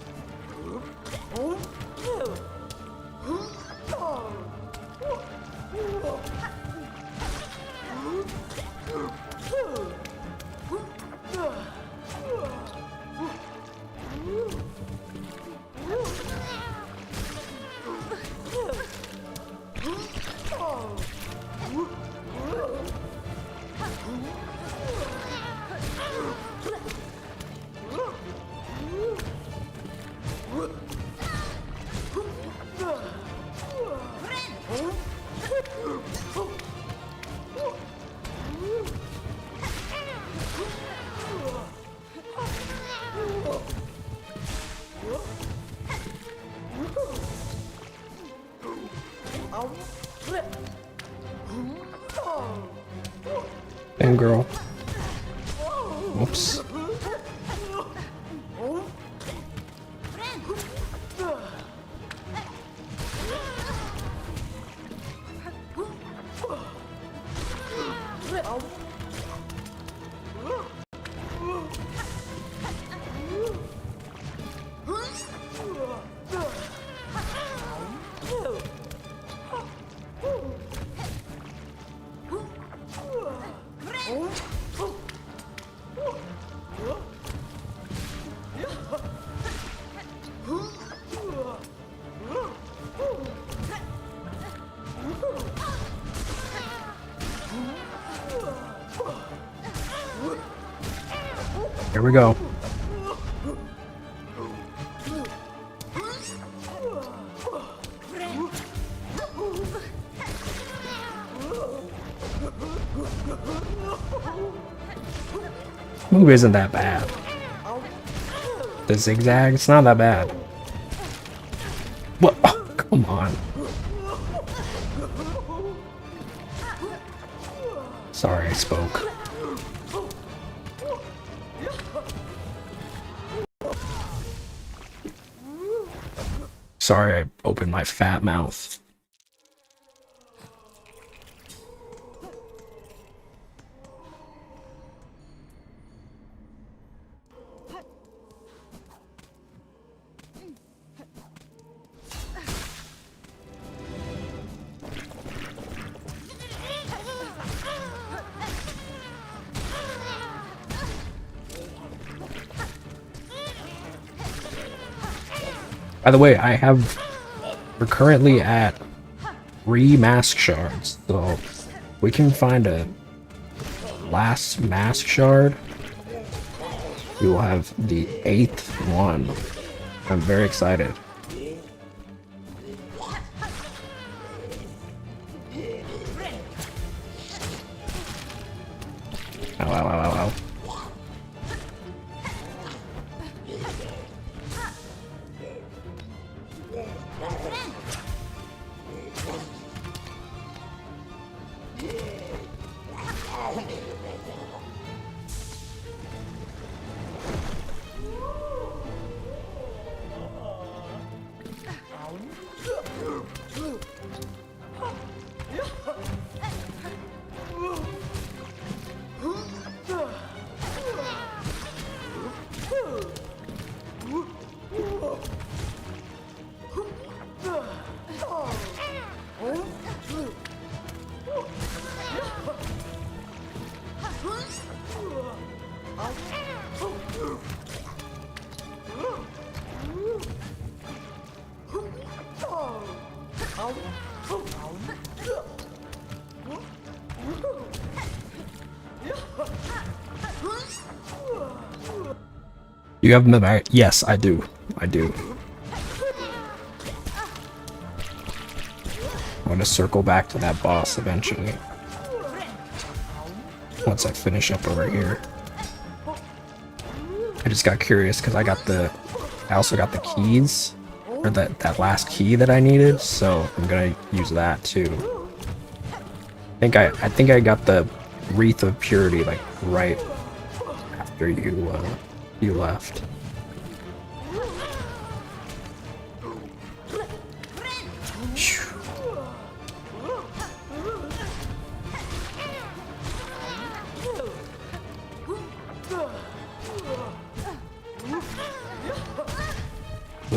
And girl. Whoops. Here we go. Move isn't that bad. The zigzag, it's not that bad. What? Oh, come on. Sorry, I spoke. Sorry, I opened my fat mouth. By the way, we're currently at 3 mask shards, so we can find a last mask shard. We will have the 8th one. I'm very excited. Ow, ow, ow, ow, ow. You have them back? Yes, I do. I do. I'm gonna circle back to that boss eventually. Once I finish up over here. I just got curious because I also got the keys. Or that last key that I needed, so I'm gonna use that too. I think I got the Wreath of Purity like right after you left.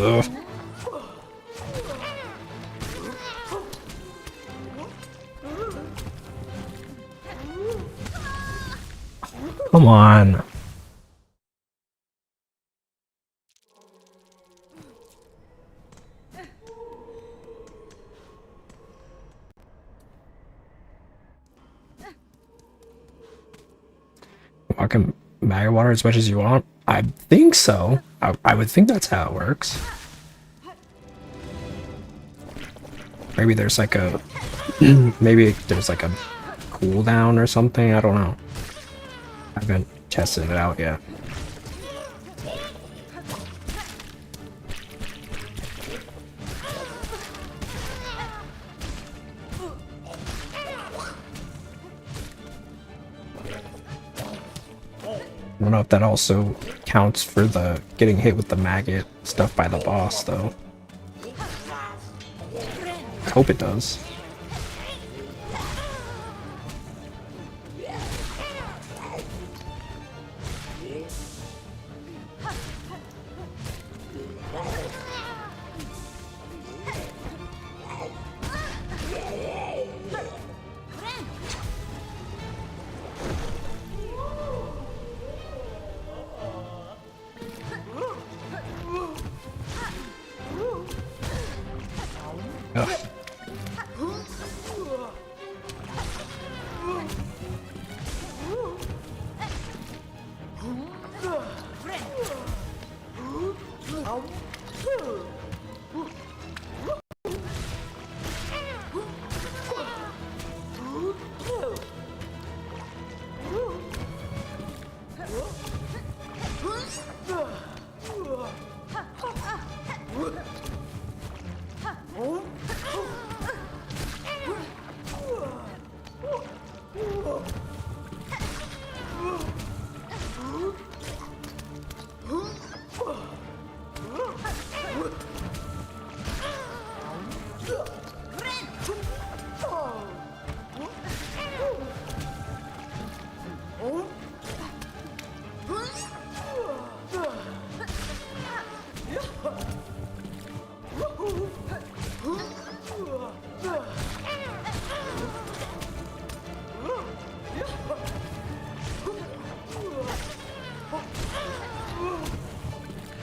Ugh. Come on. Fucking maggot water as much as you want? I think so. I would think that's how it works. Maybe there's like a maybe there's like a cooldown or something. I don't know. I haven't tested it out yet. I don't know if that also counts for the getting hit with the maggot stuff by the boss, though. I hope it does. Ugh.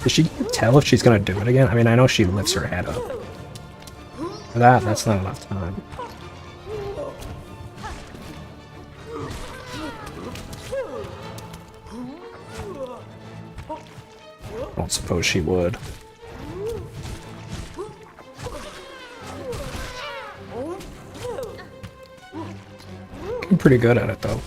Does she tell if she's gonna do it again? I mean, I know she lifts her head up. For that, that's not enough time. I don't suppose she would. I'm pretty good at it, though.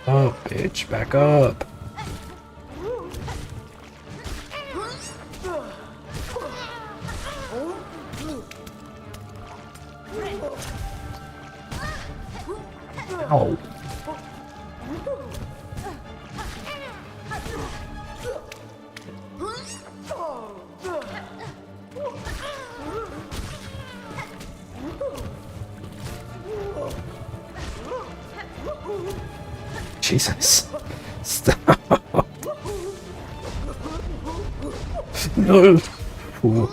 Oh, bitch, back up. Ow. Jesus. Stop. No. Ooh.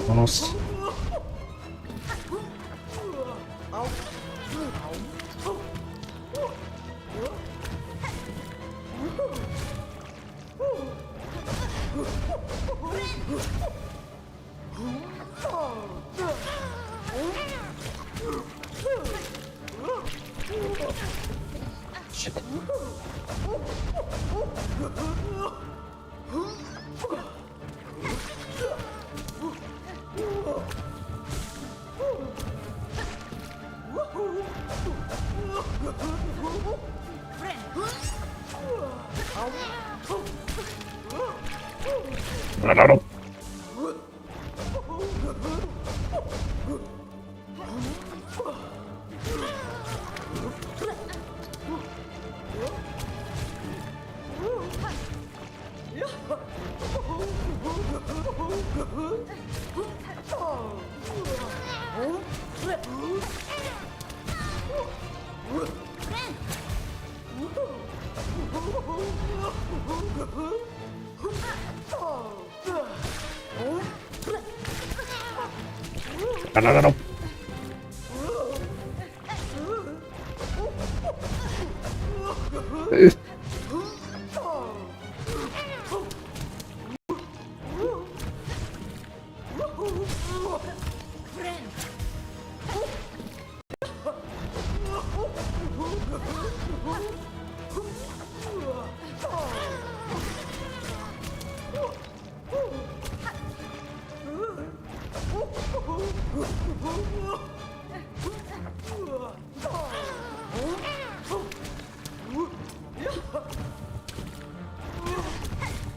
Almost. Shit.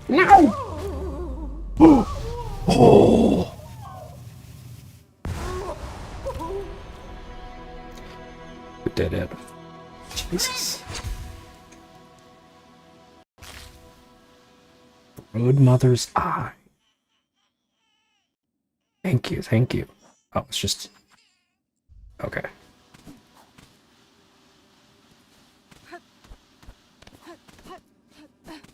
No. No. Oh. We did it. Jesus. Road Mother's Eye. Thank you. Oh, it's just... Okay.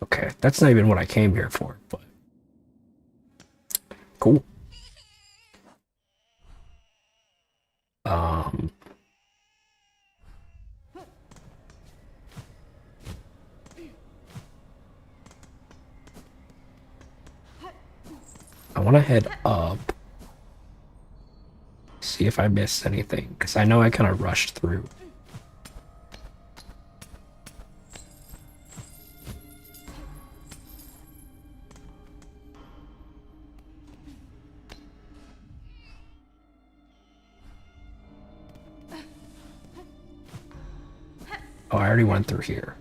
Okay, that's not even what I came here for, but... Cool. I want to head up. See if I missed anything, because I know I kind of rushed through. Oh, I already went through here.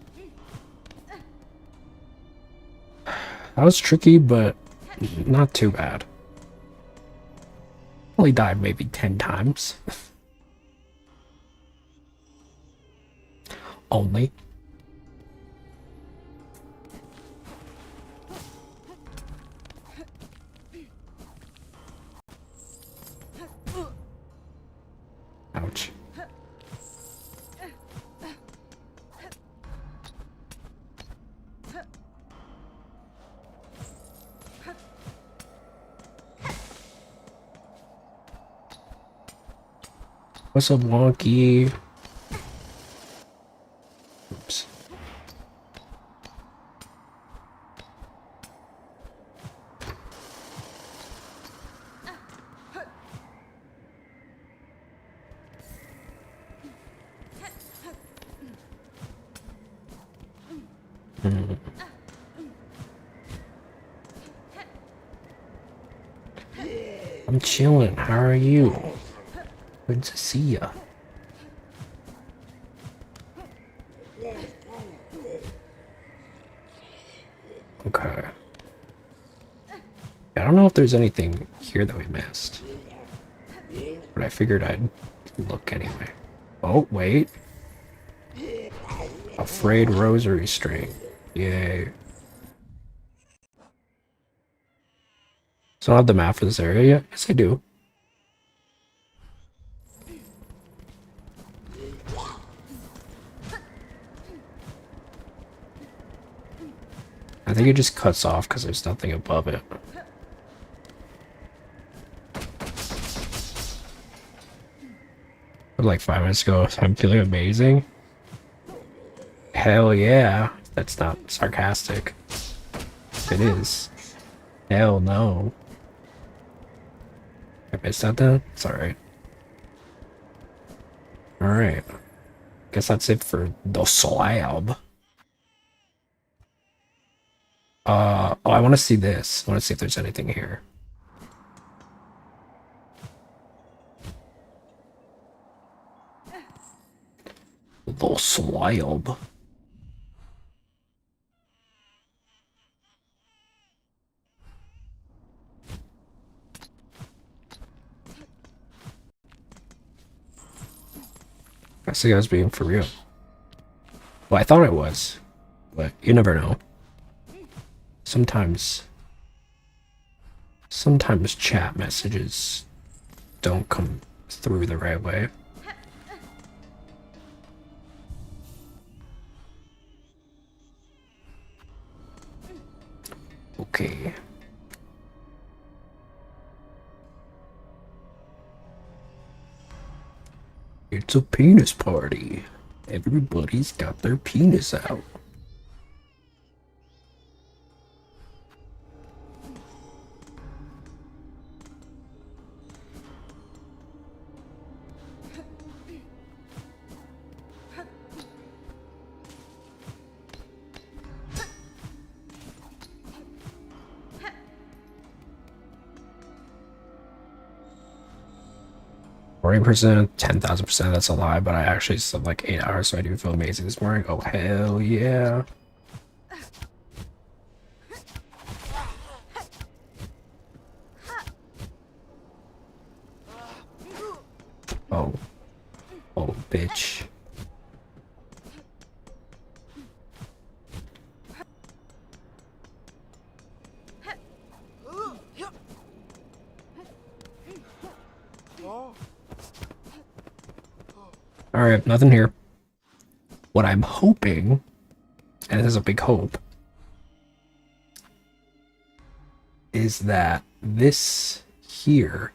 That was tricky, but not too bad. Only died maybe 10 times. Only. Ouch. What's up, Wonky? Oops. I'm chilling. How are you? Good to see ya. Okay. I don't know if there's anything here that we missed, but I figured I'd look anyway. Oh, wait. A frayed rosary string. Yay. So I don't have the map for this area yet? Yes, I do. I think it just cuts off because there's nothing above it. Like 5 minutes ago, I'm feeling amazing. Hell yeah. That's not sarcastic. It is. Hell no. I missed that then? It's alright. Alright. Guess that's it for the slab. Oh, I want to see this. I want to see if there's anything here. The slab. I see I was being for real. Well, I thought I was, but you never know. Sometimes chat messages don't come through the right way. Okay. It's a penis party. Everybody's got their penis out. %, 10,000%, that's a lie, but I actually slept like 8 hours, so I do feel amazing this morning. Oh, hell yeah. Oh. Oh, bitch. Alright, nothing here. What I'm hoping, and this is a big hope, is that this here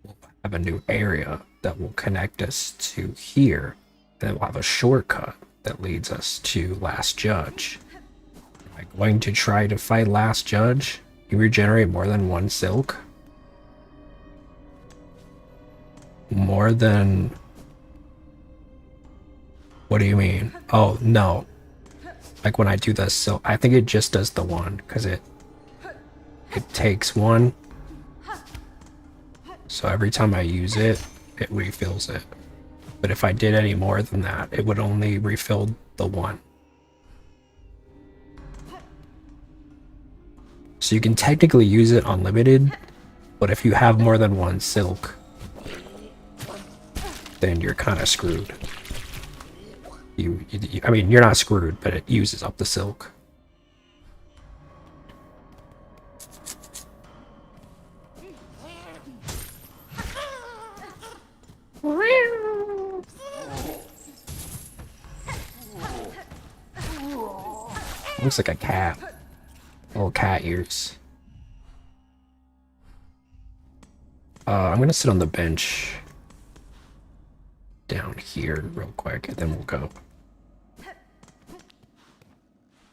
will have a new area that will connect us to here, and then we'll have a shortcut that leads us to Last Judge. Am I going to try to fight Last Judge? You regenerate more than 1 silk? More than... What do you mean? Oh, no. Like when I do this, so I think it just does the 1, because it takes 1. So every time I use it, it refills it. But if I did any more than that, it would only refill the 1. So you can technically use it unlimited, but if you have more than 1 silk, then you're kind of screwed. I mean, you're not screwed, but it uses up the silk. Looks like a cat. Little cat ears. I'm gonna sit on the bench down here real quick, and then we'll go.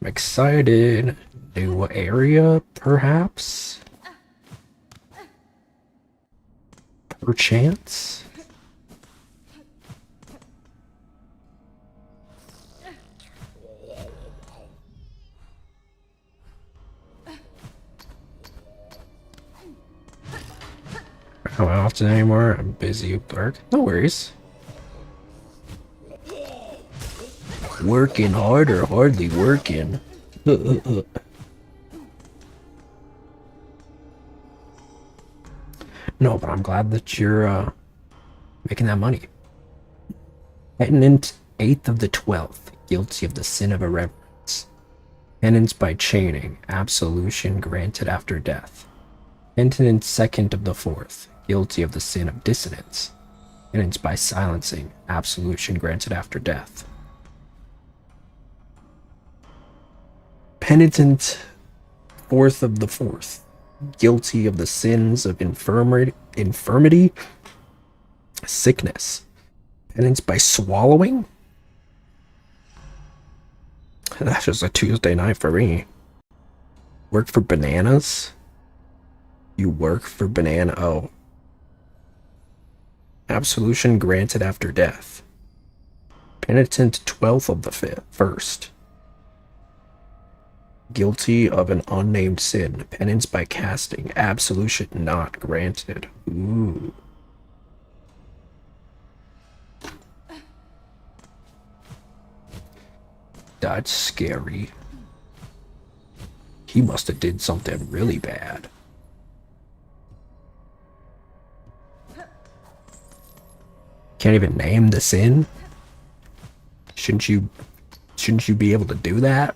I'm excited. New area, perhaps? Perchance? Not often anymore. I'm busy with work. No worries. Working hard or hardly working? No, but I'm glad that you're making that money. Penance 8th of the 12th, guilty of the sin of irreverence. Penance by chaining, absolution granted after death. Penance 2nd of the 4th, guilty of the sin of dissonance. Penance by silencing, absolution granted after death. Penitent 4th of the 4th, guilty of the sins of infirmity, sickness. Penance by swallowing? That's just a Tuesday night for me. Work for bananas? You work for Banana. Oh. Absolution granted after death. Penitent 12th of the 1st. Guilty of an unnamed sin. Penance by casting. Absolution not granted. Ooh. That's scary. He must have did something really bad. Can't even name the sin? Shouldn't you be able to do that?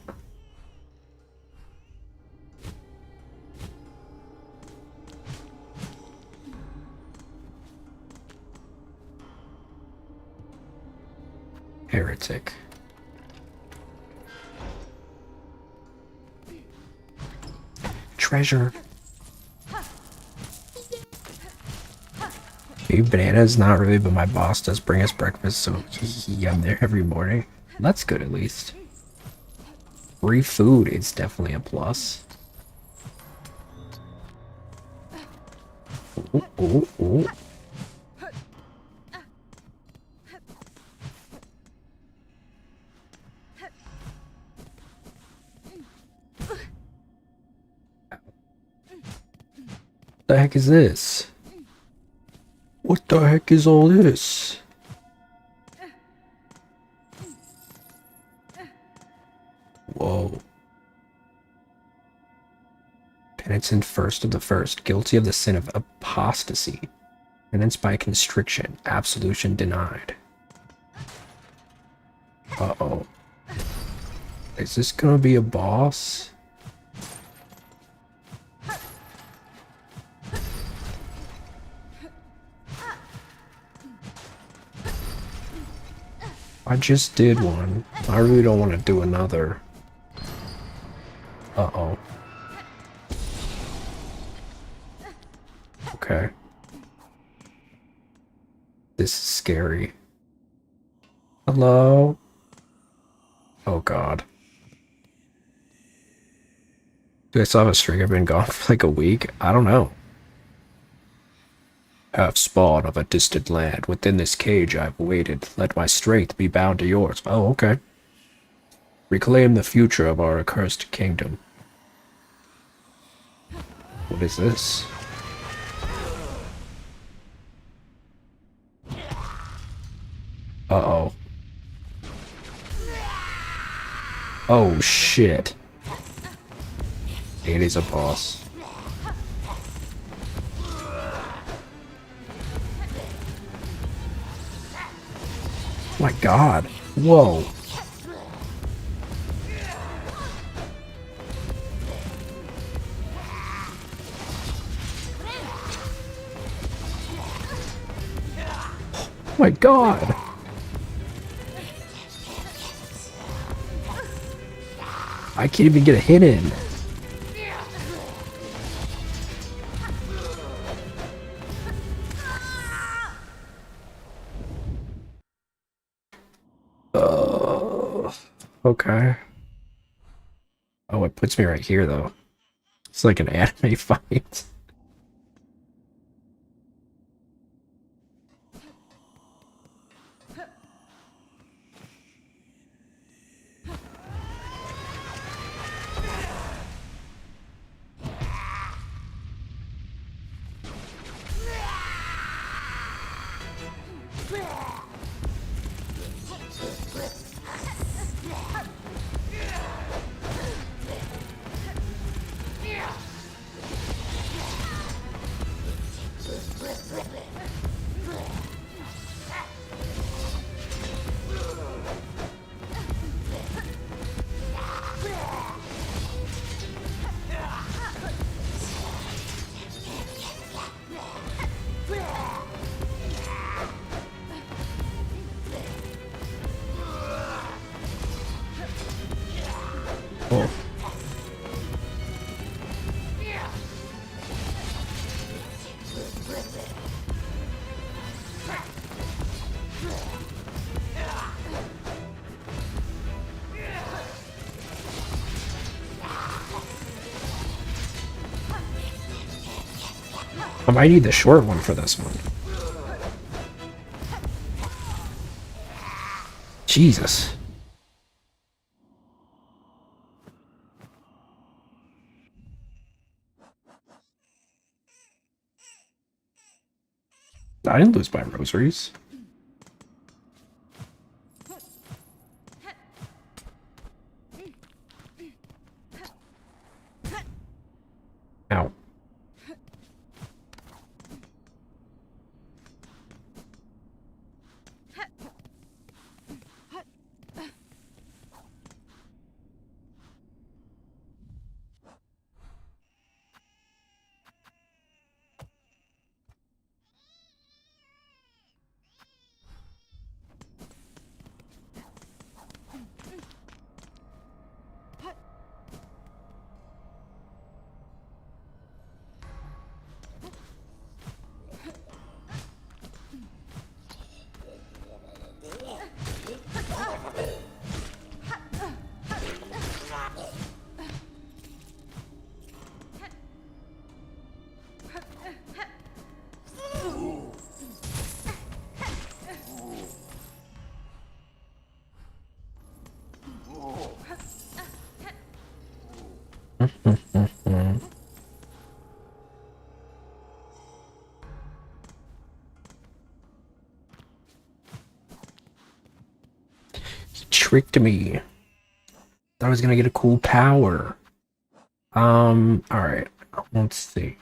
Heretic. Treasure. Maybe Banana's not really, but my boss does bring us breakfast, so I'm there every morning. That's good, at least. Free food is definitely a plus. Ooh, ooh, ooh. What the heck is this? What the heck is all this? Whoa. Penitent 1st of the 1st. Guilty of the sin of apostasy. Penance by constriction. Absolution denied. Uh-oh. Is this gonna be a boss? I just did one. I really don't want to do another. Uh-oh. Okay. This is scary. Hello? Oh god. Do I still have a string? I've been gone for like a week? I don't know. Have spawn of a distant land. Within this cage I've waited. Let my strength be bound to yours. Oh, okay. Reclaim the future of our accursed kingdom. What is this? Uh-oh. Oh, shit. It is a boss. My god. Whoa. Oh my god. I can't even get a hit in. Okay. Oh, it puts me right here, though. It's like an anime fight. I might need the short one for this one. Jesus. I didn't lose my rosaries. Ow. He tricked me. Thought I was gonna get a cool power. Alright. Let's see.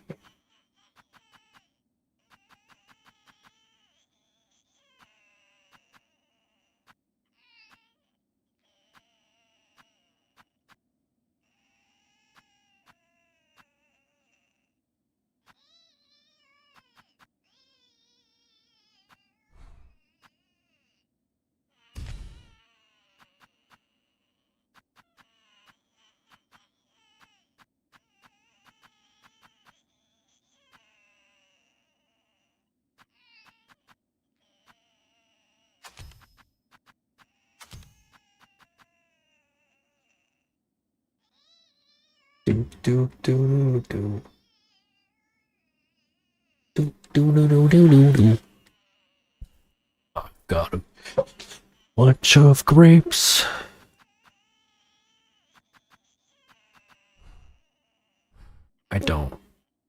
Do do do do do do do do do do do. I got a bunch of grapes. I don't.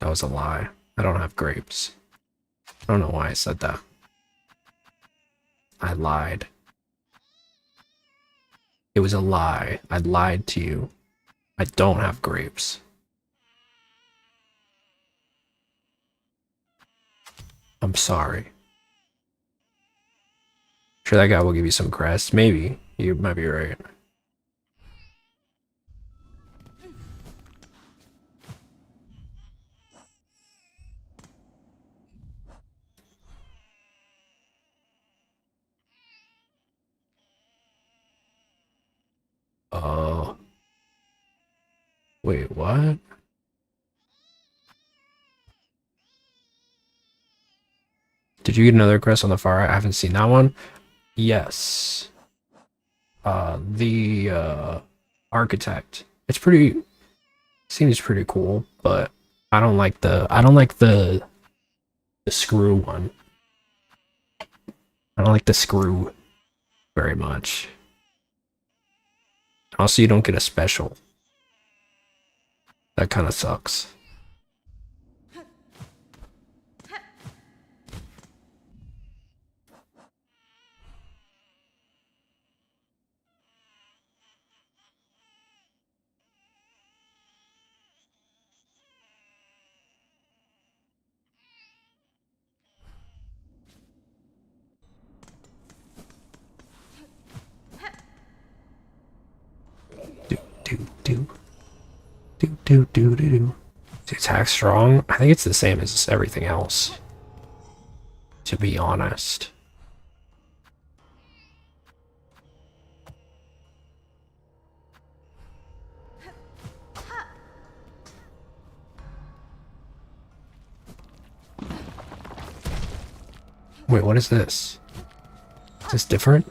That was a lie. I don't have grapes. I don't know why I said that. I lied. It was a lie. I lied to you. I don't have grapes. I'm sorry. Sure, that guy will give you some crest. Maybe. You might be right. Oh. Wait, what? Did you get another crest on the far right? I haven't seen that one. Yes. The architect. It's pretty seems pretty cool, but I don't like the screw one. I don't like the screw very much. Also, you don't get a special. That kind of sucks. Do. Is attack strong? I think it's the same as everything else. To be honest. Wait, what is this? Is this different?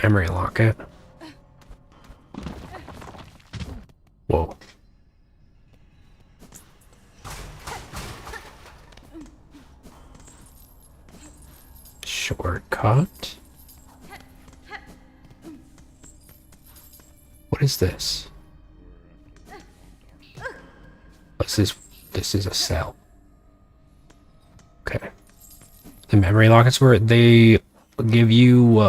Memory lock it. Whoa. Shortcut. What is this? What's this? This is a cell. Okay. The memory lockets where they give you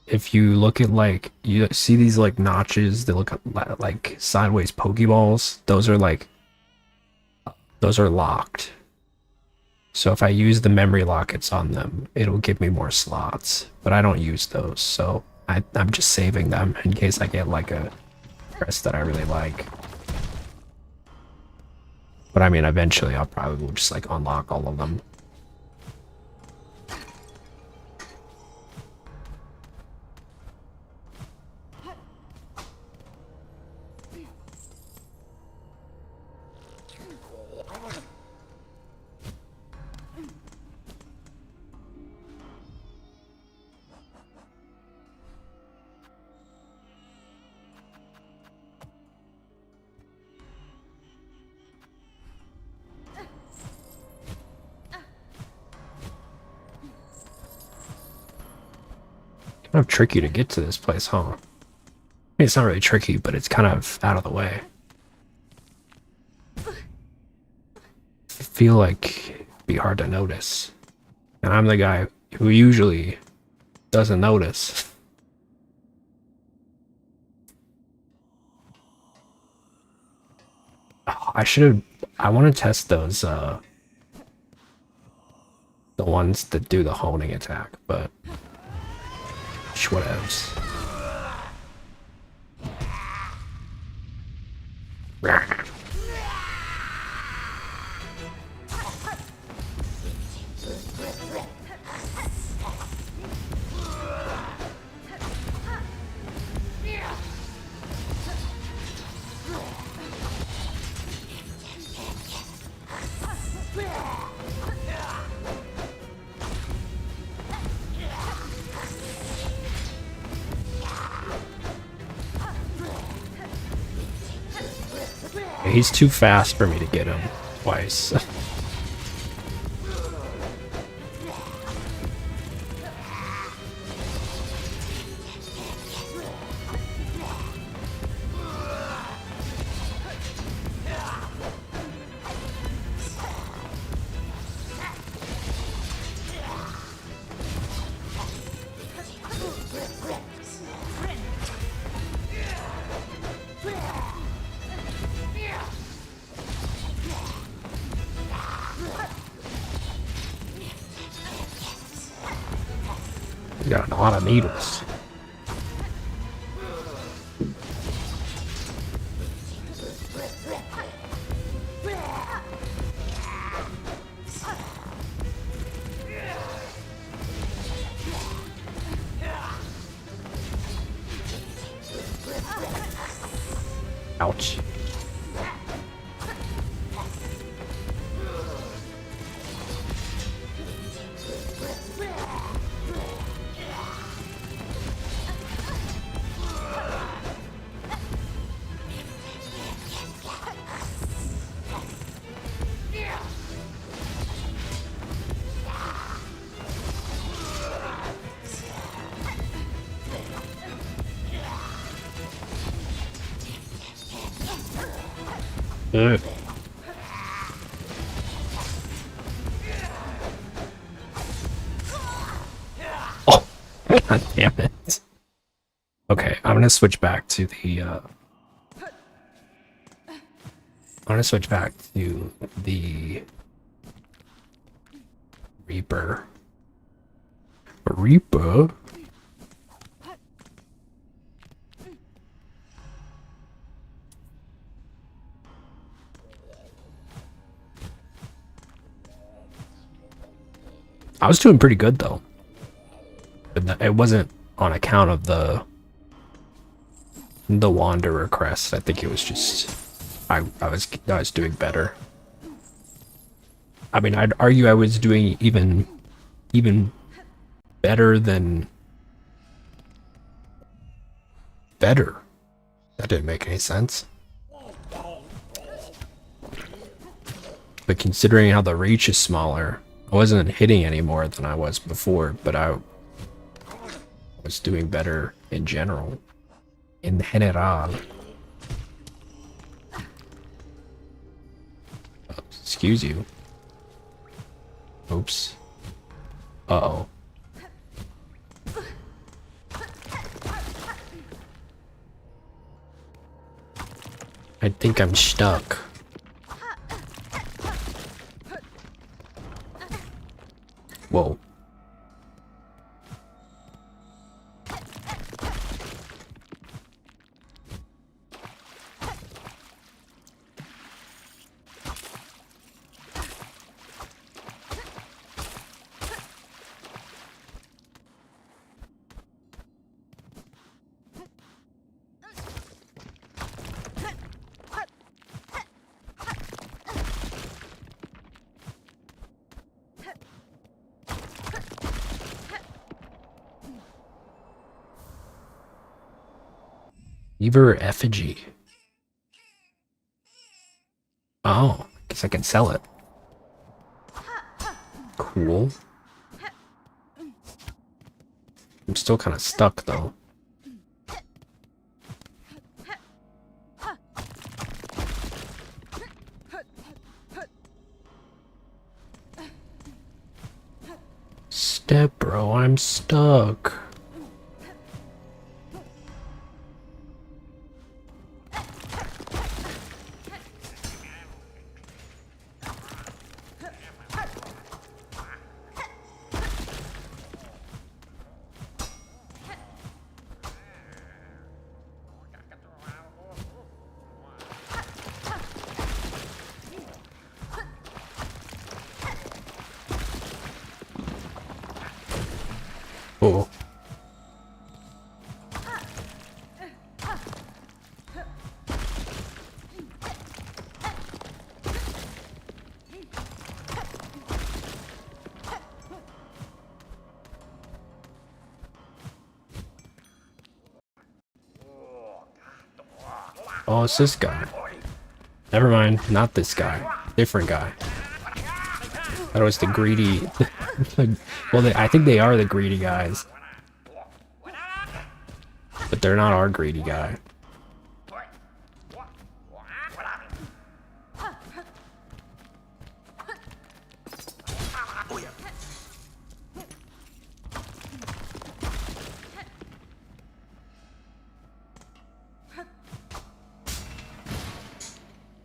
if you look at like you see these like notches, they look like sideways pokeballs. Those are locked. So if I use the memory lockets on them, it'll give me more slots. But I don't use those, so I'm just saving them in case I get like a dress that I really like. But I mean, eventually I'll probably just like unlock all of them. Kind of tricky to get to this place, huh? I mean, it's not really tricky, but it's kind of out of the way. I feel like it'd be hard to notice. And I'm the guy who usually doesn't notice. Oh, I want to test those, the ones that do the honing attack, but whatevs. He's too fast for me to get him twice. Got a lot of needles. Ouch. Ugh. Oh, God damn it. Okay, I'm gonna switch back to the, I'm gonna switch back to the Reaper. Reaper? I was doing pretty good though, but it wasn't on account of the Wanderer crest. I think it was just I was doing better. I mean, I'd argue I was doing even better than better. That didn't make any sense. But considering how the reach is smaller, I wasn't hitting any more than I was before, but I was doing better in general. In general. Excuse you. Oops. Uh-oh. I think I'm stuck. Whoa. Beaver effigy. Oh, guess I can sell it. Cool. I'm still kind of stuck though. Step bro, I'm stuck. Oh. Oh, it's this guy. Never mind, not this guy. Different guy. That was the greedy. Well, I think they are the greedy guys. But they're not our greedy guy.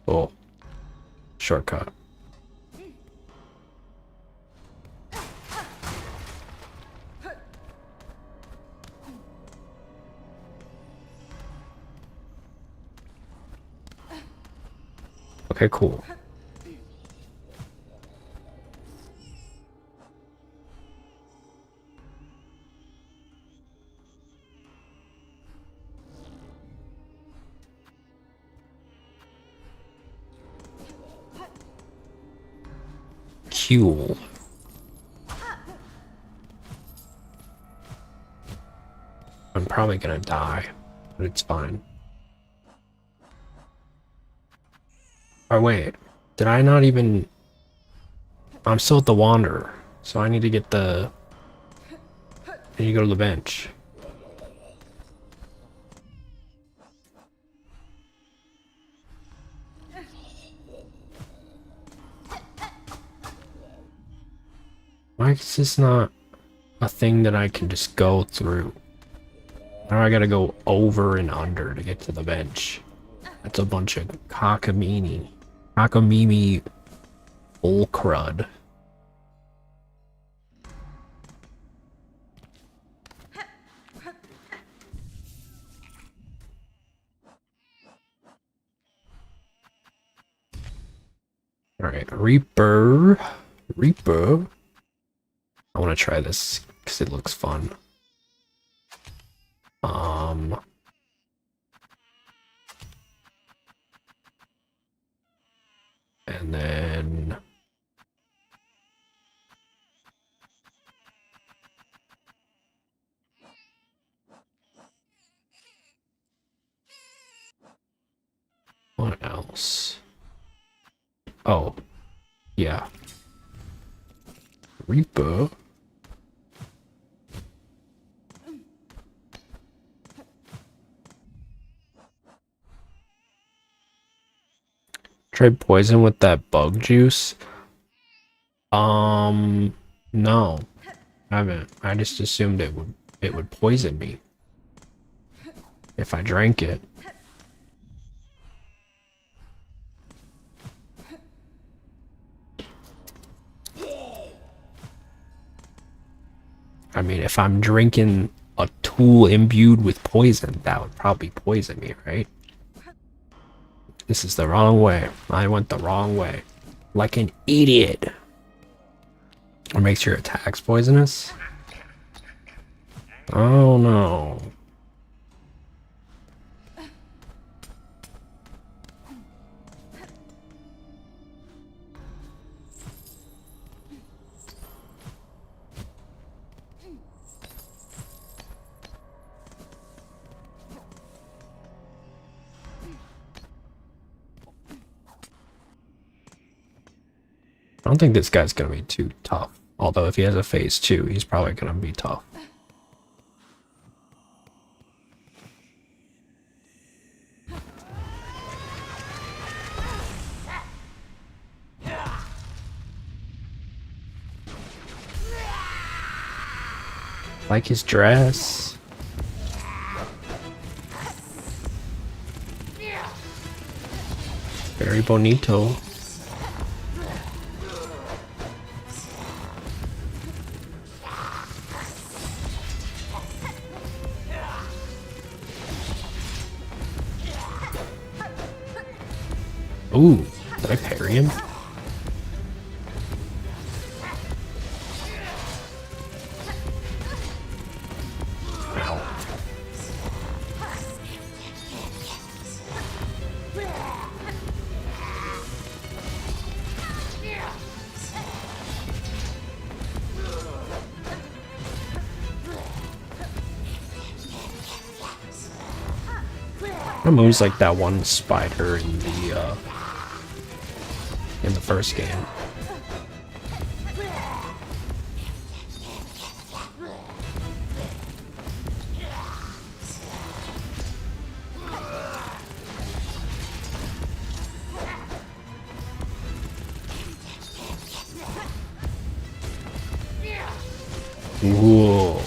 Oh. Shortcut. Okay, cool. Cool. I'm probably gonna die, but it's fine. Oh wait, did I not even... I'm still at the Wanderer, so I need to get the... I need to go to the bench. Why is this not a thing that I can just go through? Now I gotta go over and under to get to the bench. That's a bunch of cockamamie bull crud. Alright, Reaper. I want to try this because it looks fun. And then else? Oh, yeah. Reaper. Try poison with that bug juice? No, I haven't. I just assumed it would poison me if I drank it. I mean, if I'm drinking a tool imbued with poison, that would probably poison me, right? This is the wrong way. I went the wrong way. Like an idiot. Or makes your attacks poisonous? Oh no. I don't think this guy's gonna be too tough. Although if he has a phase 2, he's probably gonna be tough. Like his dress. Very bonito. Ooh, did I parry him? Ow. It moves like that one spider in the first game. Whoa.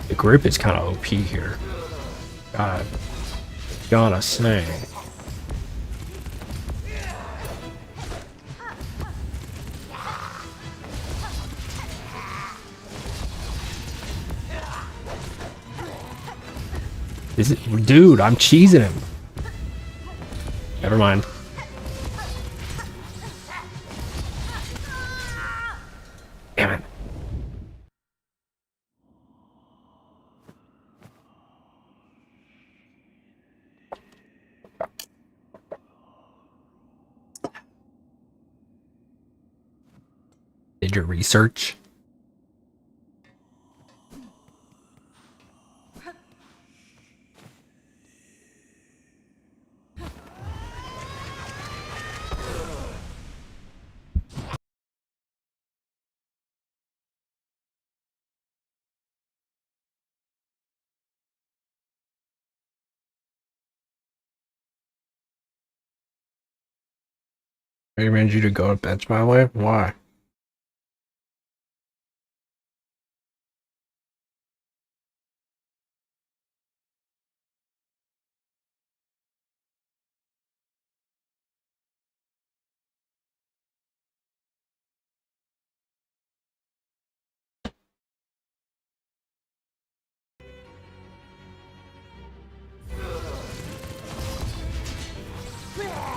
The grip is kind of OP here. God, gotta say. Is it, dude? I'm cheesing him. Never mind. Damn it. Did your research? I recommend you to go to bench my way? Why?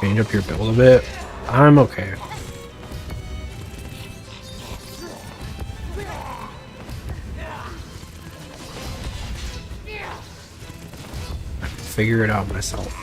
change up your build a bit, I'm okay. Figure it out myself.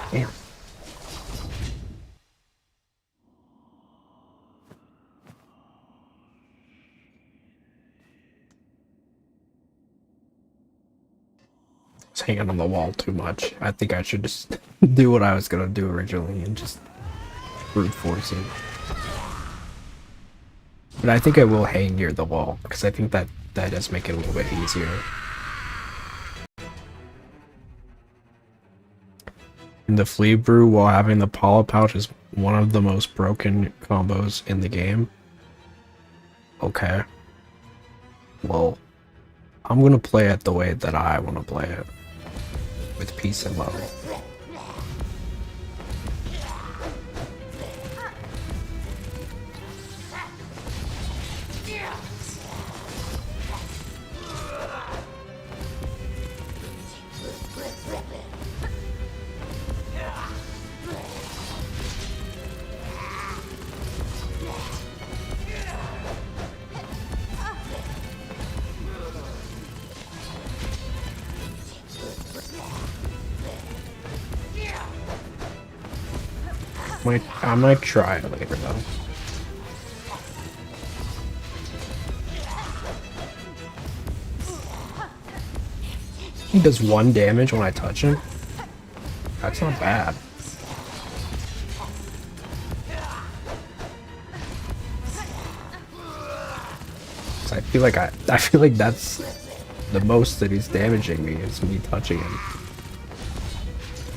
Damn. It's hanging on the wall too much. I think I should just do what I was gonna do originally and just brute force it. But I think I will hang near the wall because I think that does make it a little bit easier. The flea brew while having the polyp pouch is one of the most broken combos in the game. Okay. Well, I'm gonna play it the way that I want to play it. With peace and love. I might try it later though. He does 1 damage when I touch him. That's not bad. So I feel like that's the most that he's damaging me is me touching him.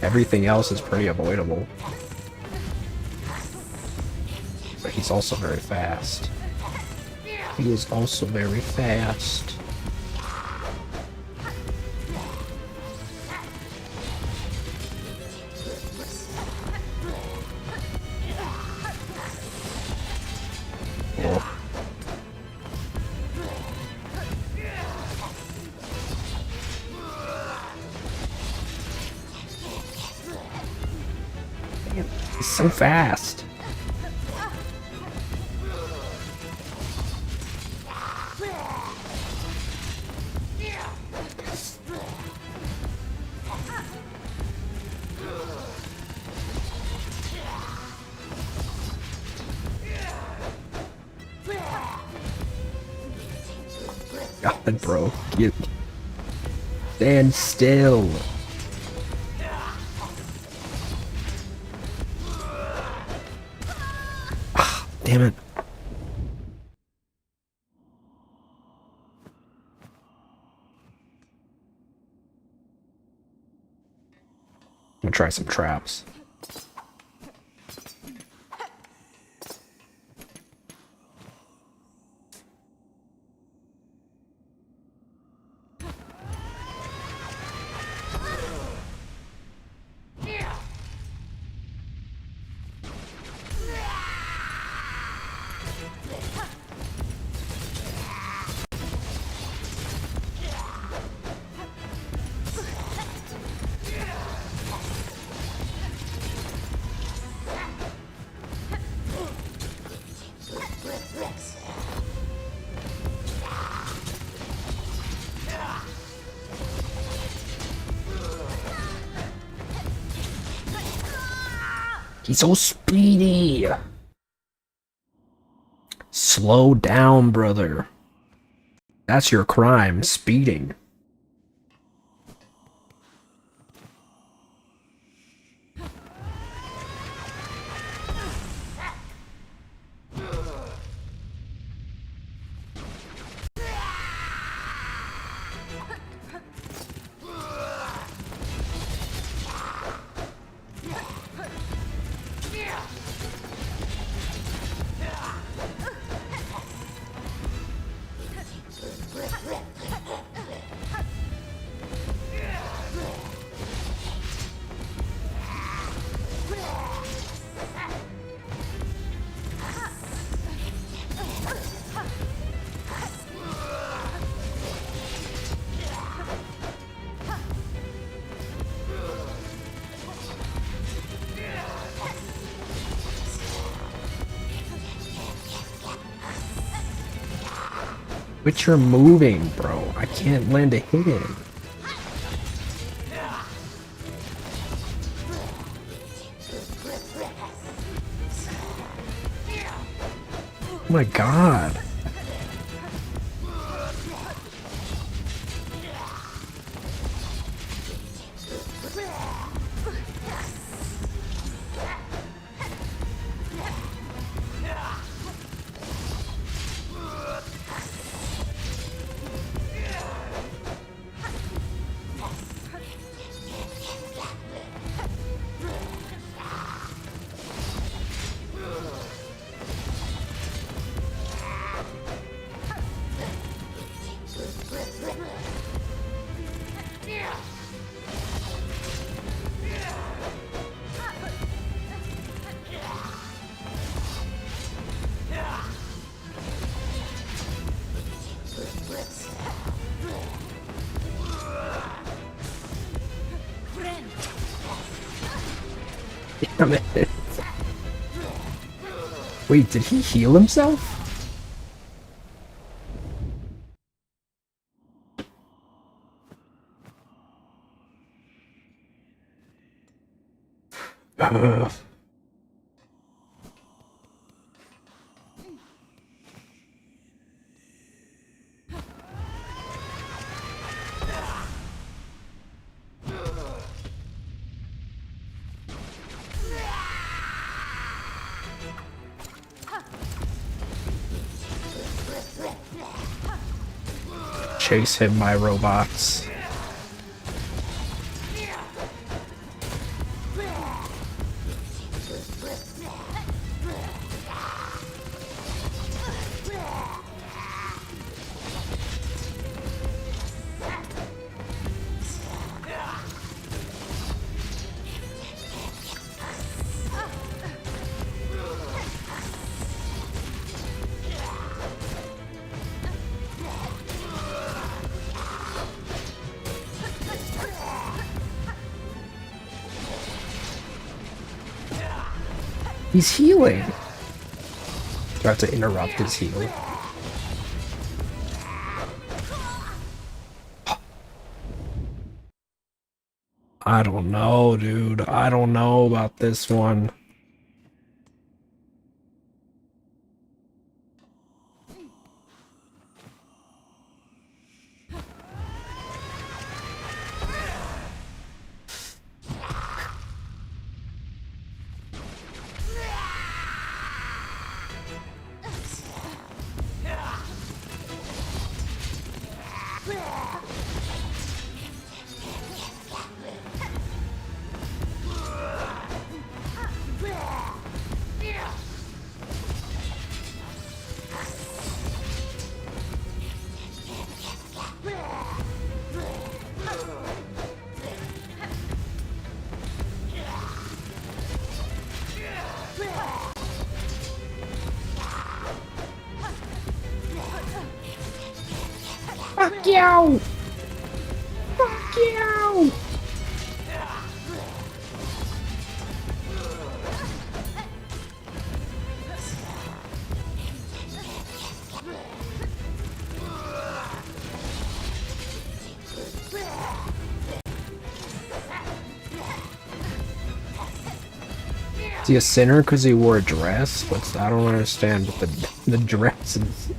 Everything else is pretty avoidable. But he's also very fast. He is also very fast. Oh. Damn, he's so fast. God, bro, stand still. Ah, damn it. I'm gonna try some traps. He's so speedy. Slow down, brother. That's your crime, speeding. But you're moving, bro. I can't land a hit in. Oh my god. Damn it. Wait, did he heal himself? Ugh. Chase him, my robots. He's healing. Do I have to interrupt his heal? I don't know, dude. I don't know about this one. Fuck you! Fuck you! Is he a sinner because he wore a dress? I don't understand what the dress is.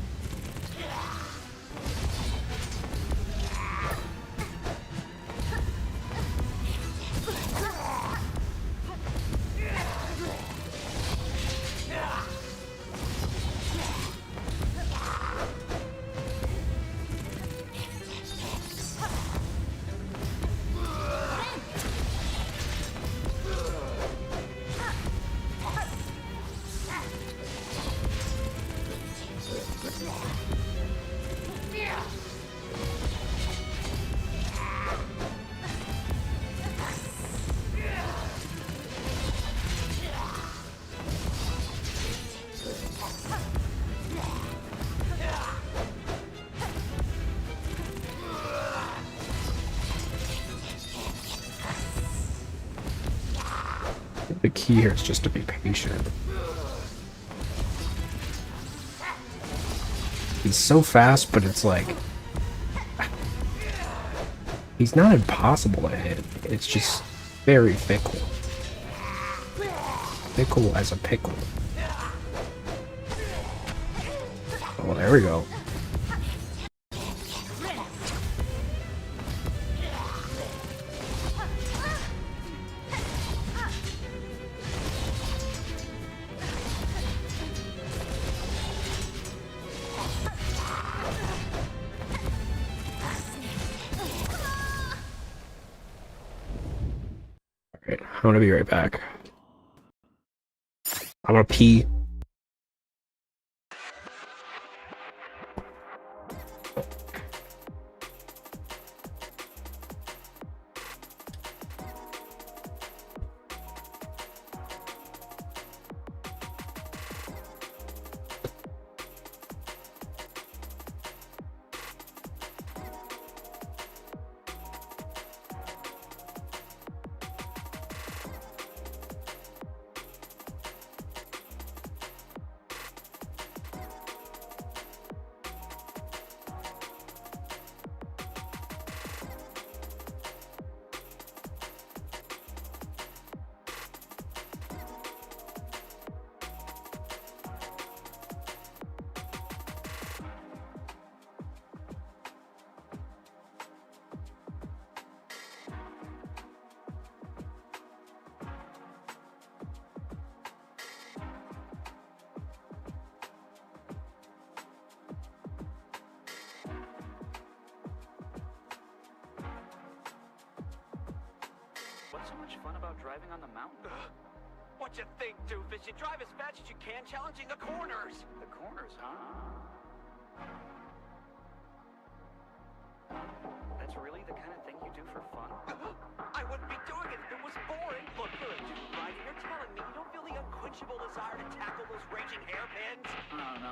The key here is just to be patient. He's so fast, but it's like... He's not impossible to hit. It's just very fickle. Fickle as a pickle. Oh, there we go. Alright, I'm gonna be right back. I'm gonna pee. What's so much fun about driving on the mountain? What you think, doofus? You drive as fast as you can, challenging the corners. The corners, huh? That's really the kind of thing you do for fun? I wouldn't be doing it if it was boring. Look, you're a dude, right? And you're telling me you don't feel the unquenchable desire to tackle those raging hairpins? Oh, no.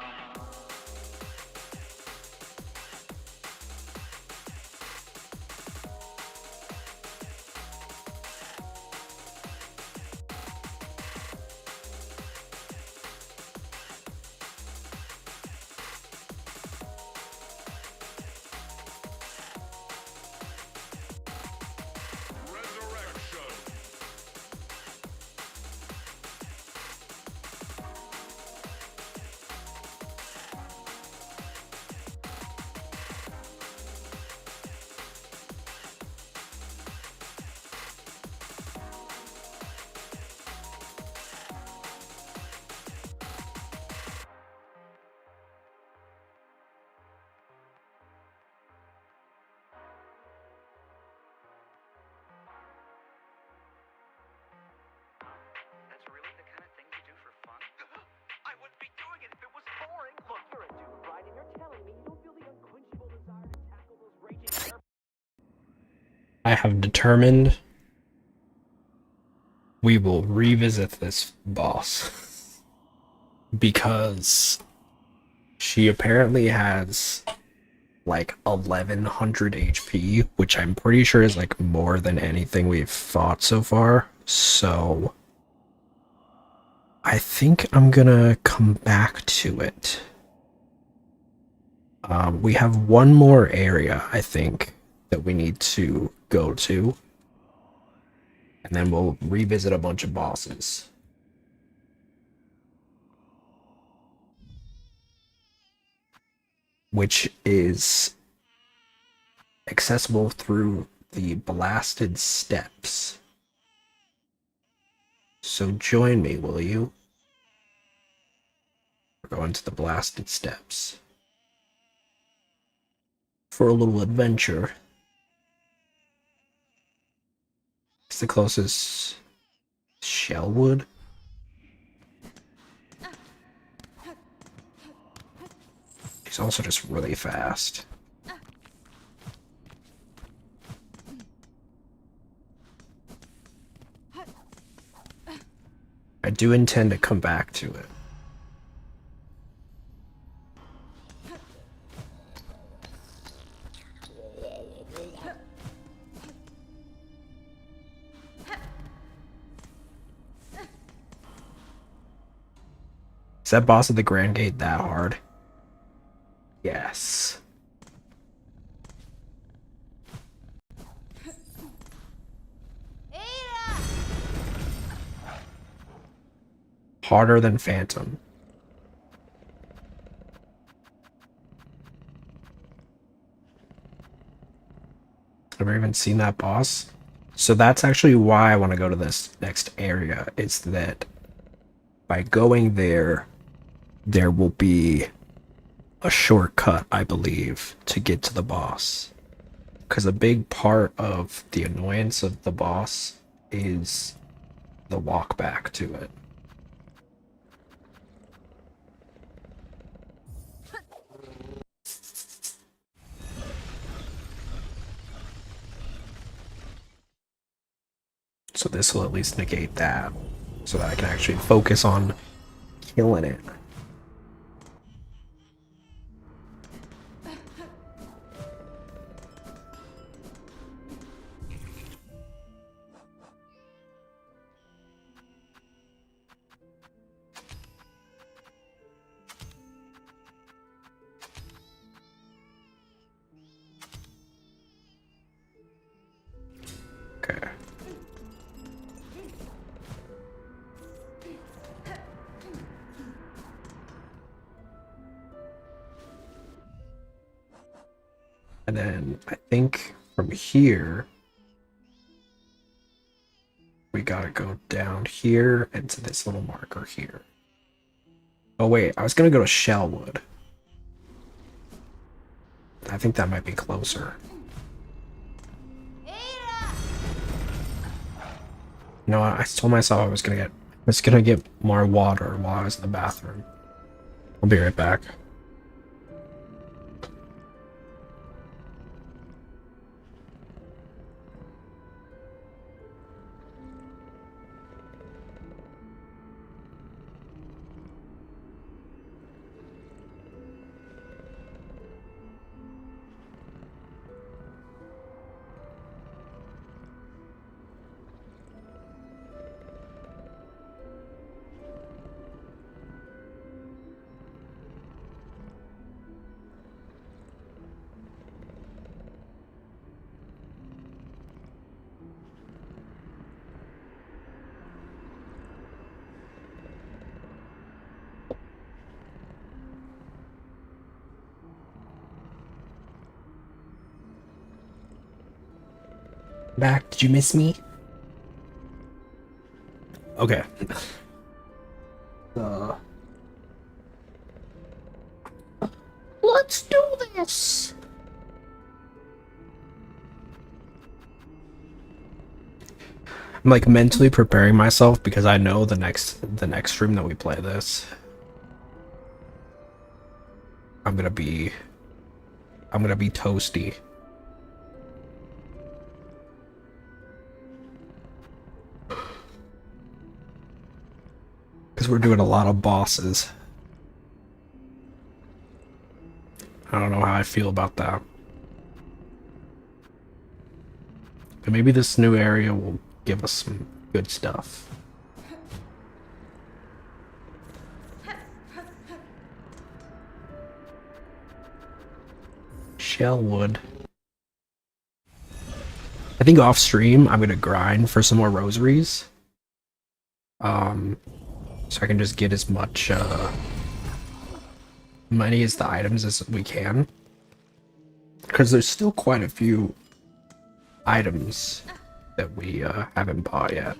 I have determined we will revisit this boss because she apparently has like 1100 HP, which I'm pretty sure is like more than anything we've fought so far. So I think I'm gonna come back to it. We have one more area, I think, that we need to go to, and then we'll revisit a bunch of bosses. Which is accessible through the blasted steps. So join me, will you? We're going to the blasted steps for a little adventure. It's the closest Shellwood. She's also just really fast. I do intend to come back to it. Is that boss at the Grand Gate that hard? Yes. Harder than Phantom. Never even seen that boss. So that's actually why I want to go to this next area. Is that by going there, there will be a shortcut, I believe, to get to the boss. Because a big part of the annoyance of the boss is the walk back to it. So this will at least negate that, so that I can actually focus on killing it. Okay. And then I think from here, we gotta go down here and to this little marker here. Oh wait, I was gonna go to Shellwood. I think that might be closer. No, I told myself I was gonna get more water while I was in the bathroom. I'll be right back. Back, did you miss me? Okay. Let's do this. I'm like mentally preparing myself because I know the next stream that we play this, I'm gonna be toasty. Because we're doing a lot of bosses. I don't know how I feel about that. But maybe this new area will give us some good stuff. Shellwood. I think off stream I'm gonna grind for some more rosaries. So I can just get as much money as the items as we can. Because there's still quite a few items that we haven't bought yet.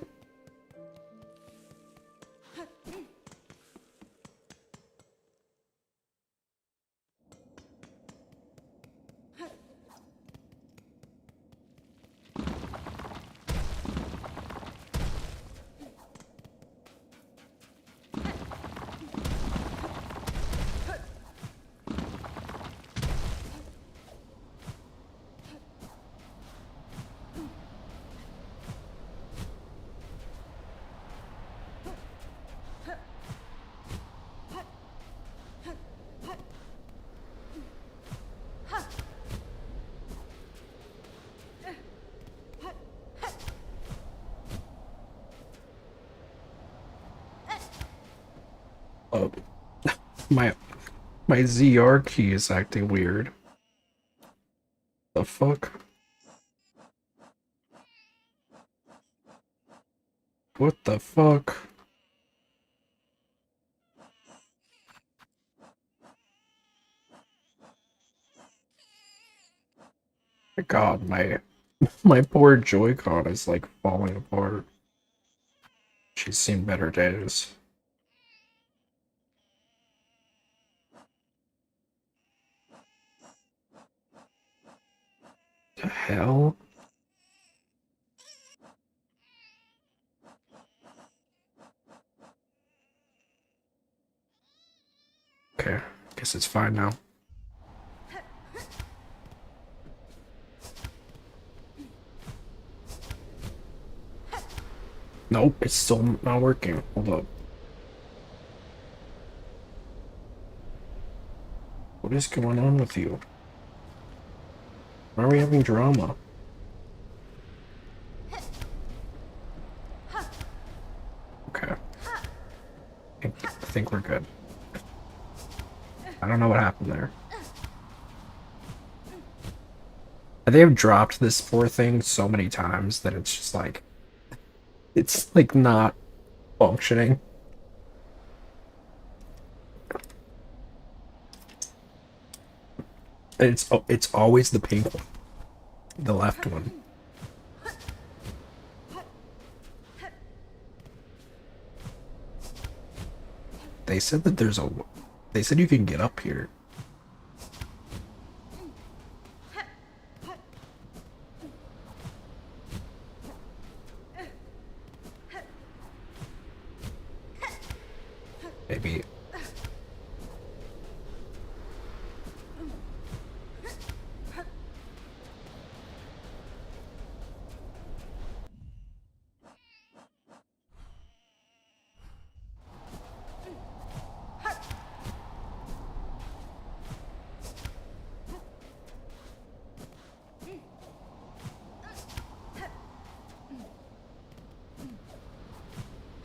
Oh, my My ZR key is acting weird. The fuck? What the fuck? My God, my poor Joy-Con is like falling apart. She's seen better days. The hell? Okay, guess it's fine now. Nope, it's still not working. Hold up. What is going on with you? Why are we having drama? Okay. I think we're good. I don't know what happened there. They have dropped this poor thing so many times that it's just like... It's like not functioning. It's always the pink one. The left one. They said that there's a... They said you can get up here. Maybe...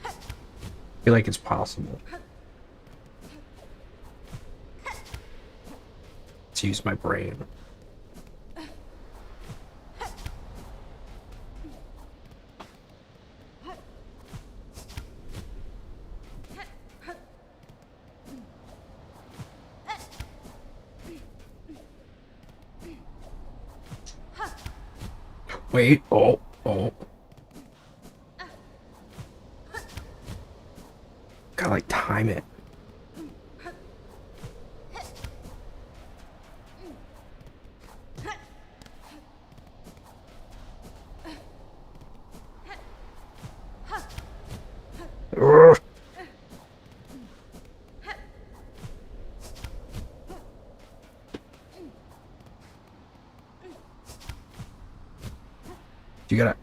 I feel like it's possible. To use my brain. Wait, oh. Gotta like time it. Urgh. You gotta...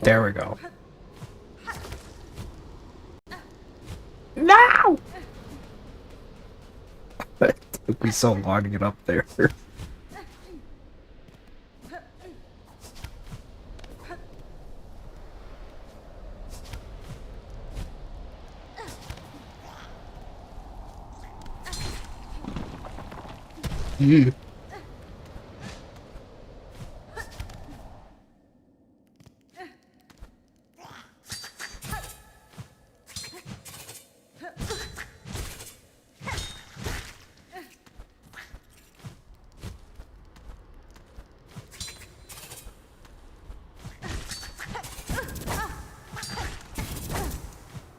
There we go. No! It took me so long to get up there. Yeah.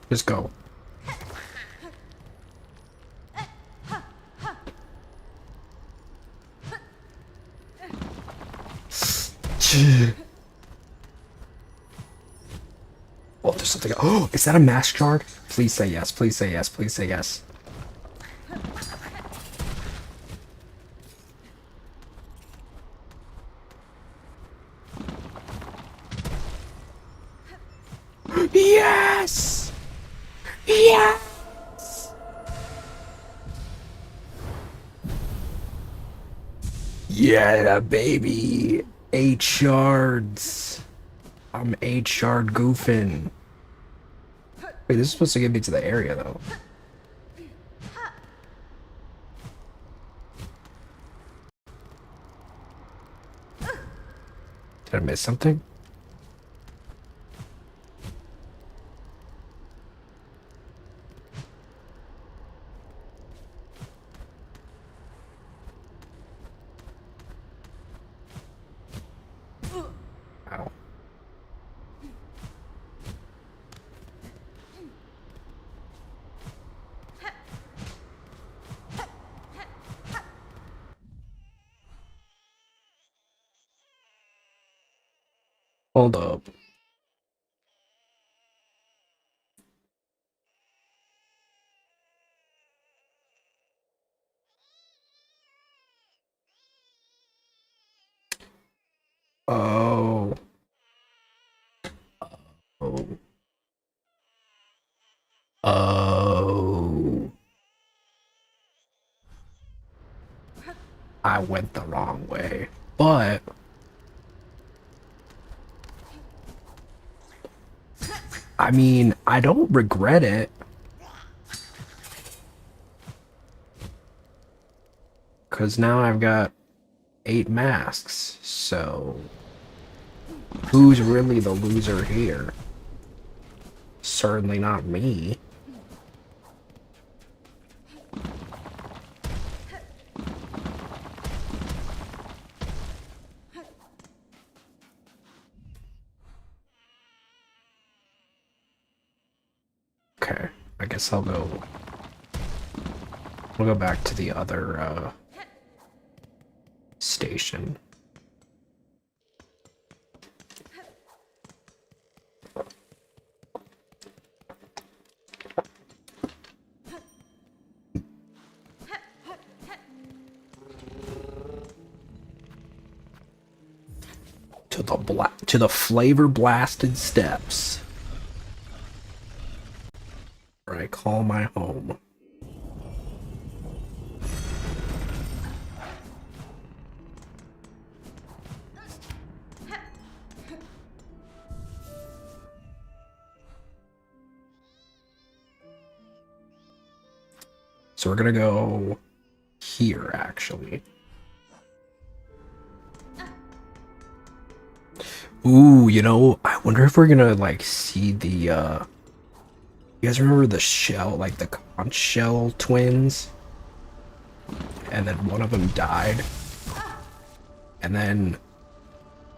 Just go. Oh, there's something. Oh, is that a mask shard? Please say yes. Please say yes. Please say yes. Yes! Yes! Yeah, baby. 8 shards. I'm 8 shard goofing. Wait, this is supposed to get me to the area, though. Did I miss something? Ow. Hold up. Oh. Oh. Oh. I went the wrong way. But I mean, I don't regret it. Cause now I've got 8 masks, so who's really the loser here? Certainly not me. Okay, I guess I'll go. We'll go back to the other station. To the flavor blasted steps, where I call my home. So we're gonna go here, actually. Ooh, you know, I wonder if we're gonna, like, see the, you guys remember the shell, like, the conch shell twins? And then one of them died. And then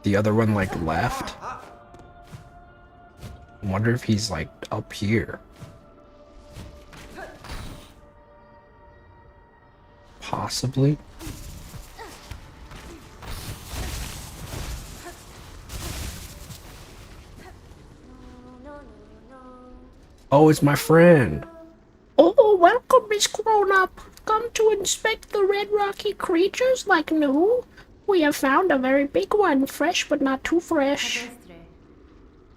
the other one, like, left. I wonder if he's, like, up here. Possibly. Oh, it's my friend. Oh, welcome, Miss Grown-Up. Come to inspect the red rocky creatures like new? We have found a very big one, fresh but not too fresh. A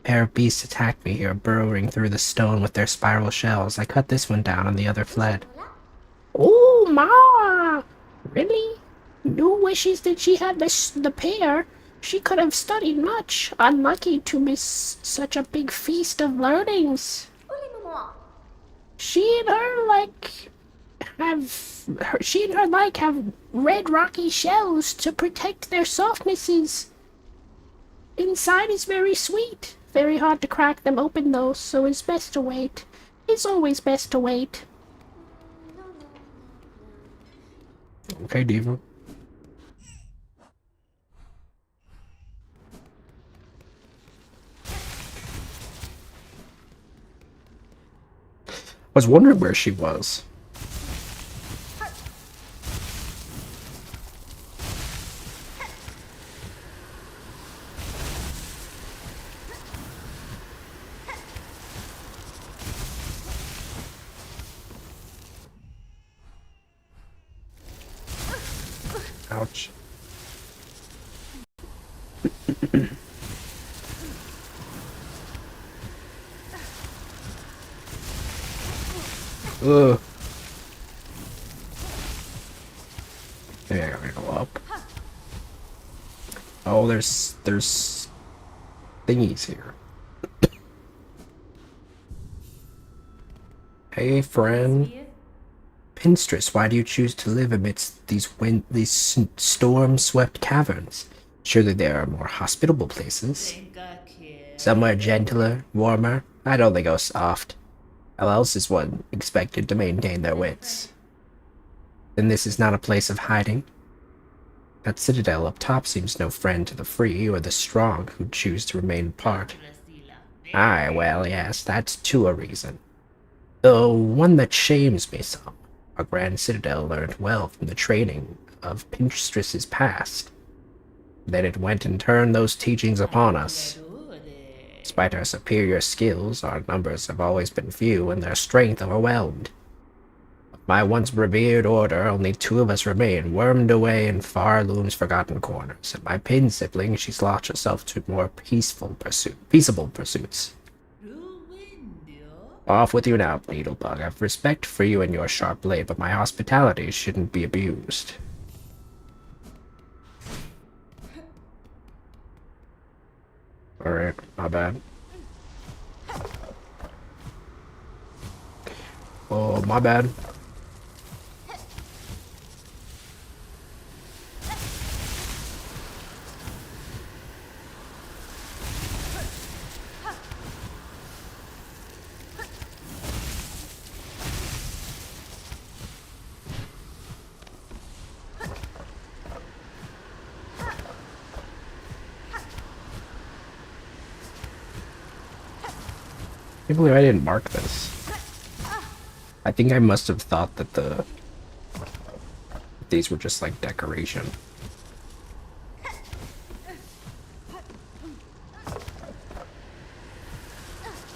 pair of beasts attacked me here, burrowing through the stone with their spiral shells. I cut this one down and the other fled. Oh, Ma! Really? New wishes that she had the pair. She could have studied much. Unlucky to miss such a big feast of learnings. She and her have red rocky shells to protect their softnesses. Inside is very sweet. Very hard to crack them open though, so it's best to wait. It's always best to wait. Okay, Diva. I was wondering where she was. Ouch. Ugh. Maybe I gotta go up. Oh, there's thingies here. Hey, friend. Pinstress, why do you choose to live amidst these storm-swept caverns? Surely there are more hospitable places. Somewhere gentler, warmer. I don't think go soft. How else is one expected to maintain their wits? Then this is not a place of hiding. That citadel up top seems no friend to the free or the strong who choose to remain apart. Aye, well, yes, that's too a reason. Though one that shames me some. Our grand citadel learned well from the training of Pinstress's past. Then it went and turned those teachings upon us. Despite our superior skills, our numbers have always been few and their strength overwhelmed. Of my once revered order, only 2 of us remain, wormed away in far loom's forgotten corners, and my Pin sibling, she's lost herself to more peaceable pursuits. Off with you now, Needlebug. I've respect for you and your sharp blade, but my hospitality shouldn't be abused. Alright, my bad. Oh, my bad. I can't believe I didn't mark this. I think I must have thought that these were just like decoration.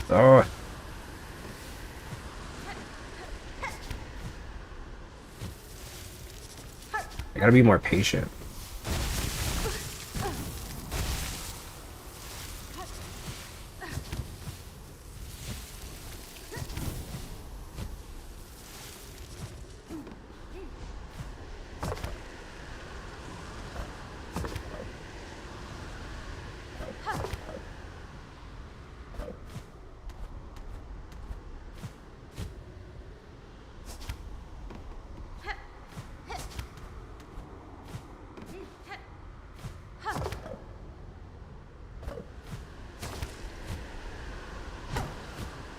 Oh. I gotta be more patient.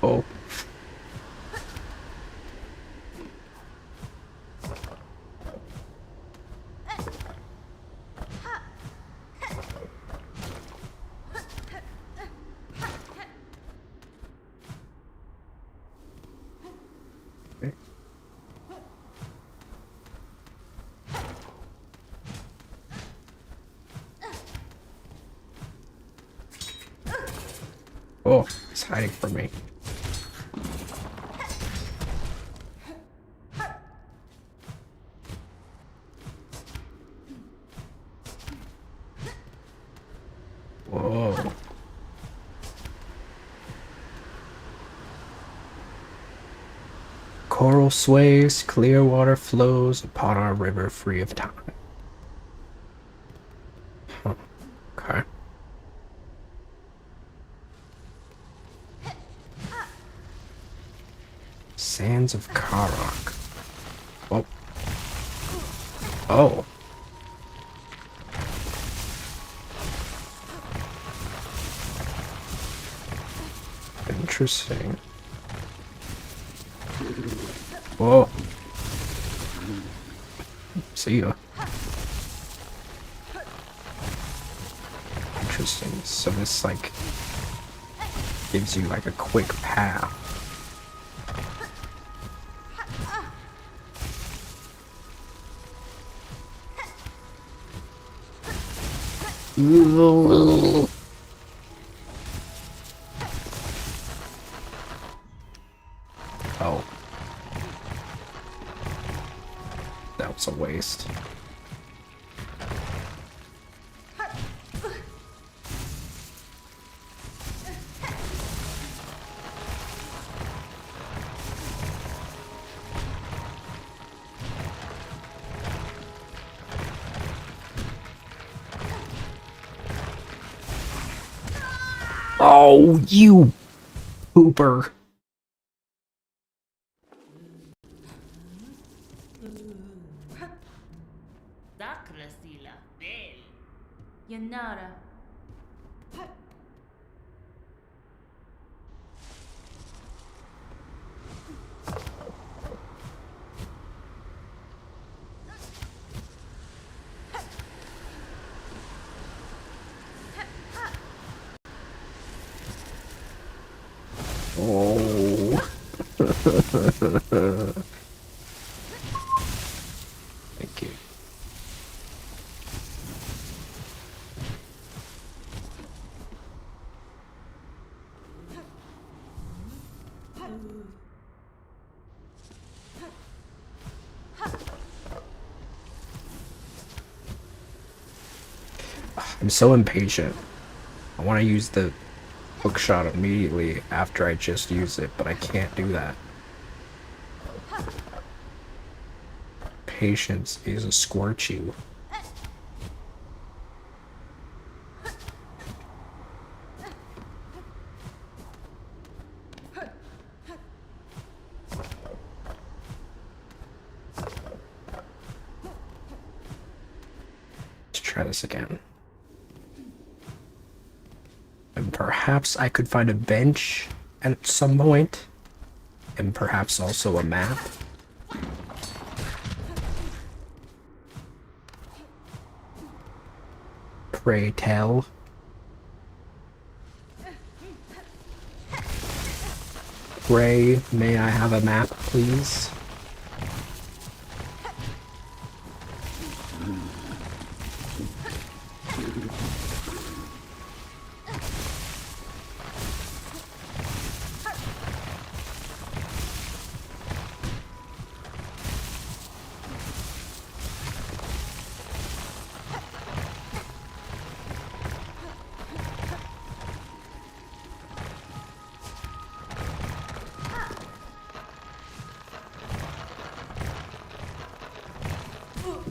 Oh. Oh, it's hiding from me. Whoa. Coral sways, clear water flows upon our river free of time. Huh. Okay. Sands of Karok. Oh. Oh. Interesting. Whoa. See ya. Interesting. So this like gives you like a quick path. Oh. That was a waste. Oh, you pooper. Ganada. Oh. Thank you. I'm so impatient. I want to use the hook shot immediately after I just use it, but I can't do that. Patience is a scorch you. Let's try this again. And perhaps I could find a bench at some point, and perhaps also a map. Pray tell. Pray, may I have a map, please?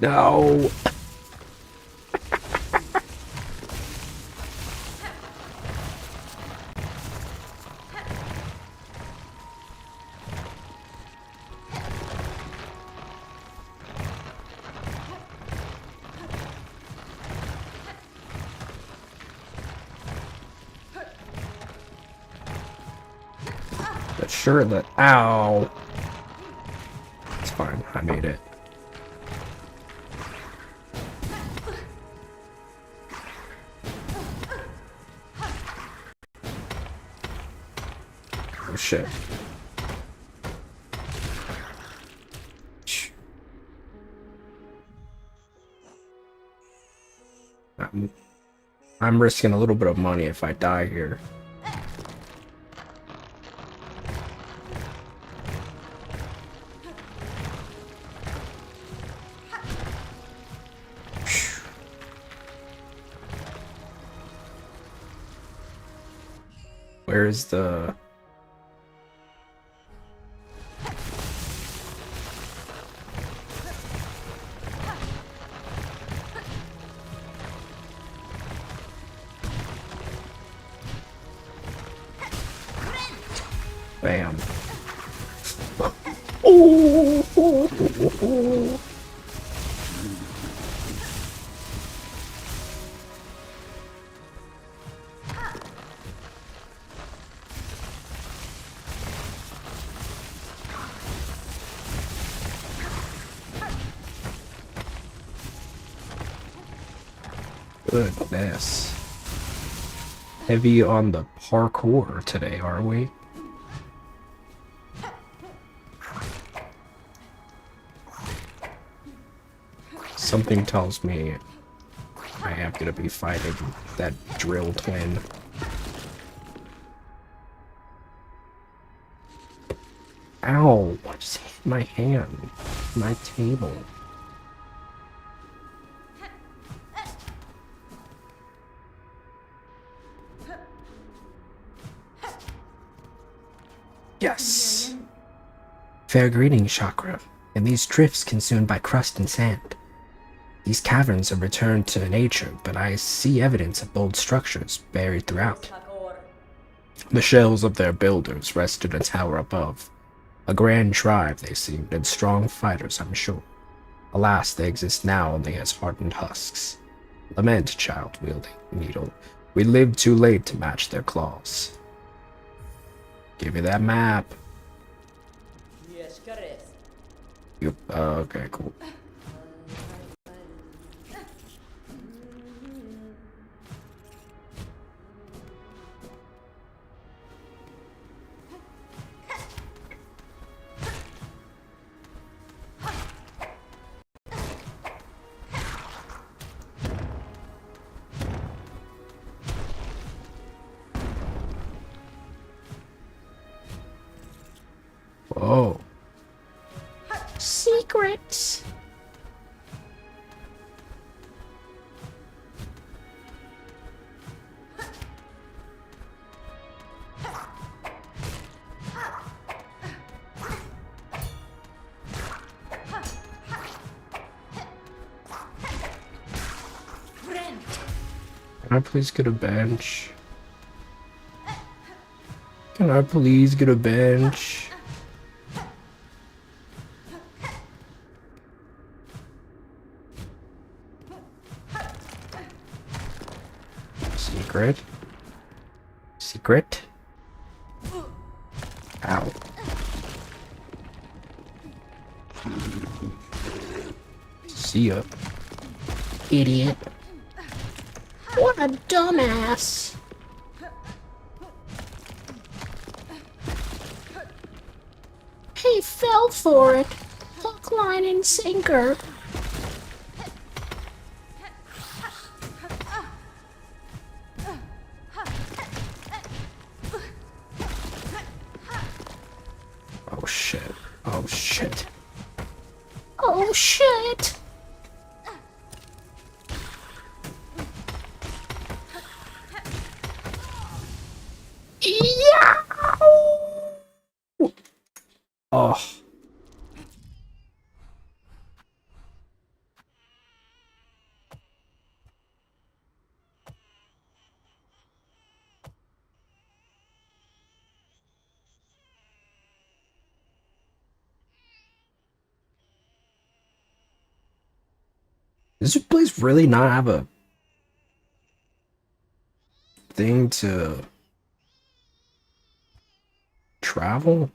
No. But sure that, ow. It's fine, I made it. Oh shit. I'm risking a little bit of money if I die here. Where's the... Bam. Oh. Goodness. Heavy on the parkour today, are we? Something tells me I am gonna be fighting that drill twin. Ow! I just hit my hand. My table. Yes! Fair greeting, Chakra. In these drifts consumed by crust and sand. These caverns are returned to nature, but I see evidence of bold structures buried throughout. The shells of their builders rested a tower above. A grand tribe they seemed, and strong fighters, I'm sure. Alas, they exist now only as hardened husks. Lament, child wielding needle. We lived too late to match their claws. Give me that map. Yes, correct. You, okay, cool. Whoa. Secrets. Can I please get a bench? Can I please get a bench? Secret? Secret? Ow. See ya. Idiot. What a dumbass. He fell for it. Hook, line, and sinker. Oh shit. Oh shit. Oh shit. Yeah. Oh. Does this place really not have a thing to travel?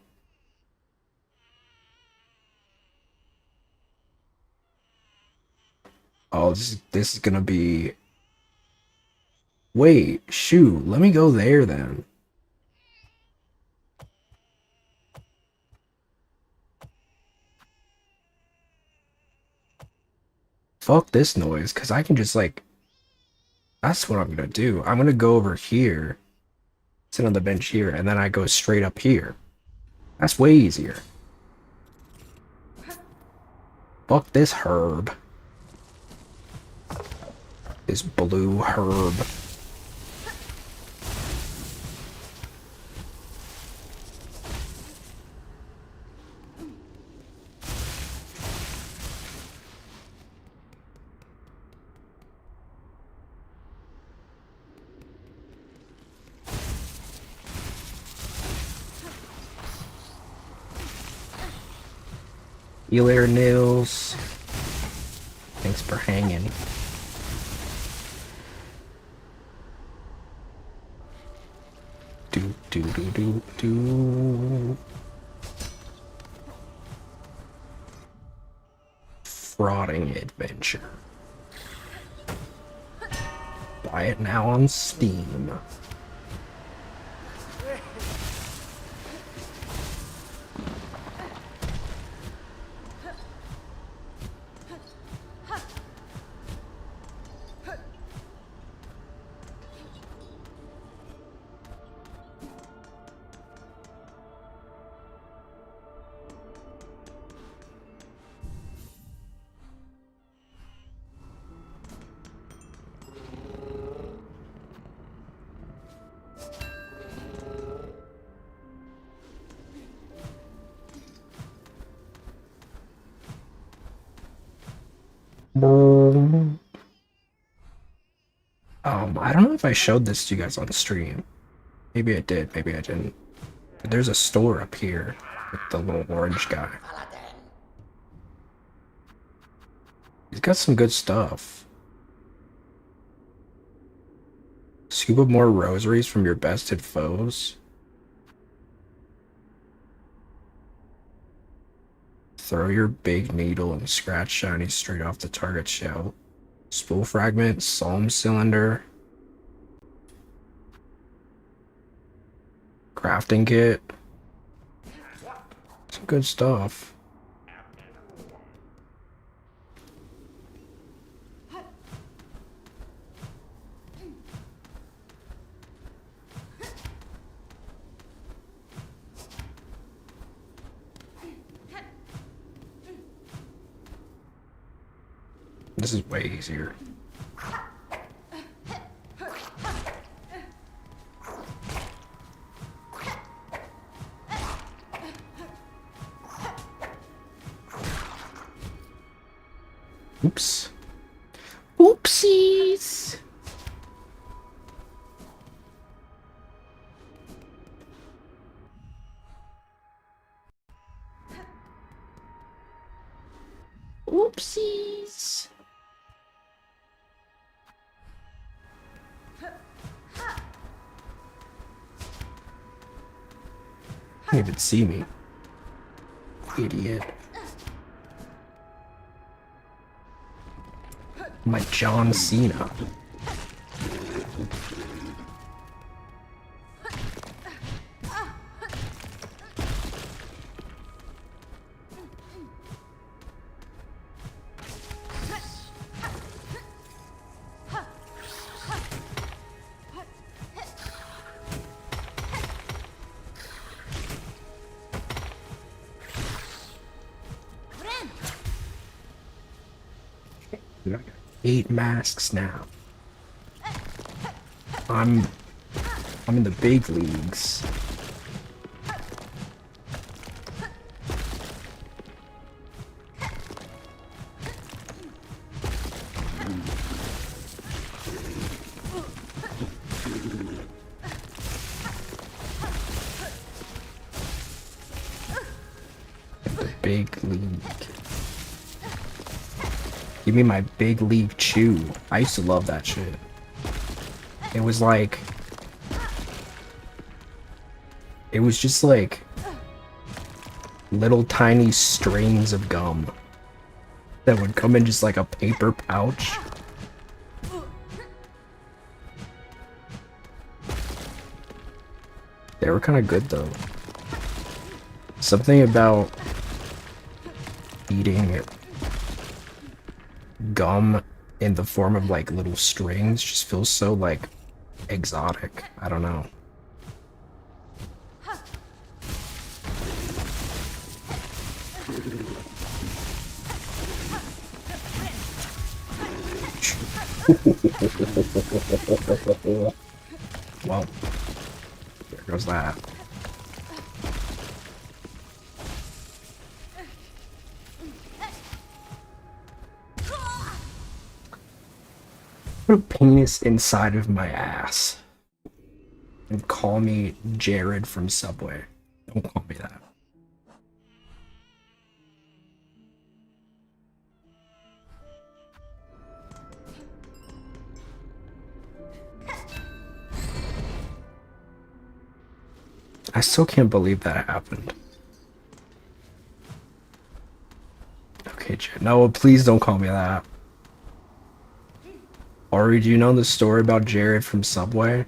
Oh, this is gonna be... Wait, shoot, let me go there then. Fuck this noise, because I can just like... That's what I'm gonna do. I'm gonna go over here, sit on the bench here, and then I go straight up here. That's way easier. Fuck this herb. This blue herb. You later, Nils. Thanks for hanging. Do. Frauding adventure. Buy it now on Steam. I don't know if I showed this to you guys on stream. Maybe I did, maybe I didn't. But there's a store up here with the little orange guy. He's got some good stuff. Scoop up more rosaries from your bested foes. Throw your big needle and scratch shiny straight off the target's shell. Spool fragment, psalm cylinder. Crafting kit. Some good stuff. This is way easier. Oops. Oopsies. Oopsies. Can't even see me. Idiot. I'm like John Cena. I got 8 masks now. I'm in the big leagues. The big league. Give me my big league chew. I used to love that shit. It was like... It was just like... little tiny strings of gum that would come in just like a paper pouch. They were kind of good though. Something about eating gum in the form of like little strings just feels so like exotic. I don't know. Well, there goes that. Put a penis inside of my ass and call me Jared from Subway. Don't call me that. I still can't believe that happened. Okay, Jared. No, please don't call me that. Ari, do you know the story about Jared from Subway?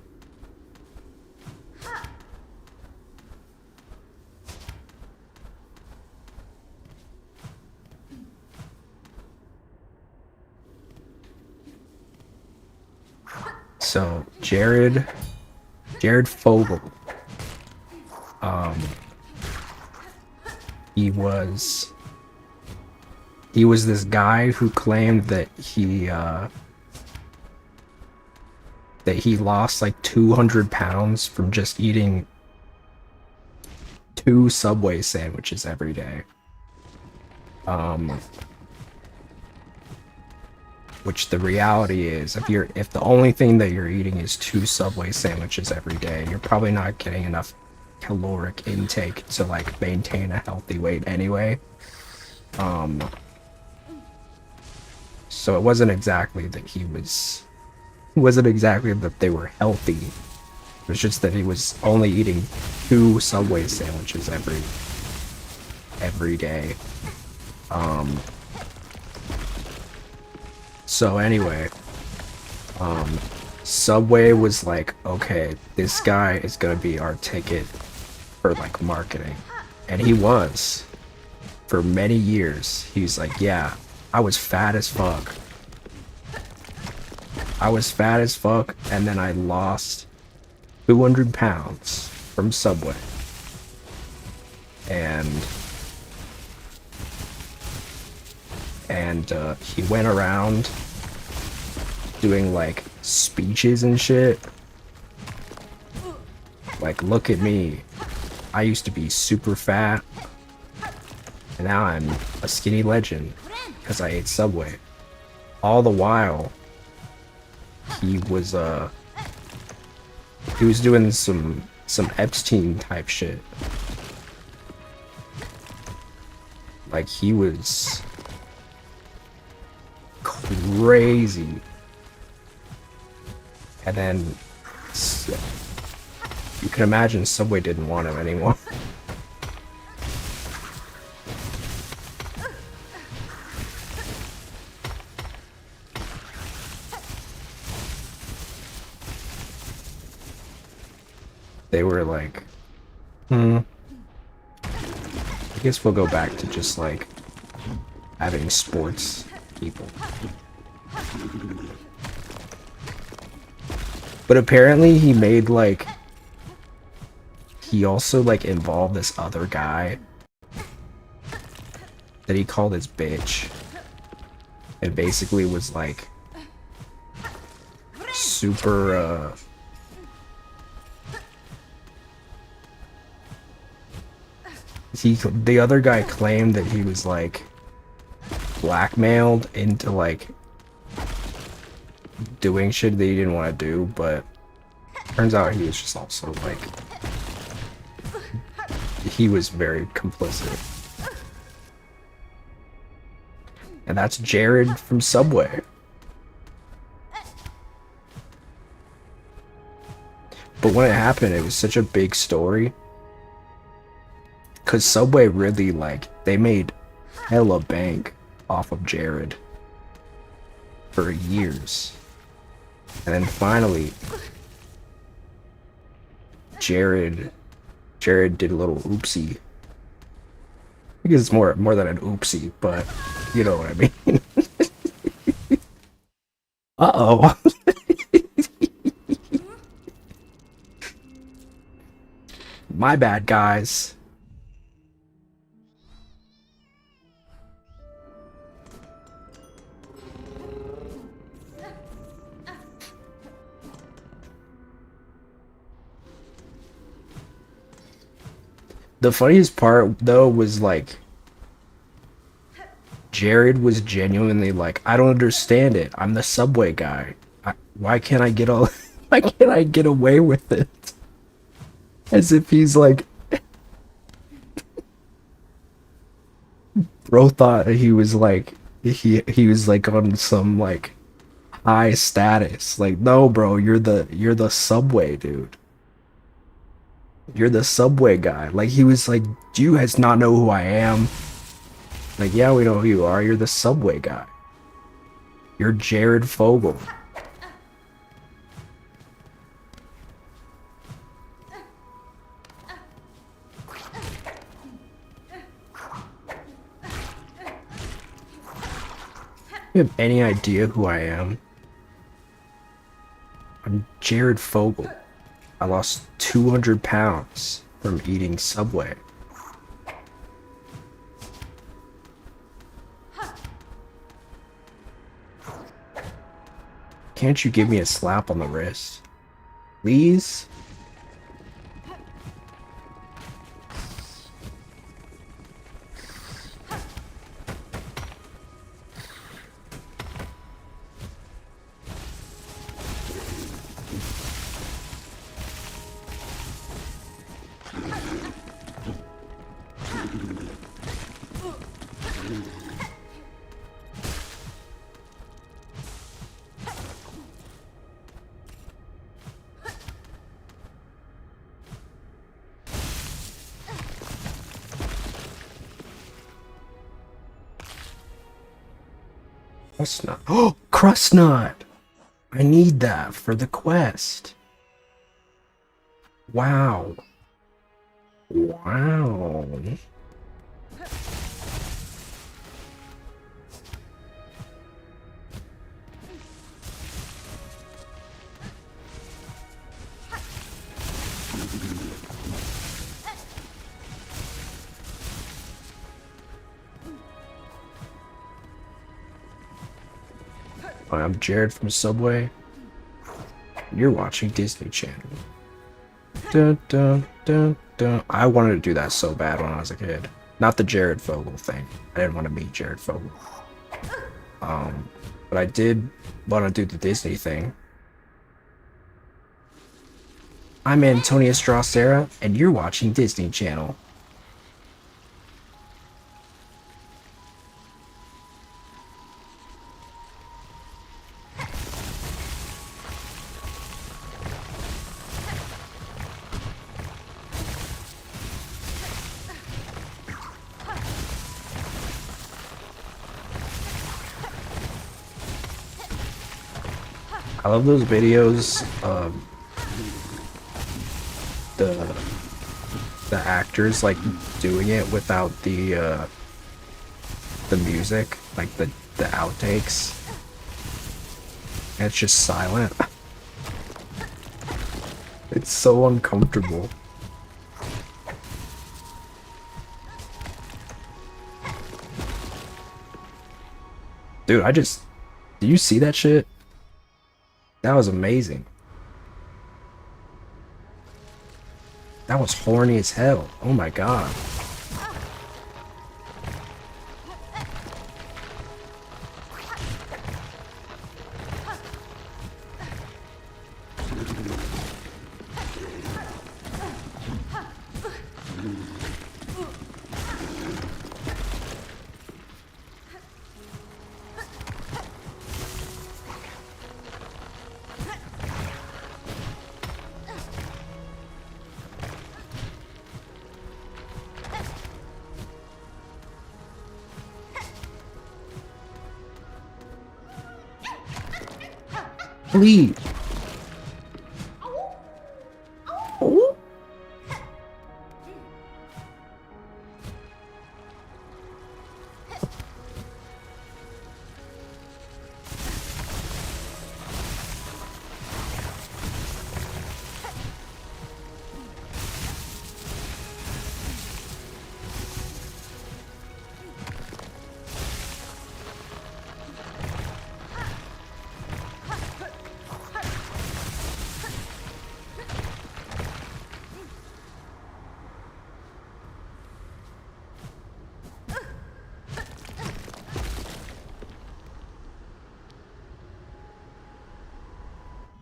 So, Jared Fogel. He was this guy who claimed that he lost like 200 pounds from just eating 2 Subway sandwiches every day. Which the reality is, if the only thing that you're eating is 2 Subway sandwiches every day, you're probably not getting enough caloric intake to like maintain a healthy weight anyway. So it wasn't exactly that he was wasn't exactly that they were healthy. It was just that he was only eating 2 Subway sandwiches every day. So anyway, Subway was like, okay, this guy is gonna be our ticket for like marketing. And he was. For many years. He was like, yeah, I was fat as fuck. And then I lost 200 pounds from Subway. And he went around doing like speeches and shit. Like, look at me. I used to be super fat. And now I'm a skinny legend because I ate Subway. All the while, he was doing some Epstein type shit. Like, he was crazy. And then you can imagine Subway didn't want him anymore. They were like, I guess we'll go back to just like having sports people. But apparently he made like, he also like involved this other guy that he called his bitch. And basically was like super the other guy claimed that he was like blackmailed into like doing shit that he didn't want to do, but turns out he was just also like, he was very complicit. And that's Jared from Subway. But when it happened, it was such a big story. Cause Subway really like, they made hella bank off of Jared for years. And then finally, Jared did a little oopsie. I guess it's more than an oopsie, but you know what I mean. Uh-oh. My bad, guys. The funniest part, though, was like, Jared was genuinely like, I don't understand it. I'm the Subway guy. Why can't I get why can't I get away with it? As if he's like, bro thought he was like, he was like on some like high status. Like, no, bro, you're the Subway dude. You're the Subway guy. Like, he was like, do you guys not know who I am? Like, yeah, we know who you are. You're the Subway guy. You're Jared Fogle. You have any idea who I am? I'm Jared Fogle. I lost 200 pounds from eating Subway. Can't you give me a slap on the wrist? Please? Crust nut. Oh, crust nut! I need that for the quest. Wow. Wow. I'm Jared from Subway. You're watching Disney Channel. Dun, dun, dun, dun. I wanted to do that so bad when I was a kid. Not the Jared Fogle thing. I didn't want to meet Jared Fogle. But I did want to do the Disney thing. I'm Antonius Drosera, and you're watching Disney Channel. I love those videos of the actors like doing it without the music, like the outtakes. And it's just silent. It's so uncomfortable. Dude, do you see that shit? That was amazing. That was horny as hell. Oh my god. Please.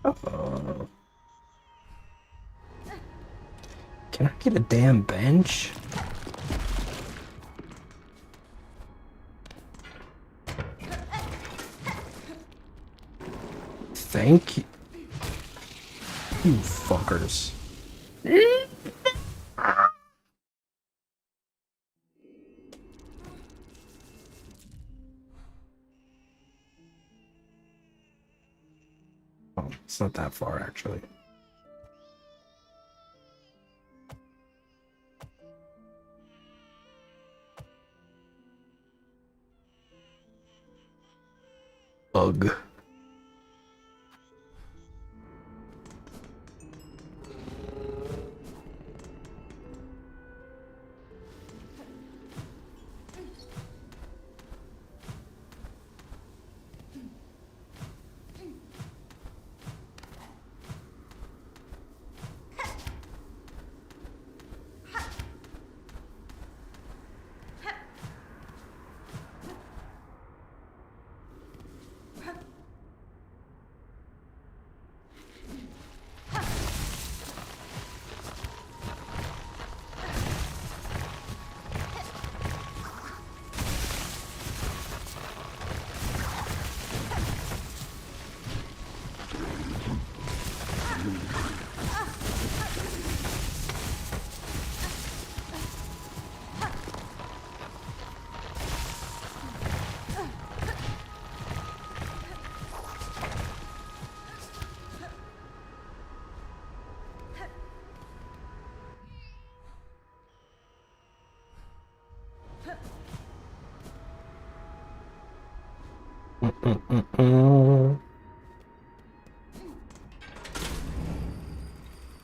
Oh. Can I get a damn bench? Thank you. You fuckers. Oh, it's not that far actually. Ugh.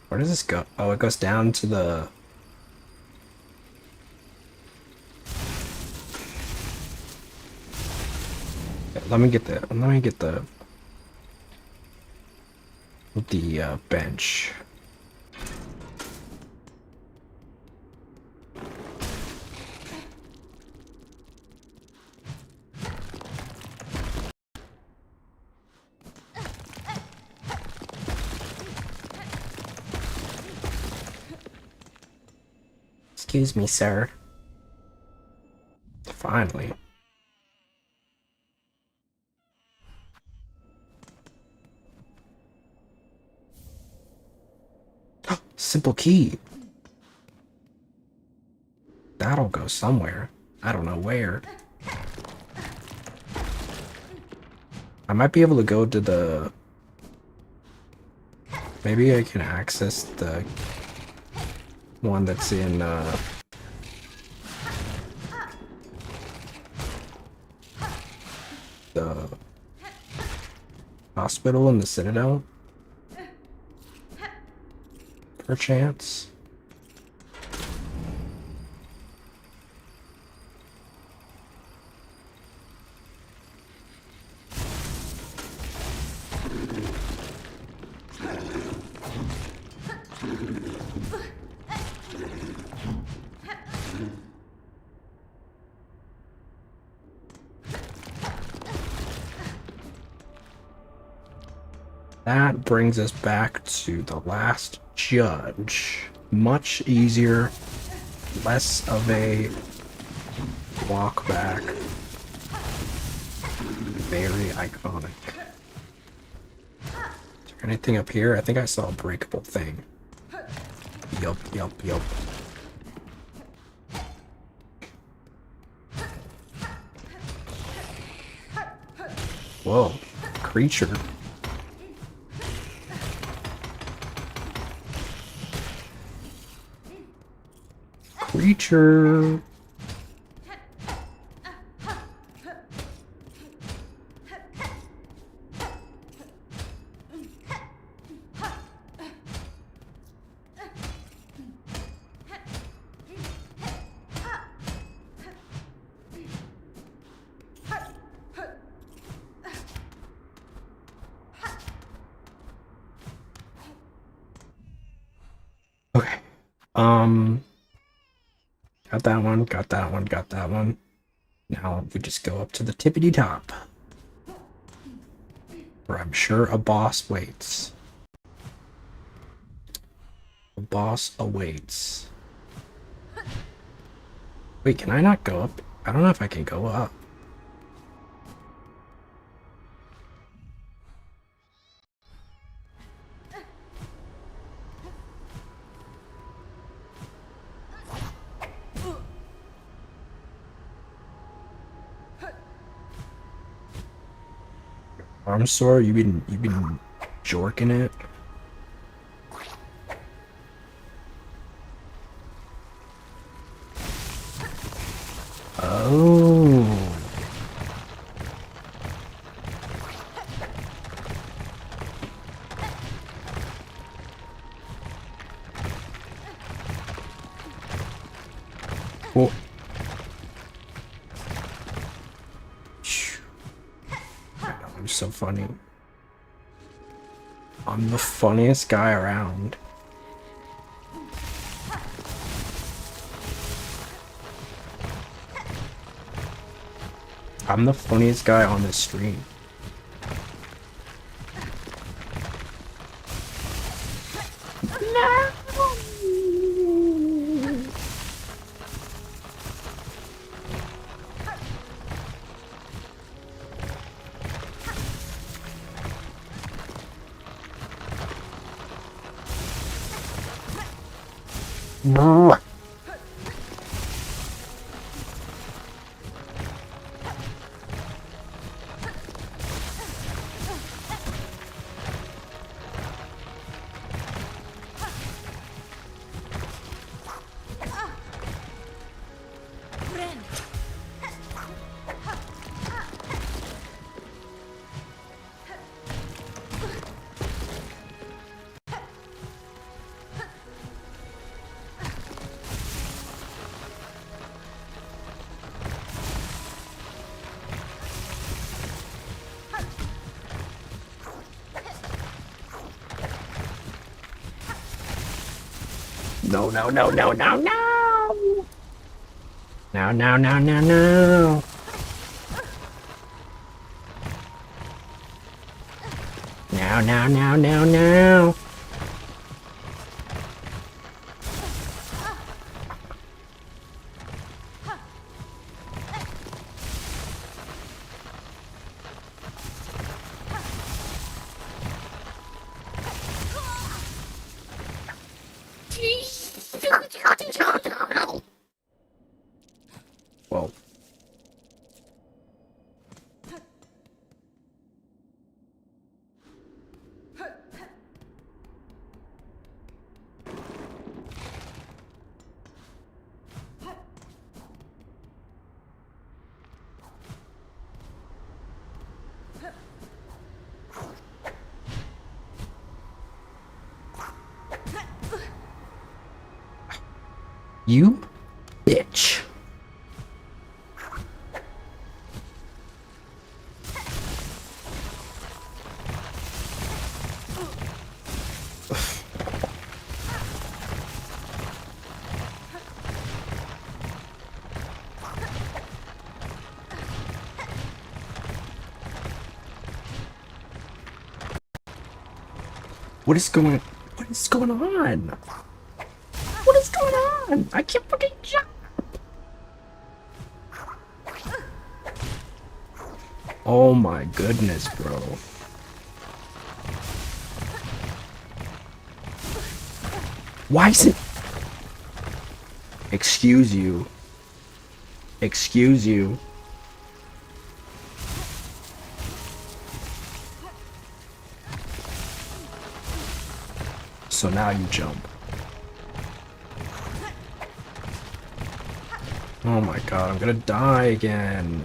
Where does this go? Oh, it goes down to the... Let me get the bench. Excuse me, sir. Finally. Simple key. That'll go somewhere. I don't know where. I might be able to go to the... Maybe I can access the one that's in the hospital in the Citadel. Perchance. That brings us back to the last judge. Much easier, less of a walk back. Very iconic. Is there anything up here? I think I saw a breakable thing. Yup. Whoa, creature. Creature. Okay. Got that one. Now we just go up to the tippity top, where I'm sure a boss waits. A boss awaits. Wait, can I not go up? I don't know if I can go up. I'm sorry, you've been jorking it. Oh. Well. I'm so funny. I'm the funniest guy around. I'm the funniest guy on this stream. No. No, no, no, no, no, no! No, no, no, no, no! No, no, no, no, no! Whoa. You bitch. What is going on? What is going on? I can't fucking jump. Oh my goodness, bro. Why is it? Excuse you. Excuse you. So now you jump. Oh my god, I'm gonna die again.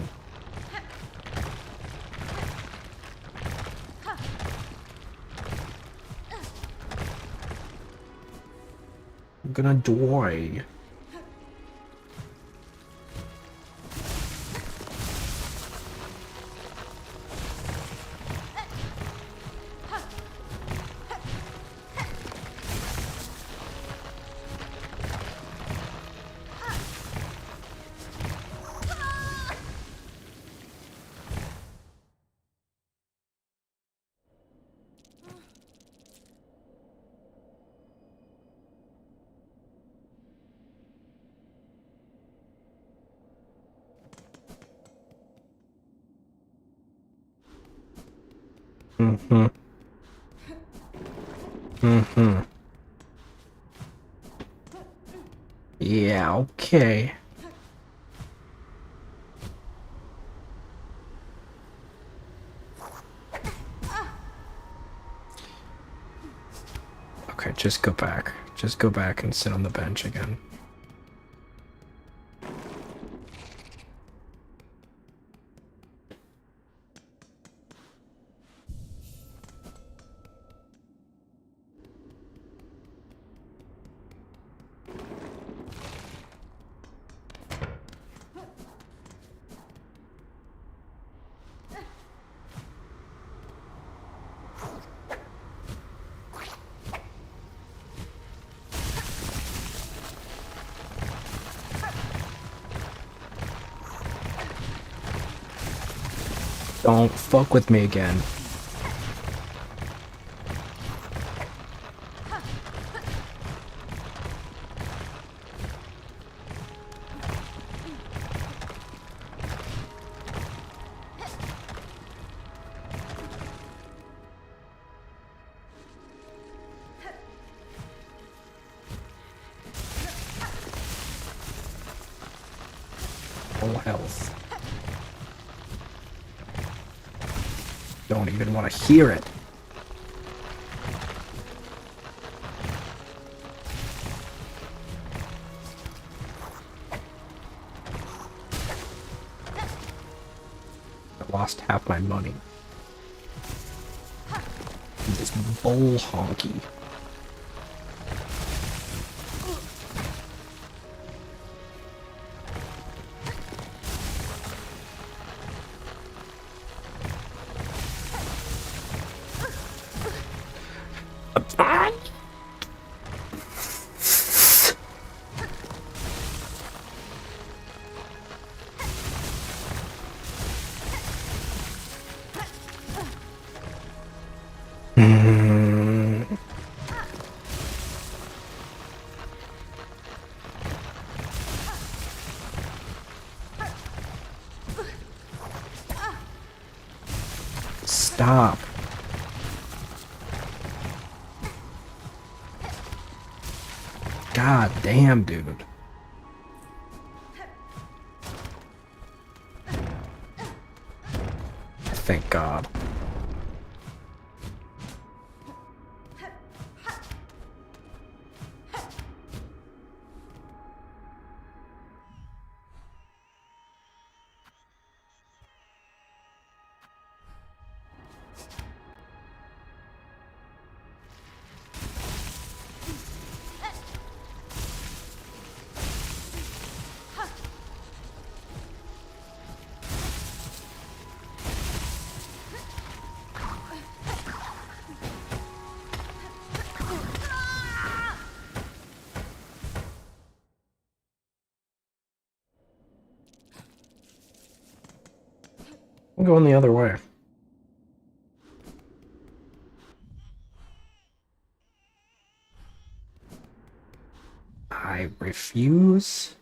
I'm gonna die. Mm-hmm. Mm-hmm. Yeah, okay. Okay, just go back. Just go back and sit on the bench again. Don't fuck with me again. Full health. Don't even want to hear it. I lost half my money. This bull honky. stop. God damn, dude. Thank God. I'm going the other way. I refuse.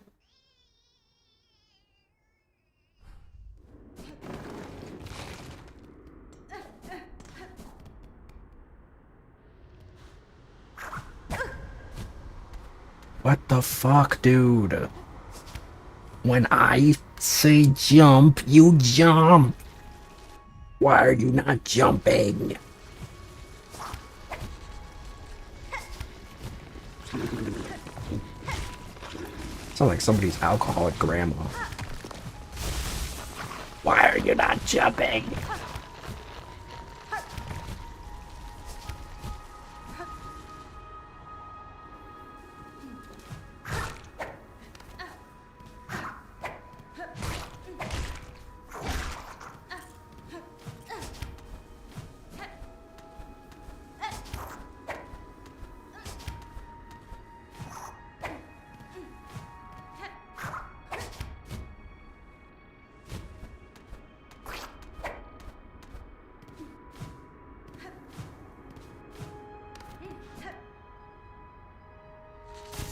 What the fuck, dude? When I say jump, you jump. Why are you not jumping? Sounds like somebody's alcoholic grandma. Why are you not jumping?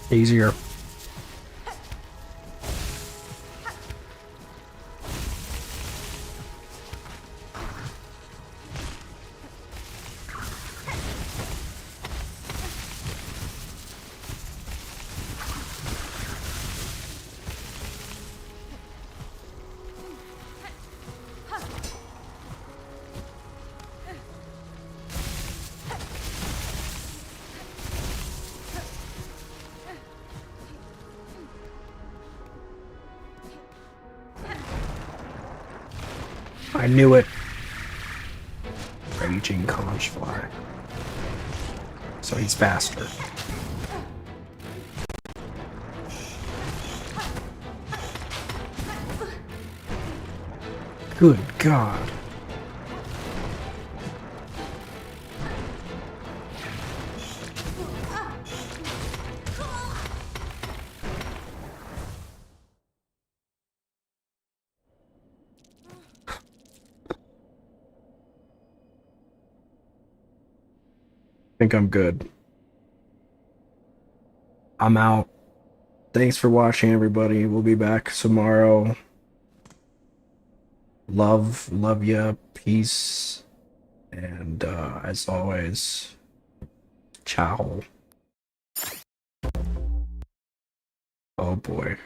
Easier. I knew it. Raging conchfly. So he's faster. Good God. I think I'm good. I'm out. Thanks for watching, everybody. We'll be back tomorrow. Love ya, peace, and as always, ciao. Oh boy.